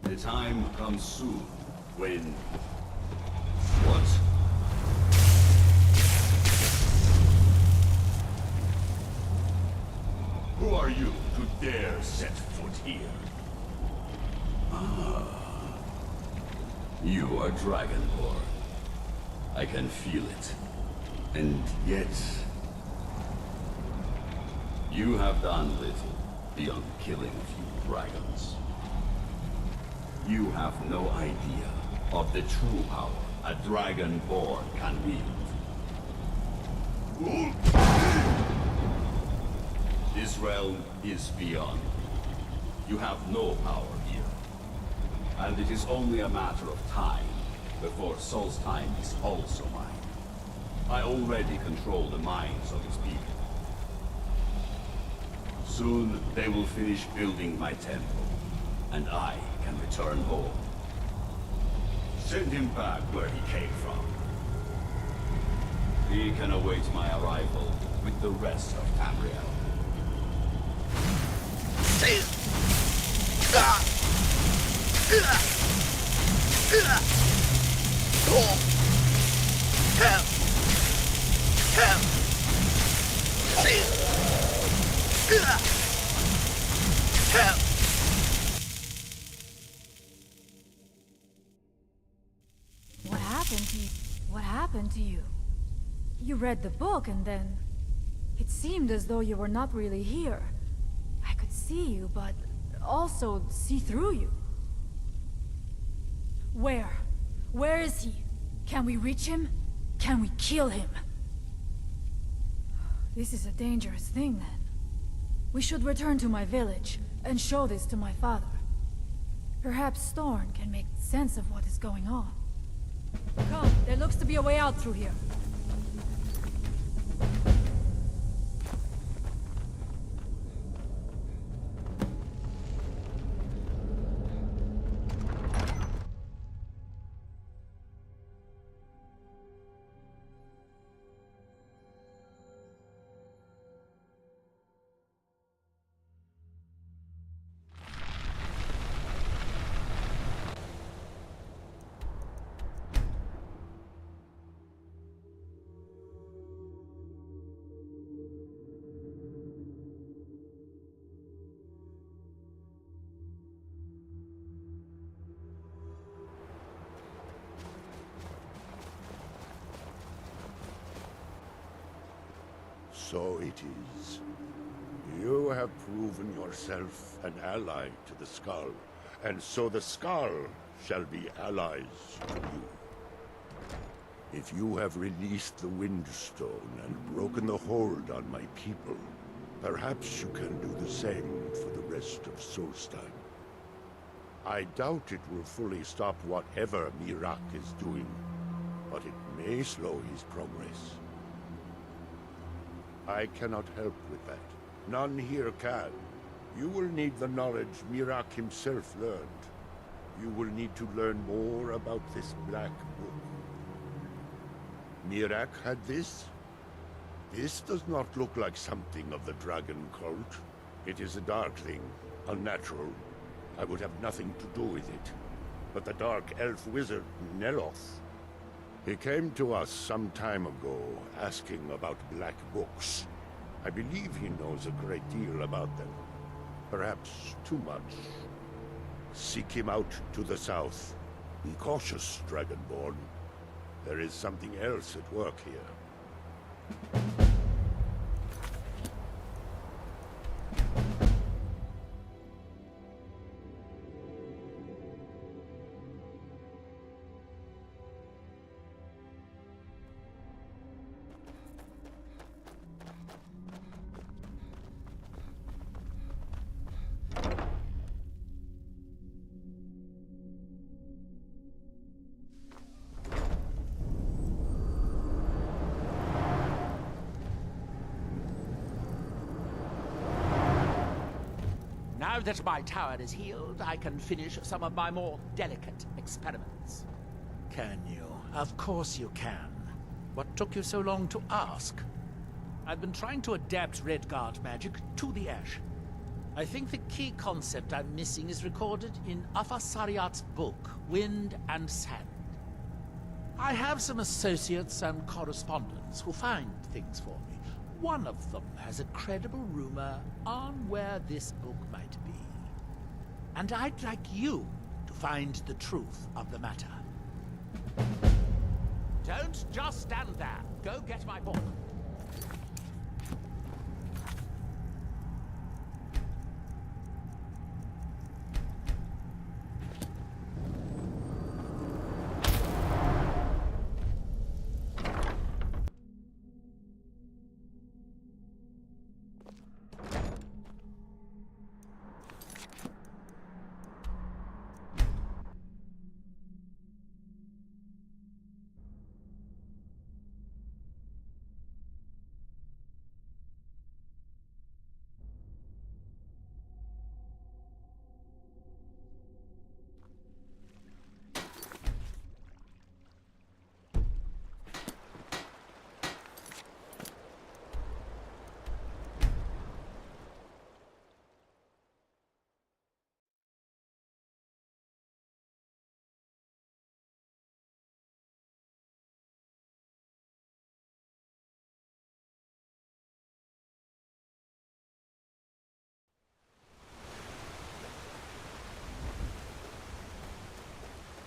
The time comes soon when... What? Who are you to dare set foot here? Ah. You are Dragonborn. I can feel it. And yet... You have done little beyond killing a few dragons. You have no idea of the true power a Dragonborn can wield. This realm is beyond. You have no power here. And it is only a matter of time before Solstheim is also mine. I already control the minds of its people. Soon they will finish building my temple, and I can return home. Send him back where he came from. He can await my arrival with the rest of Tamriel. What happened to you? What happened to you? You read the book and then... It seemed as though you were not really here. I could see you, but also see through you. Where? Where is he? Can we reach him? Can we kill him? This is a dangerous thing, then. We should return to my village and show this to my father. Perhaps Storn can make sense of what is going on. Come, there looks to be a way out through here. So it is. You have proven yourself an ally to the Skull, and so the Skull shall be allies to you. If you have released the Windstone and broken the hold on my people, perhaps you can do the same for the rest of Solstheim. I doubt it will fully stop whatever Miraak is doing, but it may slow his progress. I cannot help with that. None here can. You will need the knowledge Miraak himself learned. You will need to learn more about this Black Book. Miraak had this? This does not look like something of the Dragon Cult. It is a Darkling, unnatural. I would have nothing to do with it. But the Dark Elf Wizard, Neloth, he came to us some time ago, asking about Black Books. I believe he knows a great deal about them. Perhaps too much. Seek him out to the south. Be cautious, Dragonborn. There is something else at work here. Now that my tower is healed, I can finish some of my more delicate experiments. Can you? Of course you can. What took you so long to ask? I've been trying to adapt Redguard magic to the Ash. I think the key concept I'm missing is recorded in Afasariat's book, Wind and Sand. I have some associates and correspondents who find things for me. One of them has a credible rumor on where this book might be. And I'd like you to find the truth of the matter. Don't just stand there. Go get my book.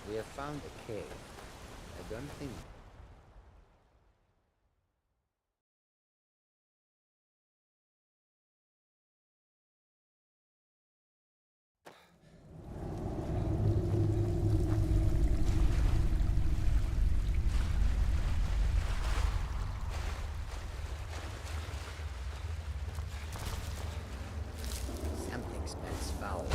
We have found a cave. I don't think... Something smells foul.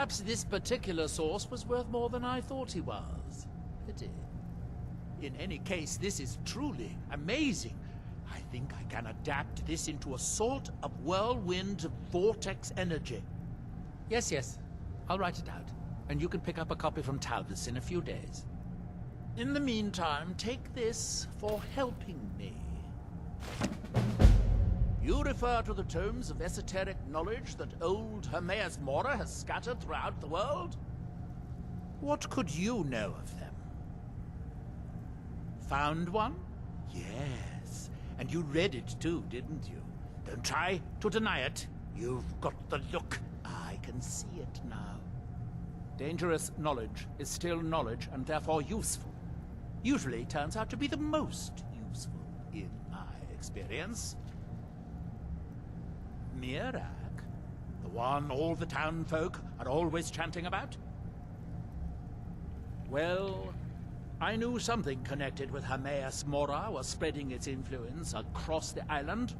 Perhaps this particular source was worth more than I thought he was. Pity. In any case, this is truly amazing. I think I can adapt this into a sort of whirlwind vortex energy. Yes, I'll write it out, and you can pick up a copy from Talbot's in a few days. In the meantime, take this for helping me. You refer to the tomes of esoteric knowledge that old Hermaeus Mora has scattered throughout the world? What could you know of them? Found one? Yes. And you read it too, didn't you? Don't try to deny it. You've got the look. I can see it now. Dangerous knowledge is still knowledge and therefore useful. Usually turns out to be the most useful, in my experience. Mirak? The one all the town folk are always chanting about? Well, I knew something connected with Hermaeus Mora was spreading its influence across the island.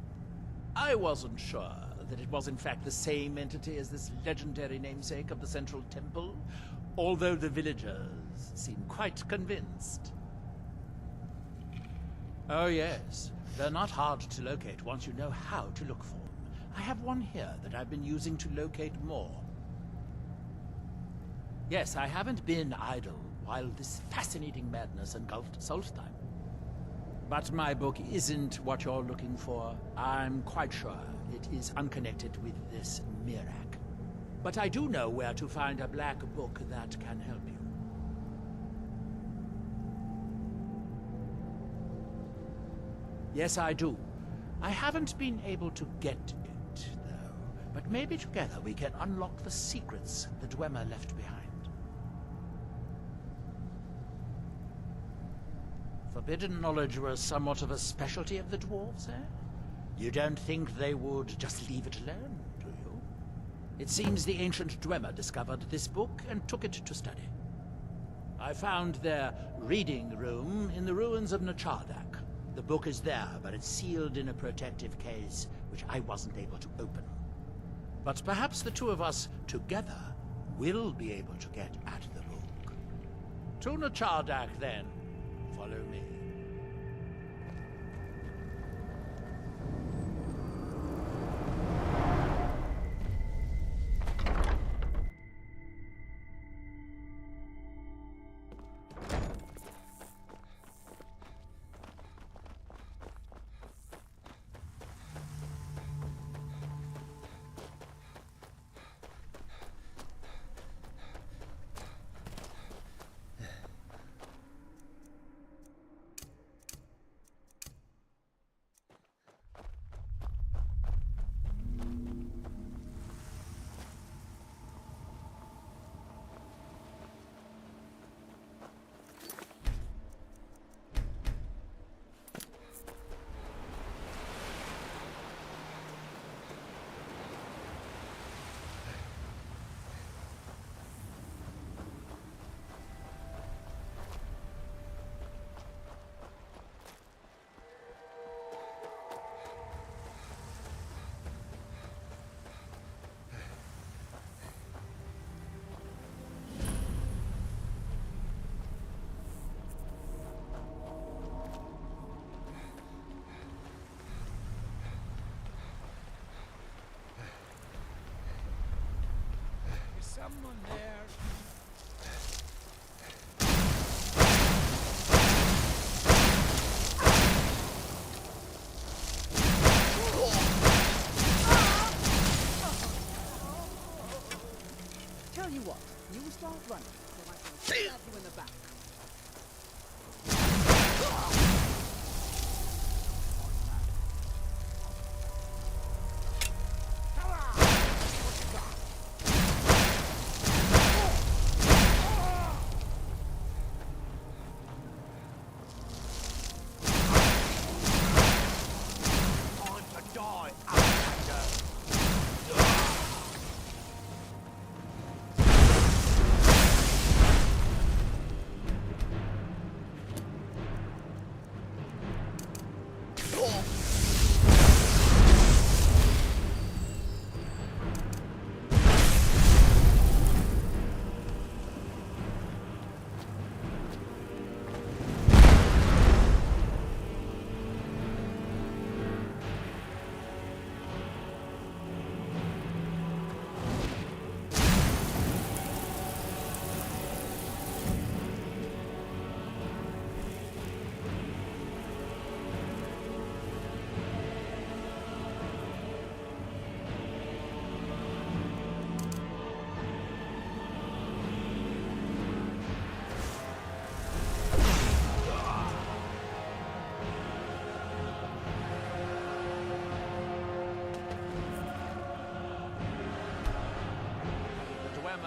I wasn't sure that it was in fact the same entity as this legendary namesake of the Central Temple, although the villagers seem quite convinced. Oh yes, they're not hard to locate once you know how to look for them. I have one here that I've been using to locate more. Yes, I haven't been idle while this fascinating madness engulfed Solstheim. But my book isn't what you're looking for. I'm quite sure it is unconnected with this Mirak. But I do know where to find a black book that can help you. Yes, I do. I haven't been able to get it, though. But maybe together we can unlock the secrets the Dwemer left behind. Forbidden knowledge was somewhat of a specialty of the dwarves, eh? You don't think they would just leave it alone, do you? It seems the ancient Dwemer discovered this book and took it to study. I found their reading room in the ruins of Nachardak. The book is there, but it's sealed in a protective case, which I wasn't able to open. But perhaps the two of us together will be able to get at the book. To Nachardak, then. Follow me. Someone there. Tell you what, you start running, so I can stab you in the back.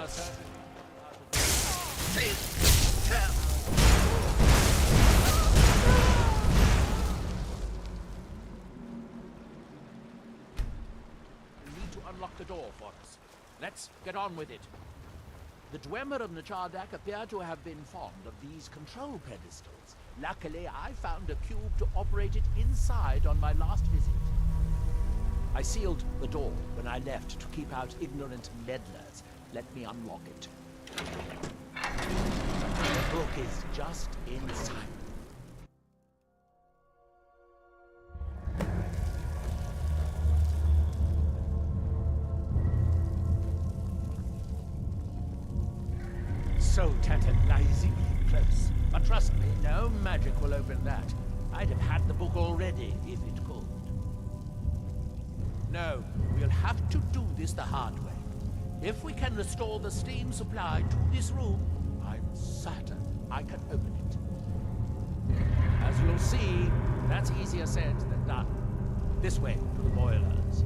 berserker. You need to unlock the door for us. Let's get on with it. The Dwemer of Nachardak appear to have been fond of these control pedestals. Luckily, I found a cube to operate it inside on my last visit. I sealed the door when I left to keep out ignorant meddlers. Let me unlock it. The book is just inside. So tantalizingly close. But trust me, no magic will open that. I'd have had the book already, if it could. No, we'll have to do this the hard way. If we can restore the steam supply to this room, I'm certain I can open it. As you'll see, that's easier said than done. This way to the boilers.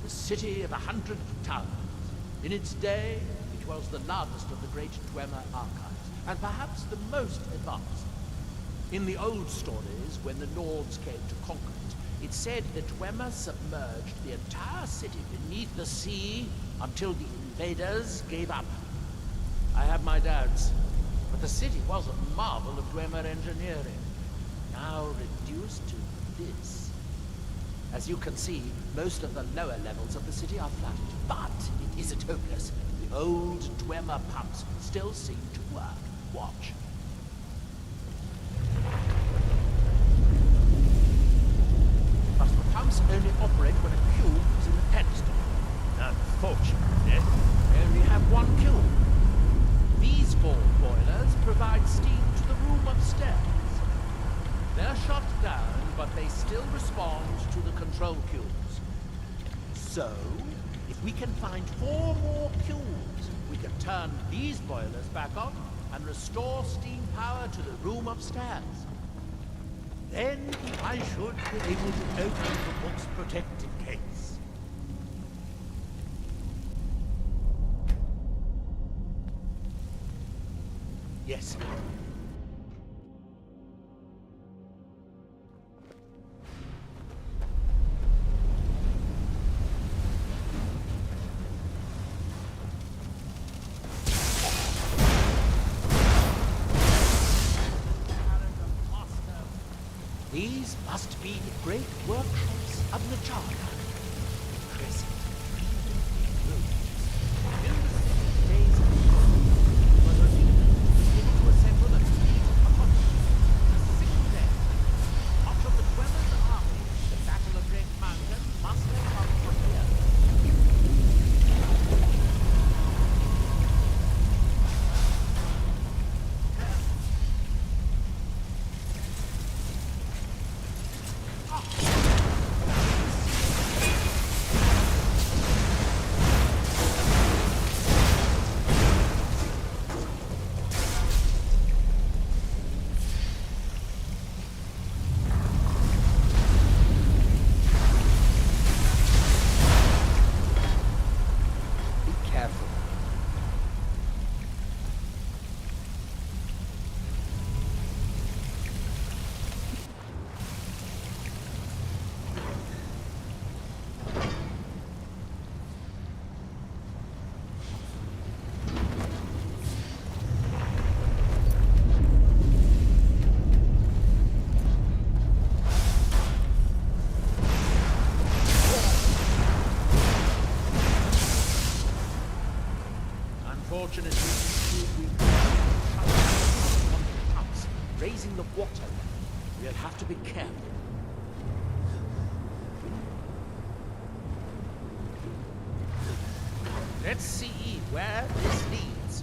The city of 100 towns. In its day, it was the largest of the great Dwemer archives, and perhaps the most advanced. In the old stories, when the Nords came to conquer it, it said that Dwemer submerged the entire city beneath the sea until the invaders gave up. I have my doubts, but the city was a marvel of Dwemer engineering, now reduced to this. As you can see, most of the lower levels of the city are flooded, but it isn't hopeless. The old Dwemer pumps still seem to work. Watch. But the pumps only operate when a cube is in the pedestal. Unfortunately, they only have one cube. These 4 boilers provide steam to the room upstairs. They're shut down, but they still respond to the control cubes. So, if we can find 4 more cubes, we can turn these boilers back on and restore steam power to the room upstairs. Then I should be able to open the book's protected case. Yes. These must be the great workshops of Nachardak. Crescent, in the 6 days of the was able to assemble a fleet upon a single day. Much of the Dwemer's army, the Battle of Great Mountain, must have come from here. Unfortunately, we pumps, raising the water level. We'll have to be careful. Let's see where this leads.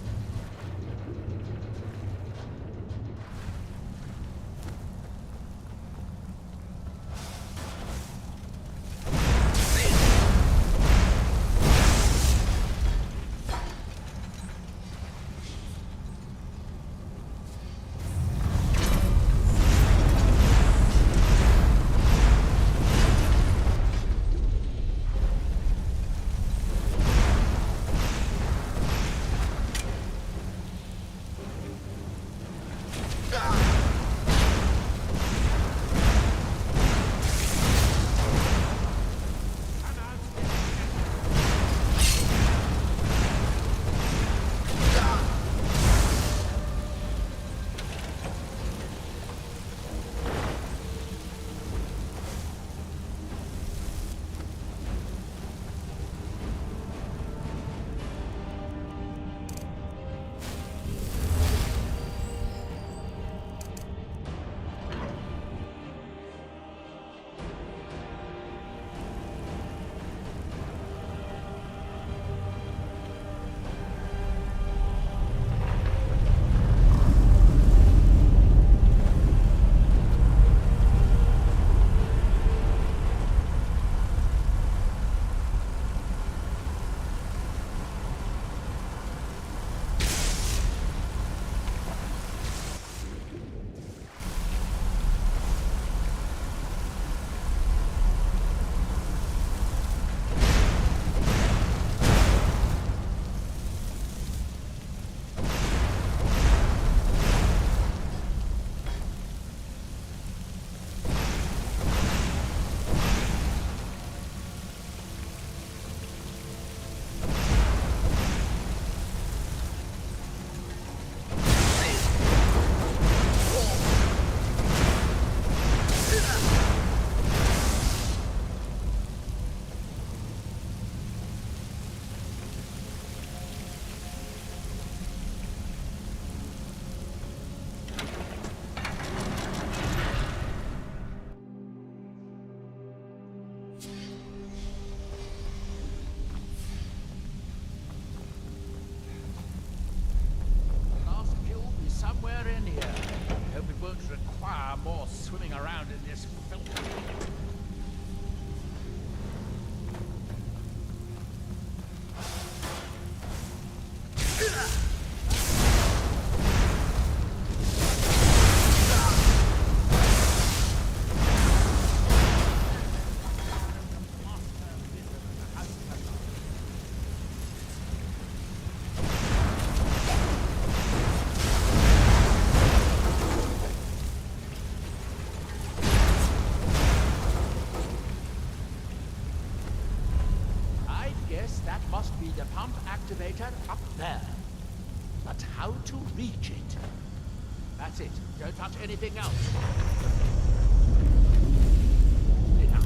swimming around in this filth. That must be the pump activator up there. But how to reach it? That's it. Don't touch anything else. Sit down.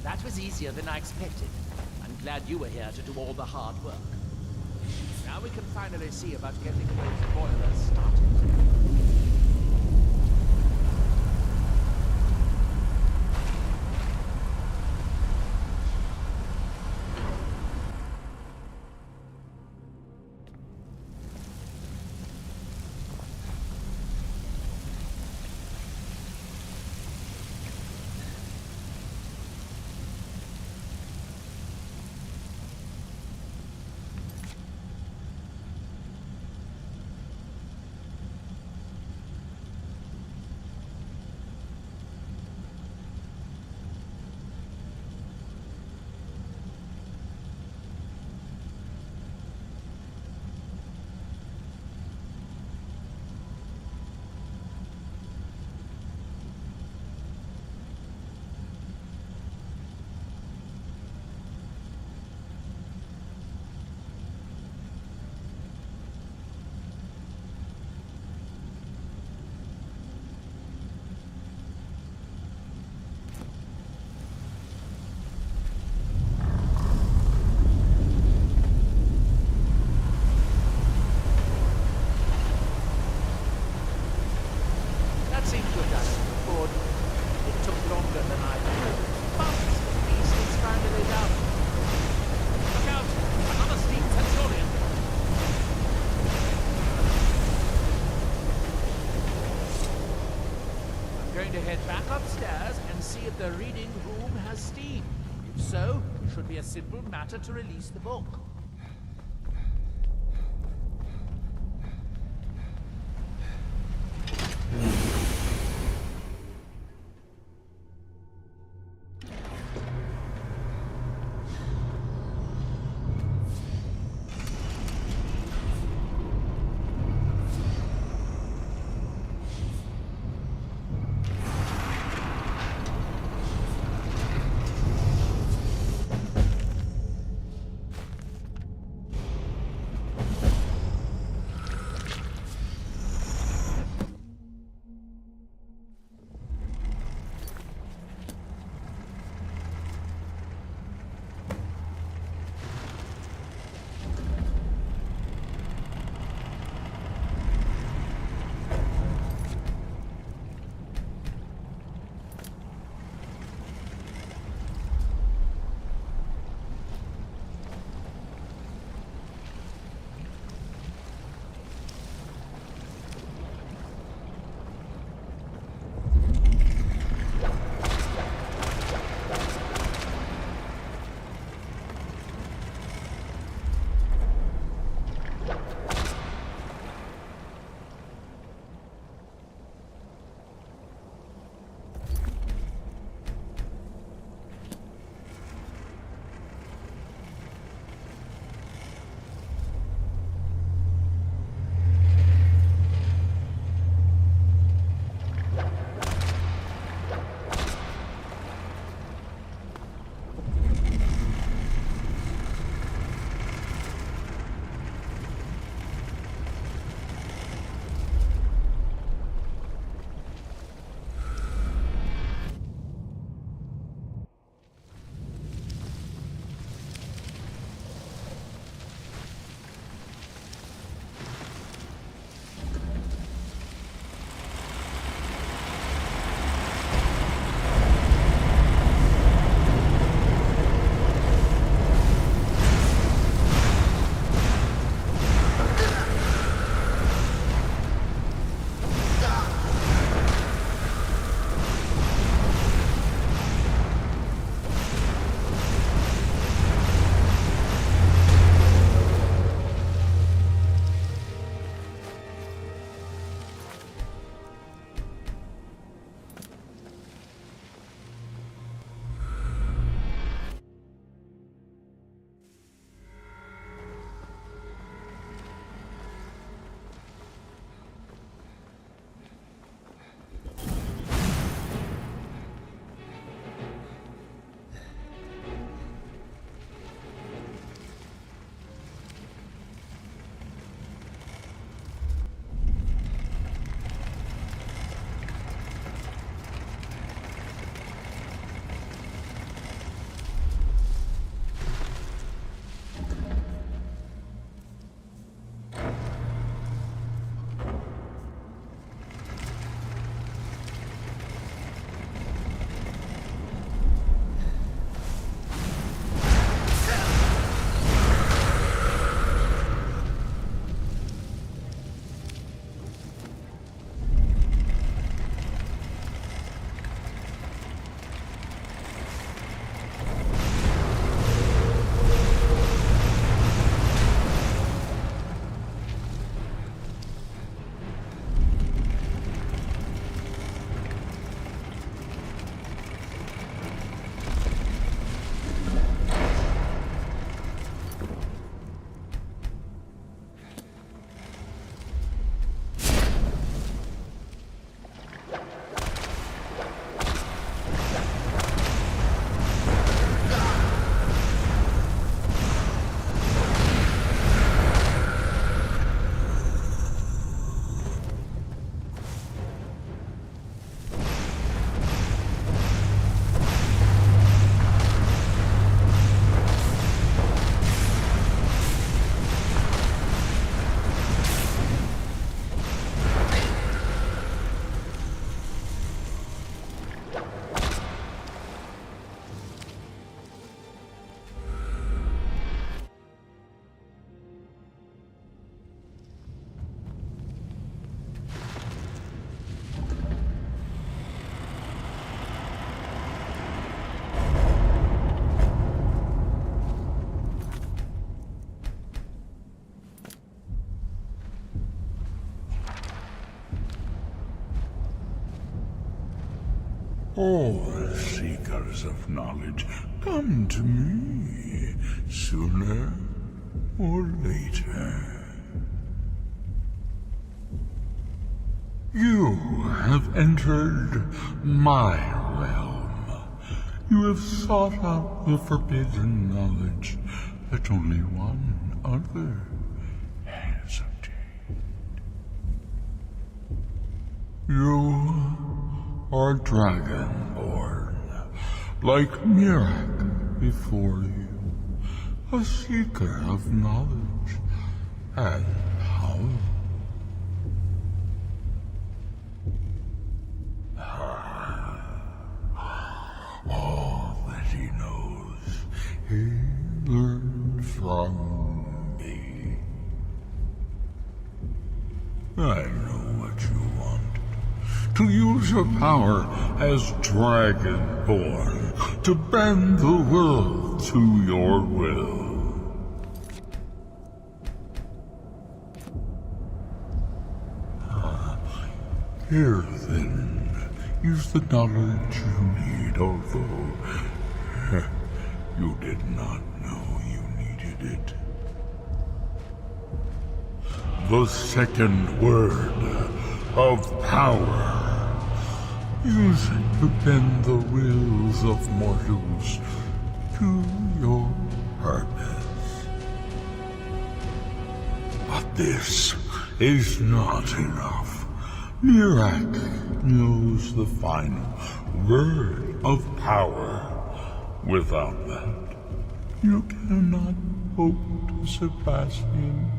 That was easier than I expected. I'm glad you were here to do all the hard work. Now we can finally see about getting those boilers started. would be a simple matter to release the book. All seekers of knowledge come to me sooner or later. You have entered my realm. You have sought out the forbidden knowledge that only one other has obtained. You are dragonborn, like Mirak before you, a seeker of knowledge and power. All that he knows, he learned from me. I know what you want. To use your power as Dragonborn, to bend the world to your will. Here then is the knowledge you need, although you did not know you needed it. The second word of power. Use it to bend the wills of mortals to your purpose. But this is not enough. Mirak knows the final word of power. Without that, you cannot hope to surpass him.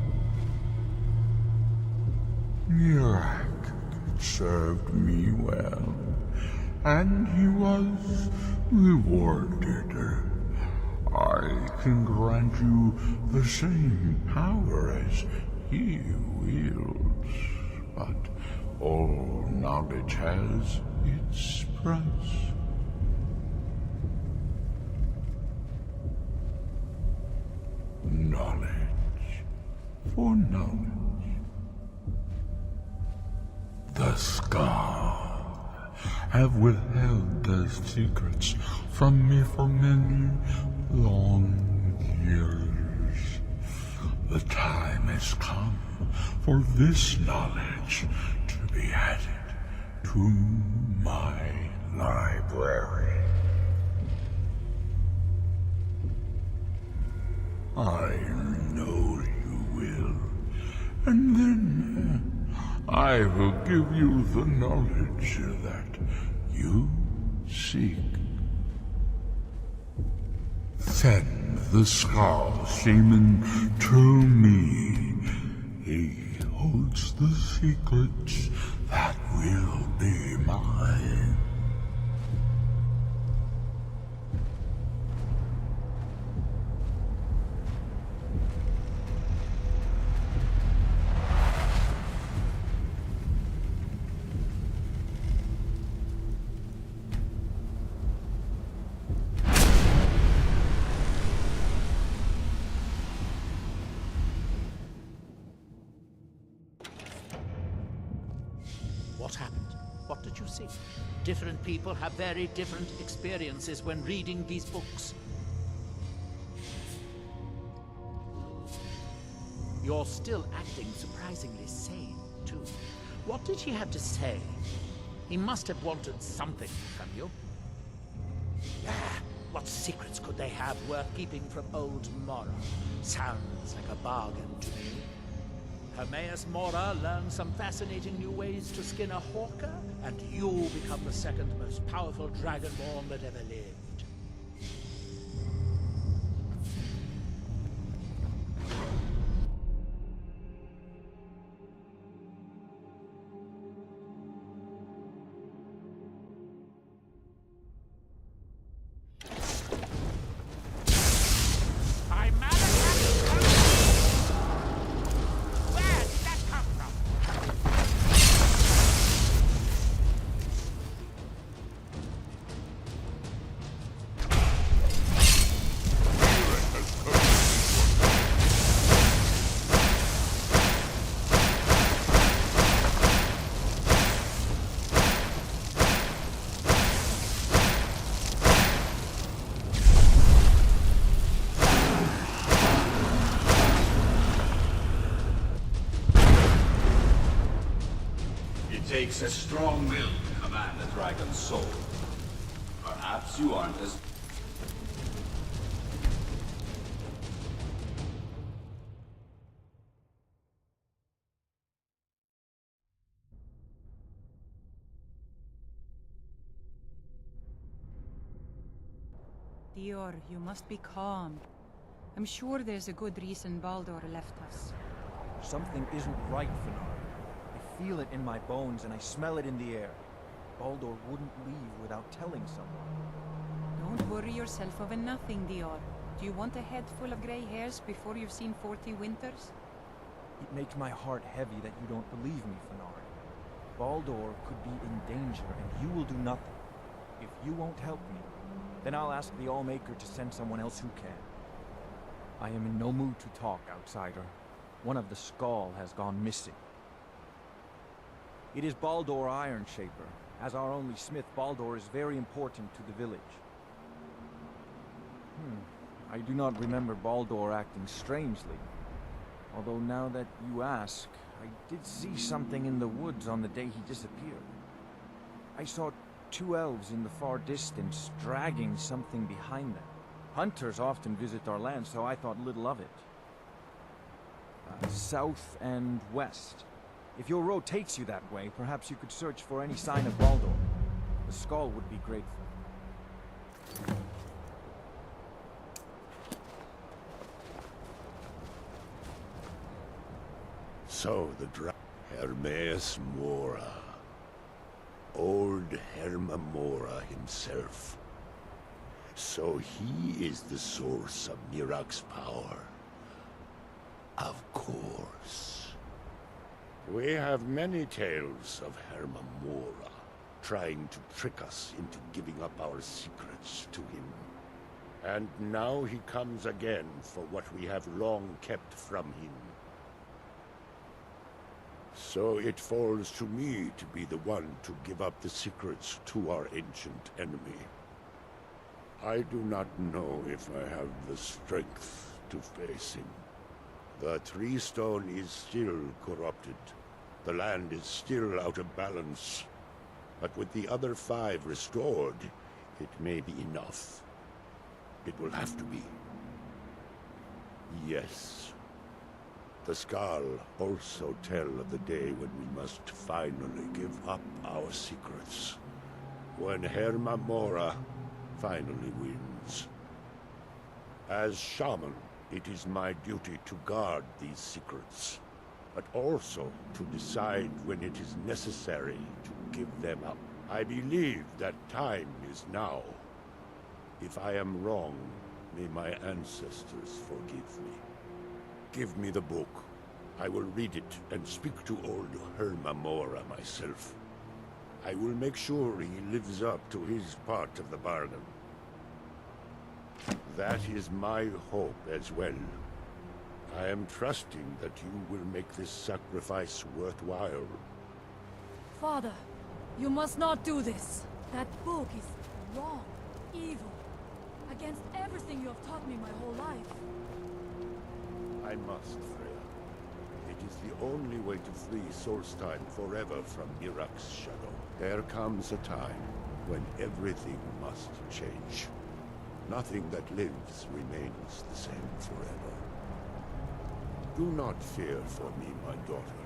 Mirak served me well, and he was rewarded. I can grant you the same power as he wields, but all knowledge has its price. Knowledge for knowledge. The Scar have withheld their secrets from me for many long years. The time has come for this knowledge to be added to my library. I know you will, and then I will give you the knowledge that you seek. Send the Skull Shaman to me. He holds the secrets that will be mine. What happened? What did you see? Different people have very different experiences when reading these books. You're still acting surprisingly sane, too. What did he have to say? He must have wanted something from you. Ah, what secrets could they have worth keeping from old Mora? Sounds like a bargain to me. Hermaeus Mora learned some fascinating new ways to skin a hawker, and you become the second most powerful dragonborn that ever lived. a strong will to command the dragon's soul. Perhaps you aren't as... Dior, you must be calm. I'm sure there's a good reason Baldur left us. Something isn't right, Fenard. I feel it in my bones and I smell it in the air. Baldur wouldn't leave without telling someone. Don't worry yourself over nothing, Dior. Do you want a head full of grey hairs before you've seen 40 winters? It makes my heart heavy that you don't believe me, Fenard. Baldur could be in danger and you will do nothing. If you won't help me, then I'll ask the Allmaker to send someone else who can. I am in no mood to talk, outsider. One of the Skull has gone missing. It is Baldur Ironshaper. As our only smith, Baldur is very important to the village. I do not remember Baldur acting strangely. Although now that you ask, I did see something in the woods on the day he disappeared. I saw 2 elves in the far distance dragging something behind them. Hunters often visit our land, so I thought little of it. South and west. If your road takes you that way, perhaps you could search for any sign of Baldur. The Skull would be grateful. So the Hermaeus Mora. Old Herma Mora himself. So he is the source of Mirak's power. Of course. We have many tales of Herma Mora trying to trick us into giving up our secrets to him. And now he comes again for what we have long kept from him. So it falls to me to be the one to give up the secrets to our ancient enemy. I do not know if I have the strength to face him. The Tree Stone is still corrupted. The land is still out of balance. But with the other 5 restored, it may be enough. It will have to be. Yes. The Skal also tell of the day when we must finally give up our secrets. When Herma Mora finally wins. As shaman, it is my duty to guard these secrets, but also to decide when it is necessary to give them up. I believe that time is now. If I am wrong, may my ancestors forgive me. Give me the book. I will read it and speak to old Herma Mora myself. I will make sure he lives up to his part of the bargain. That is my hope as well. I am trusting that you will make this sacrifice worthwhile. Father, you must not do this. That book is wrong, evil, against everything you have taught me my whole life. I must, Freya. It is the only way to free Solstheim forever from Mirak's shadow. There comes a time when everything must change. Nothing that lives remains the same forever. Do not fear for me, my daughter.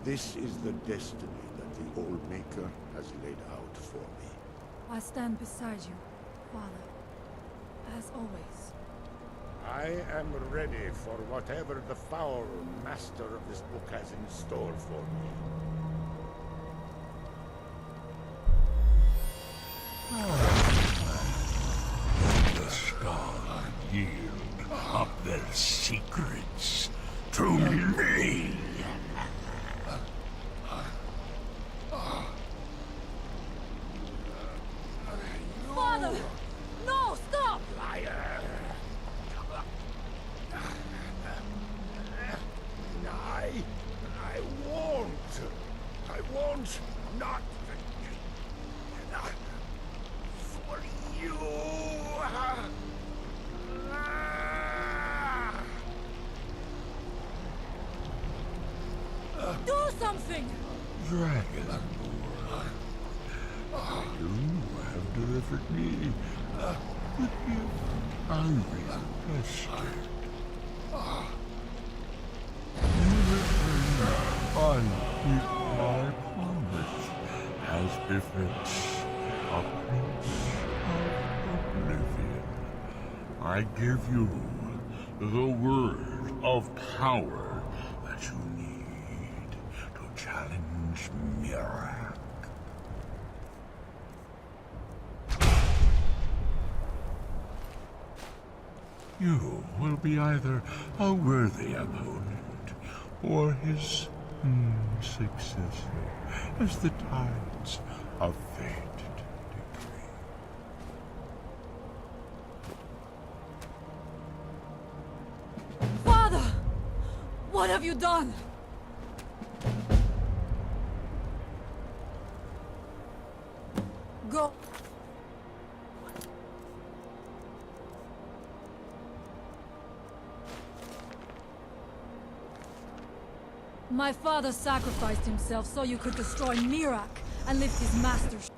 This is the destiny that the Allmaker has laid out for me. I stand beside you, Father, as always. I am ready for whatever the foul master of this book has in store for me. The Skull yield up their secrets to me. Father! No, stop! Liar! I won't not for you. Do something! dragon. You have delivered me the gift I requested. I keep my promise as befits a prince of oblivion. I give you the word of power that you need to challenge Mirak. You will be either a worthy opponent or his successor, as the tides of fate decree. Father! What have you done? Go. My father sacrificed himself so you could destroy Mirak and lift his master's.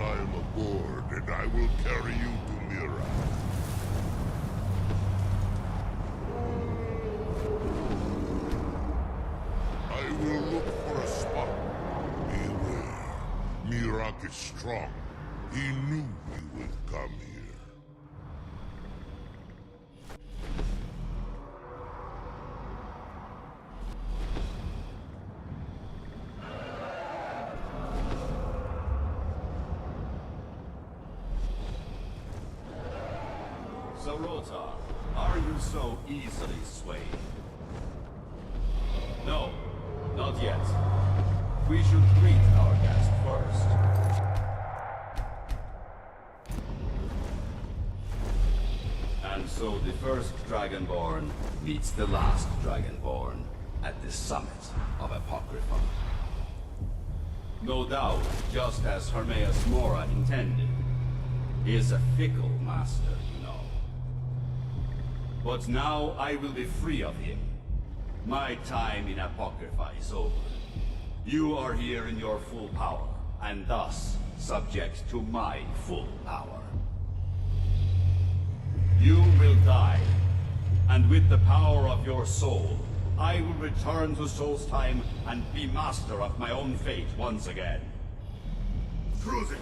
climb aboard, and I will carry you to Mira. I will look for a spot. Beware. Mirak is strong. He knew we would come here. So, Rotar, are you so easily swayed? No, not yet. We should greet our guest first. And so the first Dragonborn meets the last Dragonborn at the summit of Apocrypha. No doubt, just as Hermaeus Mora intended. He is a fickle master, you know. But now I will be free of him. My time in Apocrypha is over. You are here in your full power, and thus subject to my full power. You will die, and with the power of your soul, I will return to Solstheim and be master of my own fate once again. Crucifix!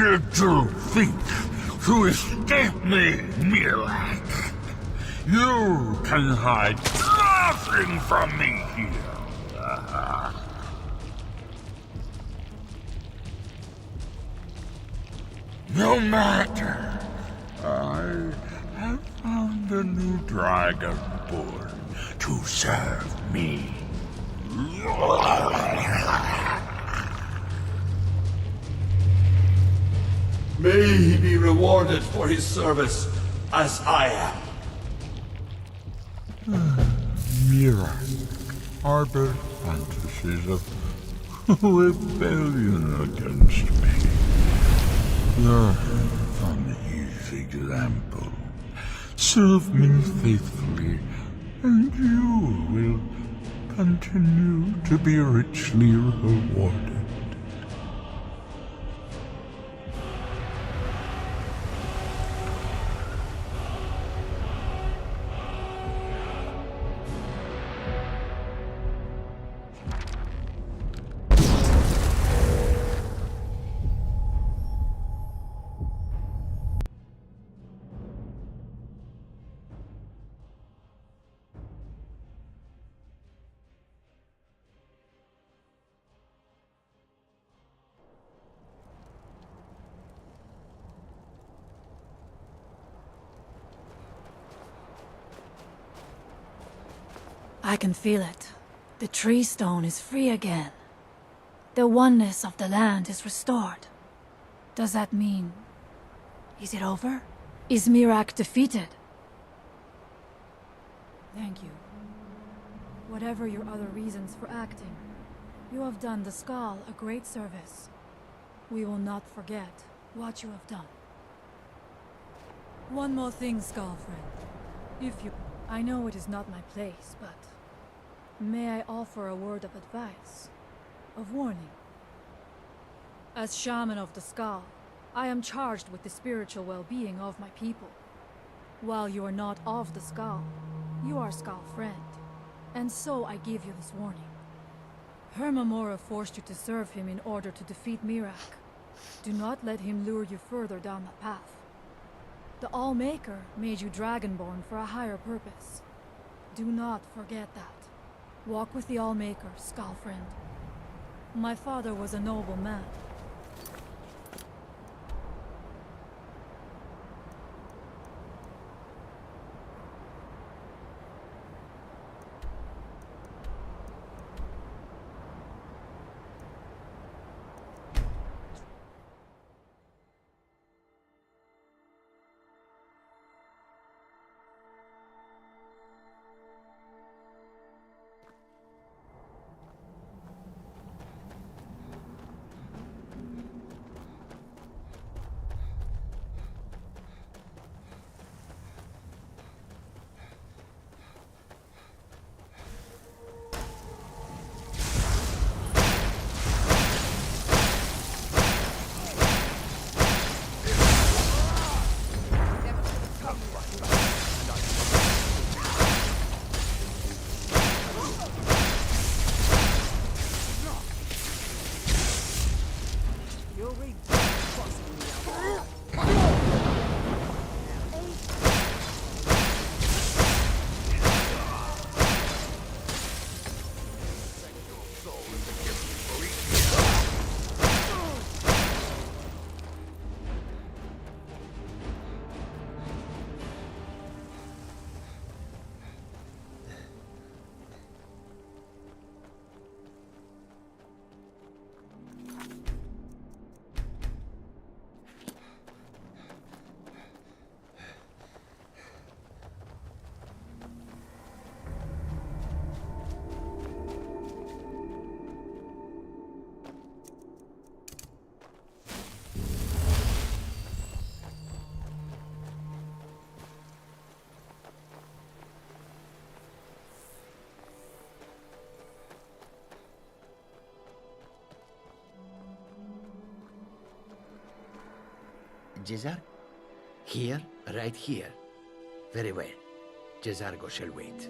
little thief to escape me, Mirak. You can hide nothing from me here. No matter. I have found a new dragon born to serve me. May he be rewarded for his service, as I am. Mira, harbor fantasies of rebellion against me. Learn from his example. Serve me faithfully, and you will continue to be richly rewarded. I can feel it. The tree stone is free again. The oneness of the land is restored. Does that mean... is it over? Is Mirak defeated? Thank you. Whatever your other reasons for acting, you have done the Skull a great service. We will not forget what you have done. One more thing, Skull friend. If you... I know it is not my place, but... may I offer a word of advice? Of warning? As Shaman of the Skull, I am charged with the spiritual well-being of my people. While you are not of the Skull, you are Skull friend. And so I give you this warning. Hermamora forced you to serve him in order to defeat Mirak. Do not let him lure you further down that path. The All-Maker made you Dragonborn for a higher purpose. Do not forget that. Walk with the All-Maker, Skull friend. My father was a noble man. Jezar? Here? Right here. Very well. Jezargo shall wait.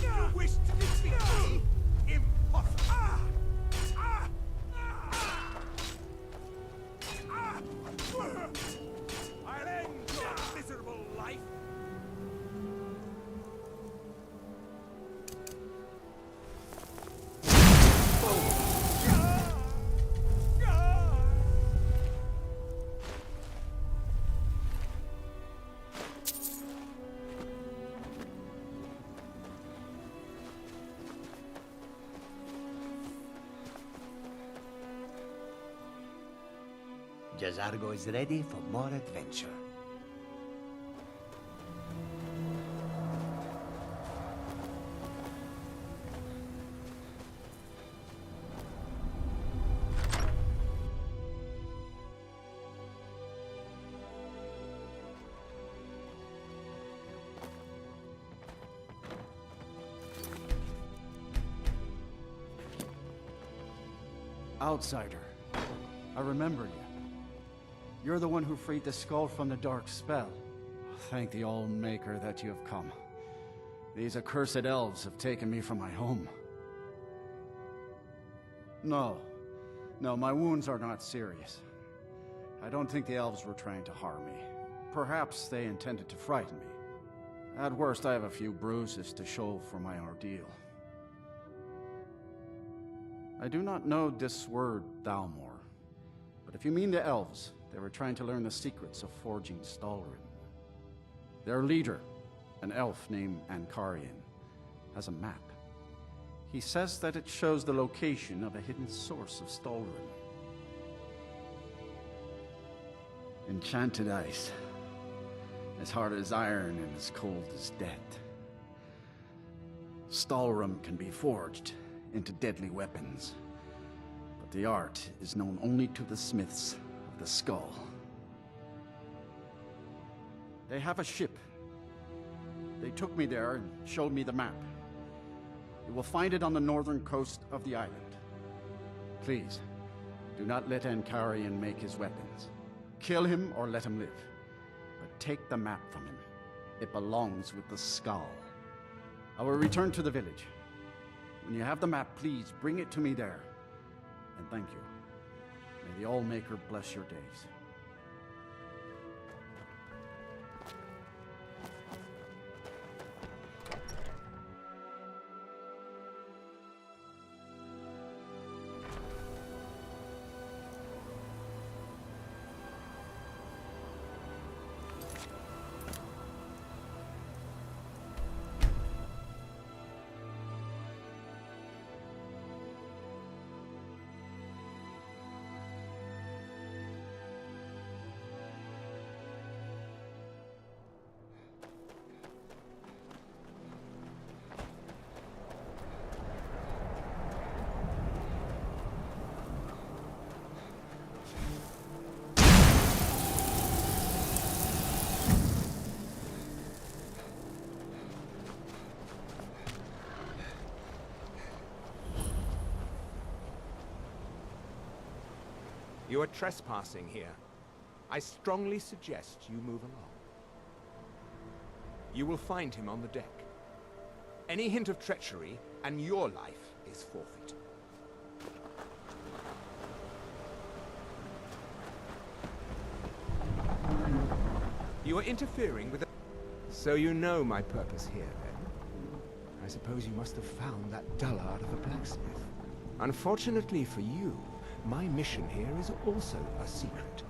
You wish to defeat me? Impossible! I'll end your miserable life! Jazargo is ready for more adventure. Outsider, I remember you. You're the one who freed the skull from the dark spell. Thank the All-Maker that you have come. These accursed elves have taken me from my home. No, my wounds are not serious. I don't think the elves were trying to harm me. Perhaps they intended to frighten me. At worst, I have a few bruises to show for my ordeal. I do not know this word, Thalmor, but if you mean the elves, they were trying to learn the secrets of forging Stalrim. Their leader, an elf named Ankarian, has a map. He says that it shows the location of a hidden source of Stalrim. Enchanted ice, as hard as iron and as cold as death. Stalrim can be forged into deadly weapons, but the art is known only to the smiths of the skull. They have a ship. They took me there and showed me the map. You will find it on the northern coast of the island. Please, do not let Ankarian make his weapons. Kill him or let him live. But take the map from him. It belongs with the skull. I will return to the village. When you have the map, please bring it to me there. And thank you. May the All-Maker bless your days. You are trespassing here. I strongly suggest you move along. You will find him on the deck. Any hint of treachery, and your life is forfeit. You are interfering with the... So you know my purpose here, then? I suppose you must have found that dullard of a blacksmith. Unfortunately for you, my mission here is also a secret.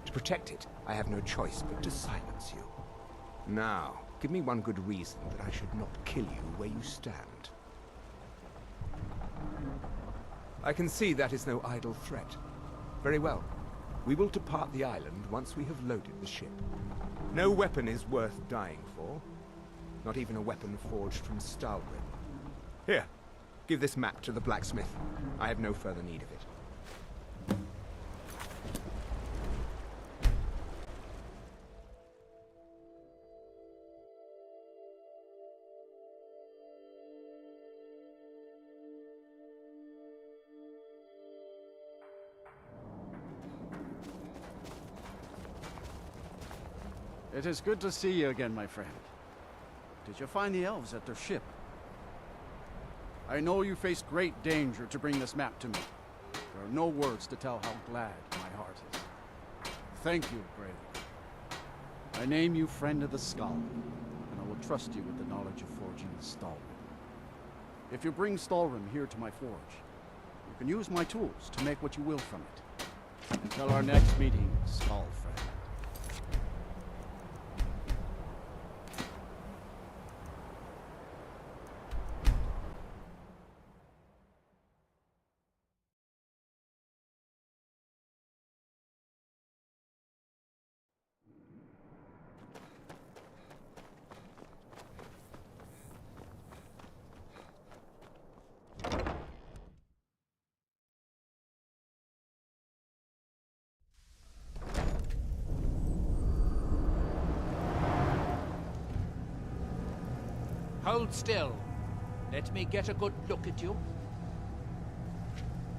To protect it, I have no choice but to silence you. Now, give me one good reason that I should not kill you where you stand. I can see that is no idle threat. Very well. We will depart the island once we have loaded the ship. No weapon is worth dying for. Not even a weapon forged from Stalrim. Here, give this map to the blacksmith. I have no further need of it. It is good to see you again, my friend. Did you find the elves at their ship? I know you faced great danger to bring this map to me. There are no words to tell how glad my heart is. Thank you, Brave. I name you Friend of the Skull, and I will trust you with the knowledge of forging the Stalrim. If you bring Stalrim here to my forge, you can use my tools to make what you will from it. Until our next meeting, Skull Friend. Hold still. Let me get a good look at you.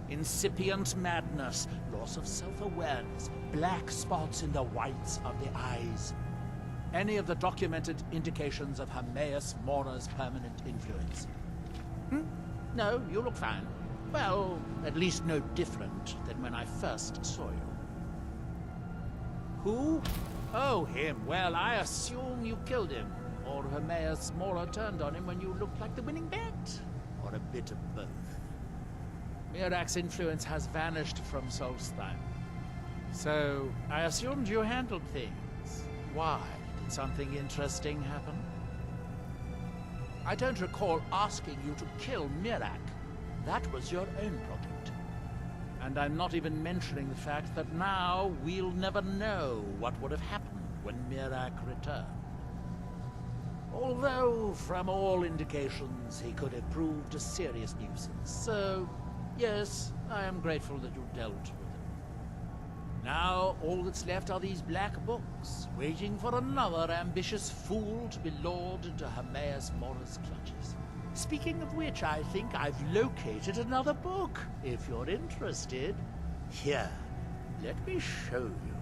Incipient madness, loss of self-awareness, black spots in the whites of the eyes. Any of the documented indications of Hermaeus Mora's permanent influence? No, you look fine. Well, at least no different than when I first saw you. Who? Oh, him. Well, I assume you killed him. Or Hermaeus Mora turned on him when you looked like the winning bet? Or a bit of both? Mirak's influence has vanished from Solstheim. So, I assumed you handled things. Why? Did something interesting happen? I don't recall asking you to kill Mirak. That was your own project. And I'm not even mentioning the fact that now we'll never know what would have happened when Mirak returned. Although, from all indications, he could have proved a serious nuisance. So, yes, I am grateful that you dealt with him. Now, all that's left are these black books, waiting for another ambitious fool to be lured into Hermaeus Mora's clutches. Speaking of which, I think I've located another book, if you're interested. Here, let me show you.